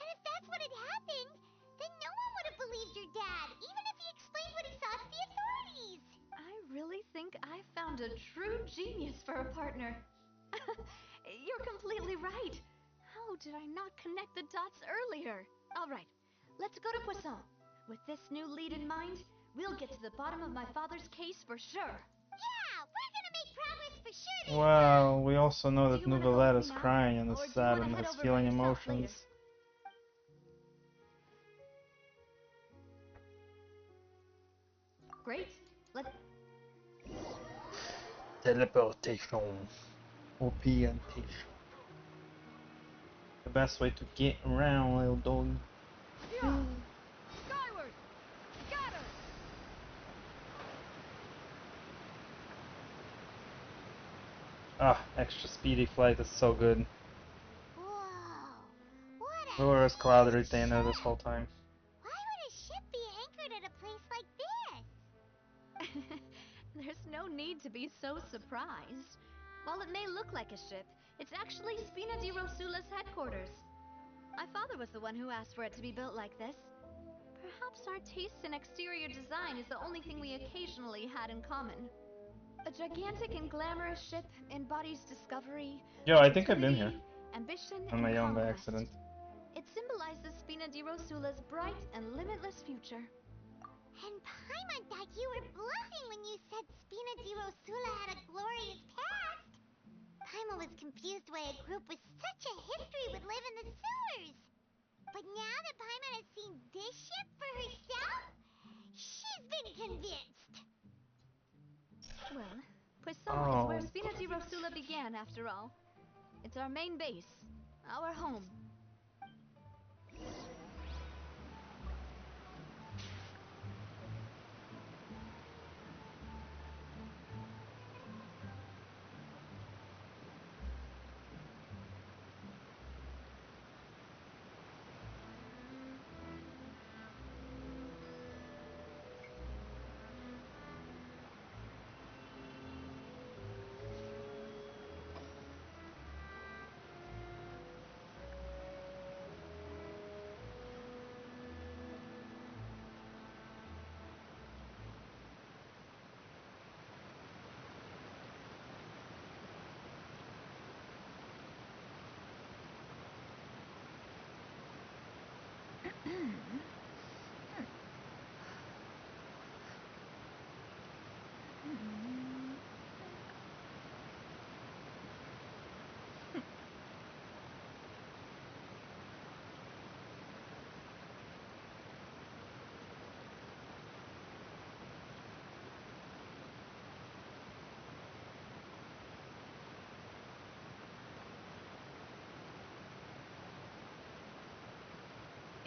And if that's what had happened, then no one would have believed your dad, even if he explained what he saw to the authorities. I really think I found a true genius for a partner. You're completely right. How did I not connect the dots earlier? All right, let's go to Poisson. With this new lead in mind, we'll get to the bottom of my father's case for sure. Yeah, we're gonna make progress for sure this Well, we also know that Do you wanna Neuvillette go is with me now? crying and Or is do you sad wanna and head is over feeling by yourself emotions. later? Great. Let's... Teleportation. Orientation. The best way to get around, little dog. Skyward! Scatter! Ah, extra speedy flight is so good. Whoa! What a Where is Cloud huge Retainer this ship. whole time? Why would a ship be anchored at a place like this? There's no need to be so surprised. While it may look like a ship, it's actually Spina di Rosula's headquarters. My father was the one who asked for it to be built like this. Perhaps our taste in exterior design is the only thing we occasionally had in common. A gigantic and glamorous ship embodies discovery, Yo, I think I've been here opportunity, ambition, on and my own by conquest. accident. It symbolizes Spina di Rosula's bright and limitless future. And Paimon thought you were bluffing when you said Spina di Rosula had a glorious past. Paimon was confused why a group with such a history would live in the sewers. But now that Paimon has seen this ship for herself, she's been convinced. Well, Poisson is where Spina di Rosula began, after all. It's our main base, our home.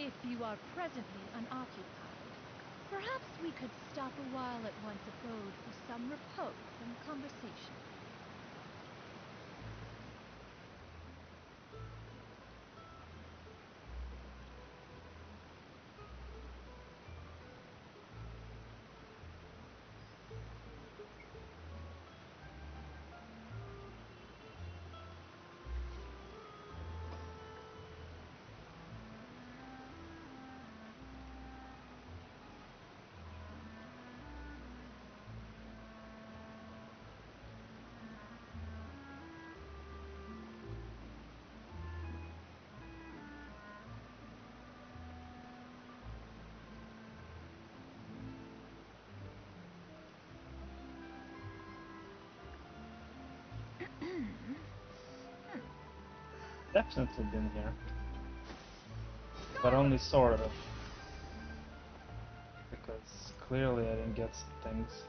If you are presently unoccupied, perhaps we could stop a while at one's abode for some repose and conversation. Definitely been here. But only sort of. Because clearly I didn't get some things.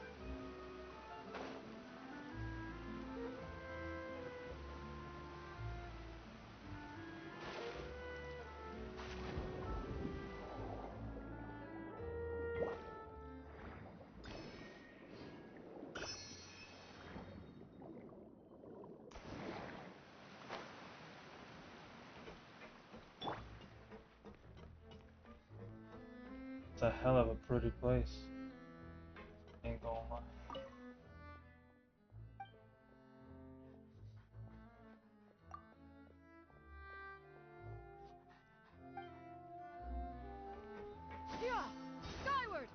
It's a hell of a pretty place. Ain't gonna lie. Yeah, skyward!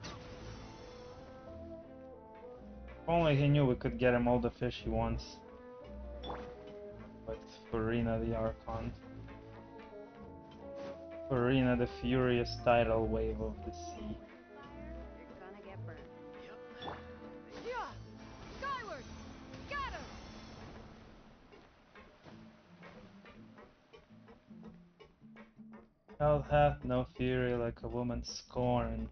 If only he knew we could get him all the fish he wants. Like Farina the Archon. Farina the furious tidal wave of the sea. You're gonna get burned. Yeah, skyward! Scatter! Hell hath no fury like a woman's scorn,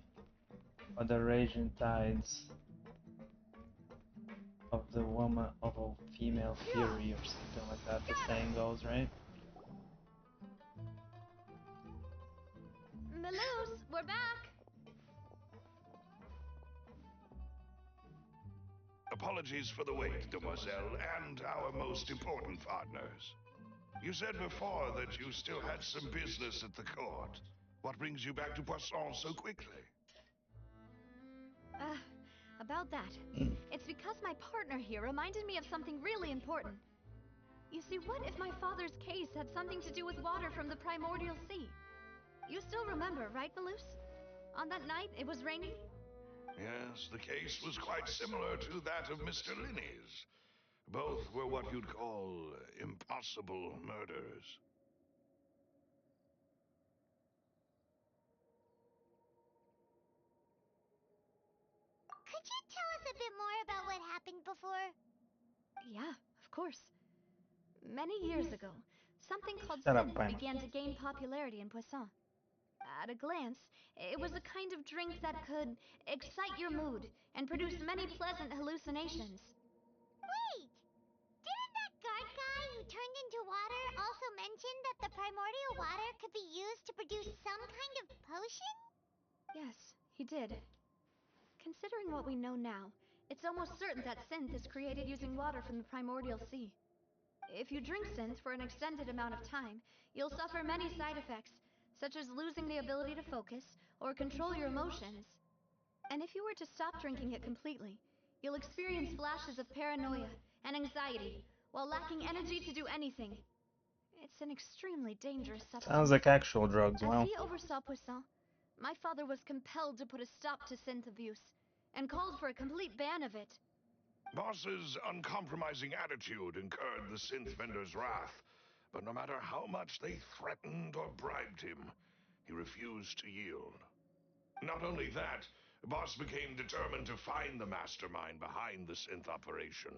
or the raging tides of the woman of a female fury, or something like that. The saying goes, right? Maloose, we're back! Apologies for the wait, demoiselle, and our most important partners. You said before that you still had some business at the court. What brings you back to Poisson so quickly? About that. It's because my partner here reminded me of something really important. You see, what if my father's case had something to do with water from the primordial sea? You still remember, right, Maloose? On that night, it was raining? Yes, the case was quite similar to that of Mr. Linney's. Both were what you'd call impossible murders. Could you tell us a bit more about what happened before? Yeah, of course. Many years ago, something called Shut up, synth Paimon. began to gain popularity in Poisson. At a glance, it was a kind of drink that could excite your mood and produce many pleasant hallucinations. Wait! Didn't that guard guy who turned into water also mention that the primordial water could be used to produce some kind of potion? Yes, he did. Considering what we know now, it's almost certain that synth is created using water from the primordial sea. If you drink synth for an extended amount of time, you'll suffer many side effects, such as losing the ability to focus or control your emotions. And if you were to stop drinking it completely, you'll experience flashes of paranoia and anxiety while lacking energy to do anything. It's an extremely dangerous substance. Sounds like actual drugs, As wow. he oversaw Poisson, my father was compelled to put a stop to synth abuse and called for a complete ban of it. Boss's uncompromising attitude incurred the synth vendor's wrath, but no matter how much they threatened or bribed him, he refused to yield. Not only that, Boss became determined to find the mastermind behind the synth operation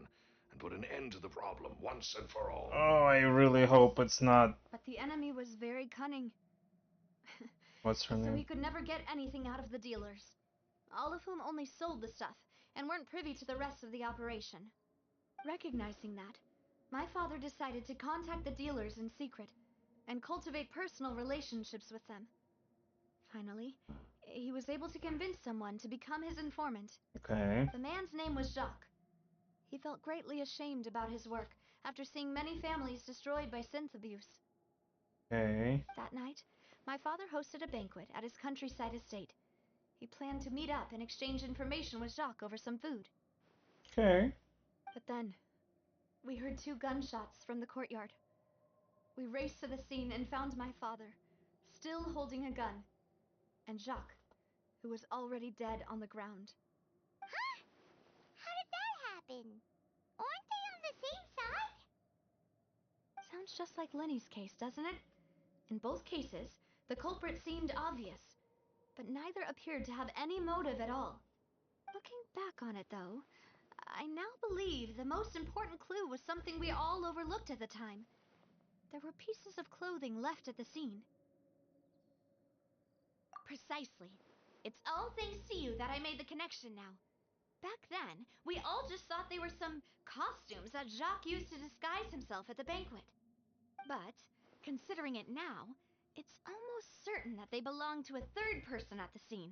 and put an end to the problem once and for all. Oh, I really hope it's not... But the enemy was very cunning. What's her So he name? could never get anything out of the dealers, all of whom only sold the stuff and weren't privy to the rest of the operation. Recognizing that, my father decided to contact the dealers in secret and cultivate personal relationships with them. Finally, he was able to convince someone to become his informant. Okay. The man's name was Jacques. He felt greatly ashamed about his work after seeing many families destroyed by synth abuse. Okay. That night, my father hosted a banquet at his countryside estate. He planned to meet up and exchange information with Jacques over some food. Okay. But then, we heard 2 gunshots from the courtyard. We raced to the scene and found my father, still holding a gun, and Jacques, who was already dead on the ground. Huh? How did that happen? Aren't they on the same side? Sounds just like Lenny's case, doesn't it? In both cases, the culprit seemed obvious, but neither appeared to have any motive at all. Looking back on it, though, I now believe the most important clue was something we all overlooked at the time. There were pieces of clothing left at the scene. Precisely. It's all thanks to you that I made the connection now. Back then, we all just thought they were some costumes that Jacques used to disguise himself at the banquet. But, considering it now, it's almost certain that they belong to a third person at the scene.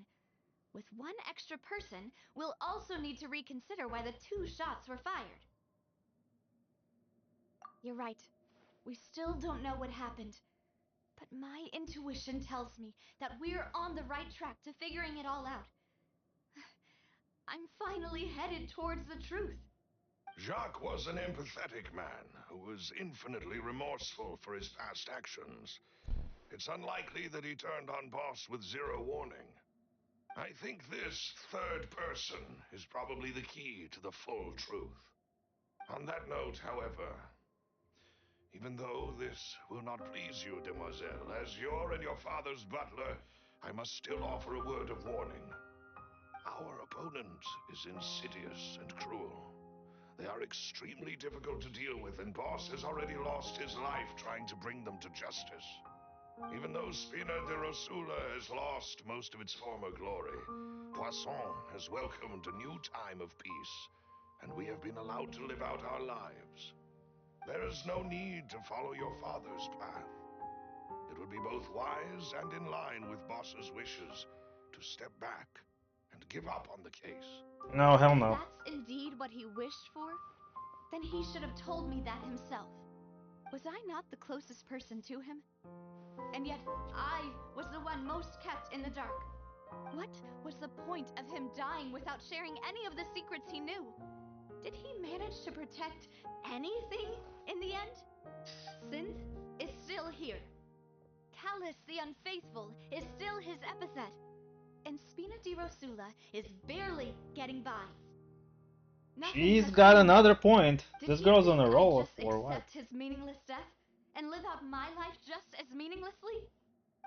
With one extra person, we'll also need to reconsider why the 2 shots were fired. You're right. We still don't know what happened. But my intuition tells me that we're on the right track to figuring it all out. I'm finally headed towards the truth. Jacques was an empathetic man who was infinitely remorseful for his past actions. It's unlikely that he turned on Boss with 0 warning. I think this third person is probably the key to the full truth. On that note, however, even though this will not please you, demoiselle, as your and your father's butler, I must still offer a word of warning. Our opponent is insidious and cruel. They are extremely difficult to deal with, and Boss has already lost his life trying to bring them to justice. Even though Spina de Rosula has lost most of its former glory, Poisson has welcomed a new time of peace, and we have been allowed to live out our lives. There is no need to follow your father's path. It would be both wise and in line with Boss's wishes to step back and give up on the case. No, hell no. If that's indeed what he wished for, then he should have told me that himself. Was I not the closest person to him? And yet, I was the one most kept in the dark. What was the point of him dying without sharing any of the secrets he knew? Did he manage to protect anything in the end? Synth is still here. Callus the Unfaithful is still his epithet. and Spina di Rosula is barely getting by. Nothing She's has got changed. another point. Did This he girl's on think a I'd roll just or what? accept his meaningless death and live out my life just as meaninglessly?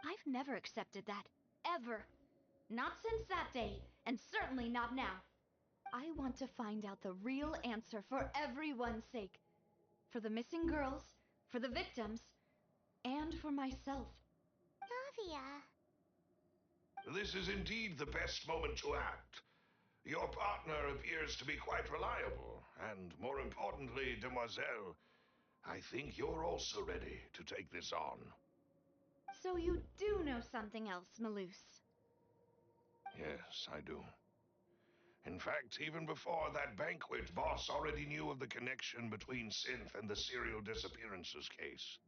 I've never accepted that. Ever. Not since that day, and certainly not now. I want to find out the real answer for everyone's sake. For the missing girls, for the victims, and for myself. Navia. This is indeed the best moment to act. Your partner appears to be quite reliable, and more importantly, demoiselle, I think you're also ready to take this on. So you do know something else, Maloose. Yes, I do. In fact, even before that banquet, Boss already knew of the connection between Synth and the serial disappearances case.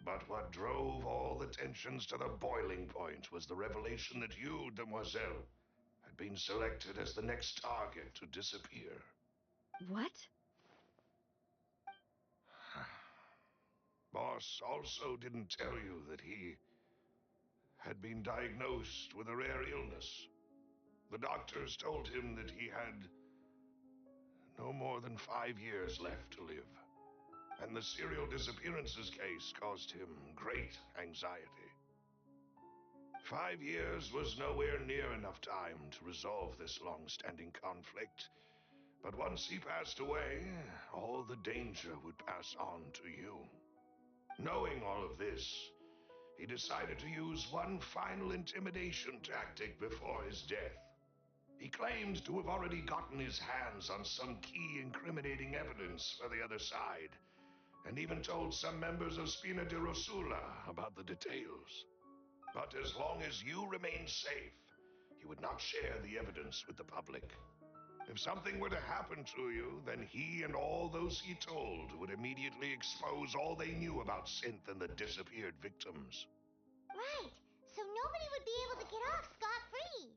But what drove all the tensions to the boiling point was the revelation that you, demoiselle, had been selected as the next target to disappear. What? Boss also didn't tell you that he had been diagnosed with a rare illness. The doctors told him that he had no more than 5 years left to live. And the serial disappearances case caused him great anxiety. 5 years was nowhere near enough time to resolve this long-standing conflict. But once he passed away, all the danger would pass on to you. Knowing all of this, he decided to use one final intimidation tactic before his death. He claimed to have already gotten his hands on some key incriminating evidence for the other side, and even told some members of Spina di Rosula about the details. But as long as you remained safe, he would not share the evidence with the public. If something were to happen to you, then he and all those he told would immediately expose all they knew about Synth and the disappeared victims. Right. So nobody would be able to get off scot-free.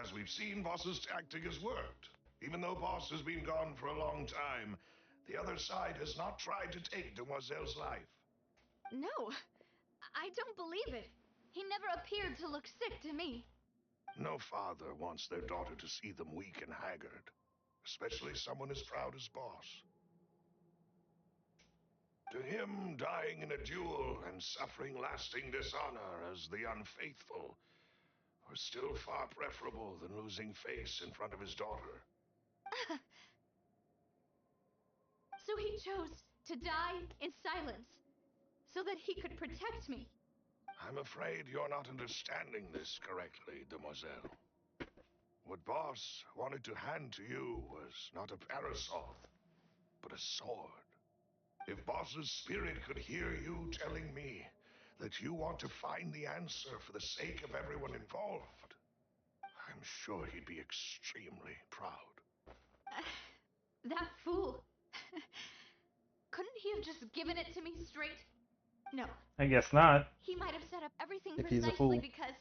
As we've seen, Boss's tactic has worked. Even though Boss has been gone for a long time, the other side has not tried to take Demoiselle's life. No, I don't believe it. He never appeared to look sick to me. No father wants their daughter to see them weak and haggard, especially someone as proud as Boss. To him, dying in a duel and suffering lasting dishonor as the unfaithful were still far preferable than losing face in front of his daughter. So he chose to die in silence, so that he could protect me. I'm afraid you're not understanding this correctly, demoiselle. What Boss wanted to hand to you was not a parasol, but a sword. If Boss's spirit could hear you telling me that you want to find the answer for the sake of everyone involved, I'm sure he'd be extremely proud. That fool. Couldn't he have just given it to me straight? No. I guess not. He might have set up everything If he's a precisely fool. because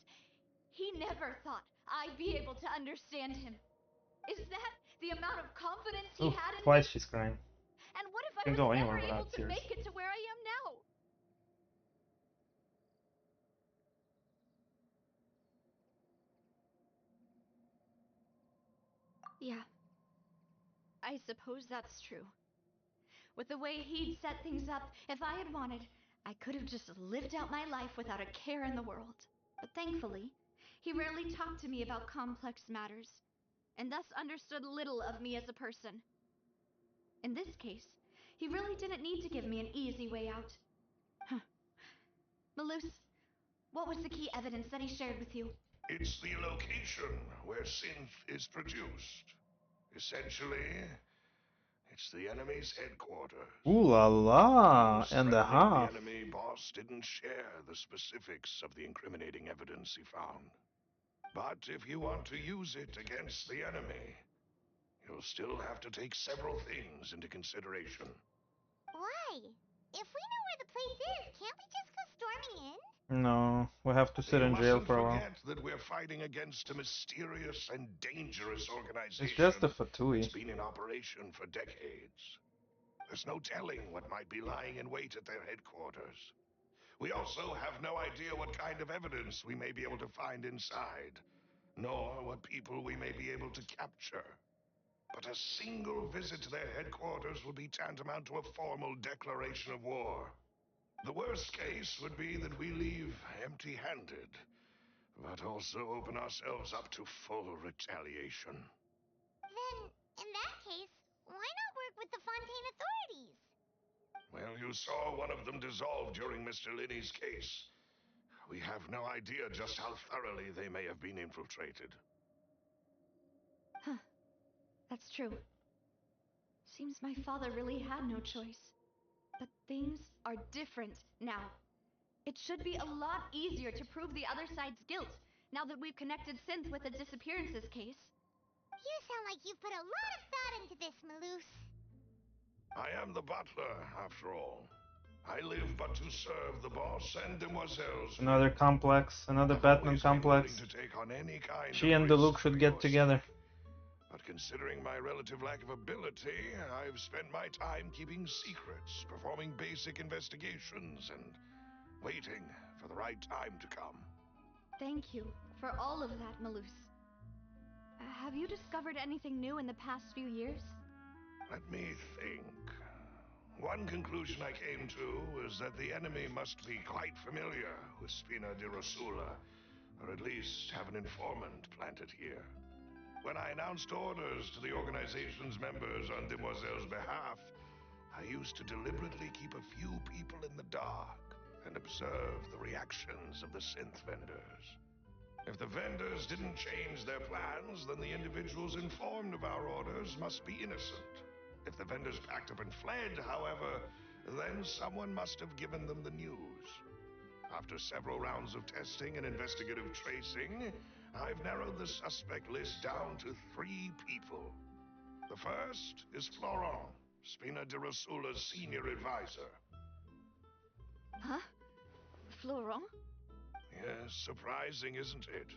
he never thought I'd be able to understand him. Is that the amount of confidence he Ooh, had in twice me? she's crying. And what if I Can was go never anywhere able without to tears. make it to where I am now? Yeah. I suppose that's true. With the way he'd set things up, if I had wanted, I could have just lived out my life without a care in the world. But thankfully, he rarely talked to me about complex matters, and thus understood little of me as a person. In this case, he really didn't need to give me an easy way out. Huh. Maloose, what was the key evidence that he shared with you? It's the location where synth is produced. Essentially, it's the enemy's headquarters. Ooh la la, Those and a threatening half. the enemy, Boss didn't share the specifics of the incriminating evidence he found. But if you want to use it against the enemy, you'll still have to take several things into consideration. Why? If we know where the place is, can't we just go storming in? No, we'll have to sit You in jail mustn't for a while. forget that we're fighting against a mysterious and dangerous organization. It's just a It's fatui. been in operation for decades. There's no telling what might be lying in wait at their headquarters. We also have no idea what kind of evidence we may be able to find inside. nor what people we may be able to capture. But a single visit to their headquarters would be tantamount to a formal declaration of war. The worst case would be that we leave empty-handed, but also open ourselves up to full retaliation. Then, in that case, why not work with the Fontaine authorities? Well, you saw one of them dissolve during Mr. Linney's case. We have no idea just how thoroughly they may have been infiltrated. Huh. That's true. Seems my father really had no choice. But things are different now. It should be a lot easier to prove the other side's guilt, now that we've connected Synth with the disappearances case. You sound like you've put a lot of thought into this, Malus. I am the butler, after all. I live but to serve the boss and demoiselles. Another complex, another Batman complex. To take on any kind She of and risk Luke should for get your together. sake. But considering my relative lack of ability, I've spent my time keeping secrets, performing basic investigations, and waiting for the right time to come. Thank you for all of that, Malus. Have you discovered anything new in the past few years? Let me think. One conclusion I came to is that the enemy must be quite familiar with Spina di Rosula, or at least have an informant planted here. When I announced orders to the organization's members on Demoiselle's behalf, I used to deliberately keep a few people in the dark and observe the reactions of the synth vendors. If the vendors didn't change their plans, then the individuals informed of our orders must be innocent. If the vendors packed up and fled, however, then someone must have given them the news. After several rounds of testing and investigative tracing, I've narrowed the suspect list down to 3 people. The first is Florent, Spina di Rosula's senior advisor. Huh? Florent? Yes, surprising, isn't it?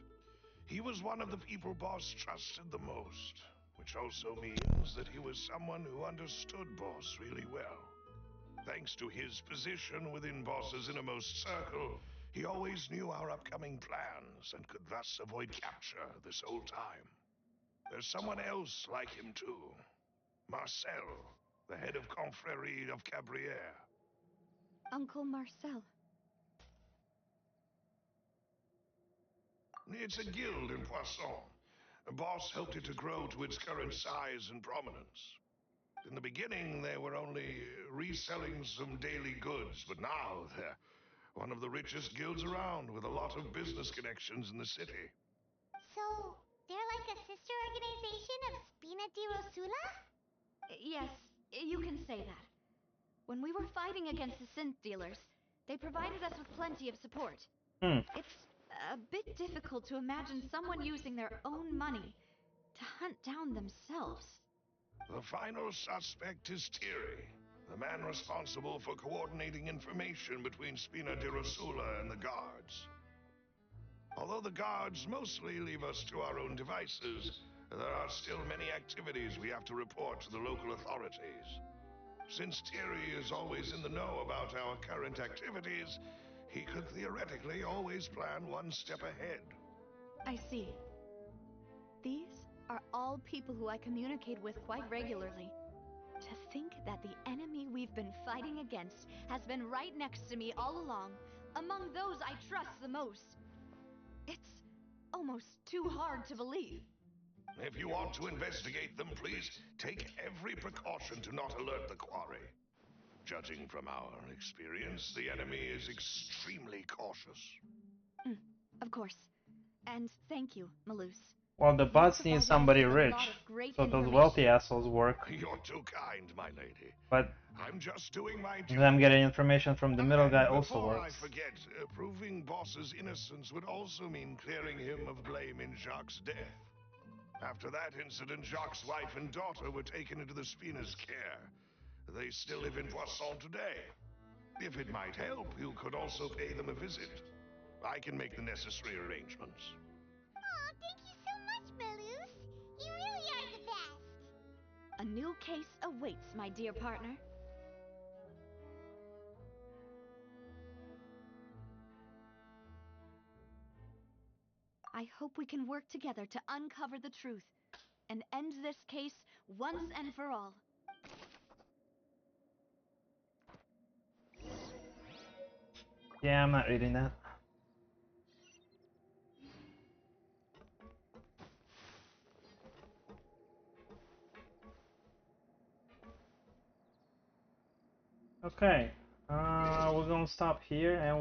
He was one of the people Boss trusted the most, which also means that he was someone who understood Boss really well. Thanks to his position within Boss's innermost circle, he always knew our upcoming plans and could thus avoid capture this whole time. There's someone else like him too. Marcel, the head of Confrérie of Cabrières. Uncle Marcel. It's a guild in Poisson. Boss helped it to grow to its current size and prominence. In the beginning, they were only reselling some daily goods, but now they're one of the richest guilds around, with a lot of business connections in the city. So, they're like a sister organization of Spina di Rosula? Yes, you can say that. When we were fighting against the synth dealers, they provided us with plenty of support. It's a bit difficult to imagine someone using their own money to hunt down themselves. The final suspect is Thierry, the man responsible for coordinating information between Spina di Rosula and the guards. Although the guards mostly leave us to our own devices, there are still many activities we have to report to the local authorities. Since Thierry is always in the know about our current activities, he could theoretically always plan one step ahead. I see. These are all people who I communicate with quite regularly. To think that the enemy we've been fighting against has been right next to me all along, among those I trust the most. It's almost too hard to believe. If you want to investigate them, please take every precaution to not alert the quarry. Judging from our experience, the enemy is extremely cautious. Of course. And thank you, Malus. Well, the bots need somebody rich, so those wealthy assholes work. You're too kind, my lady. But I'm just doing my job. them getting information from the middle guy also Before works. I forget, proving Boss's innocence would also mean clearing him of blame in Jacques' death. After that incident, Jacques' wife and daughter were taken into the Spina's care. They still live in Poisson today. If it might help, you could also pay them a visit. I can make the necessary arrangements. Aw, thank you so much, Malus. You really are the best. A new case awaits, my dear partner. I hope we can work together to uncover the truth and end this case once and for all. Yeah, I'm not reading that. Okay, we're gonna stop here and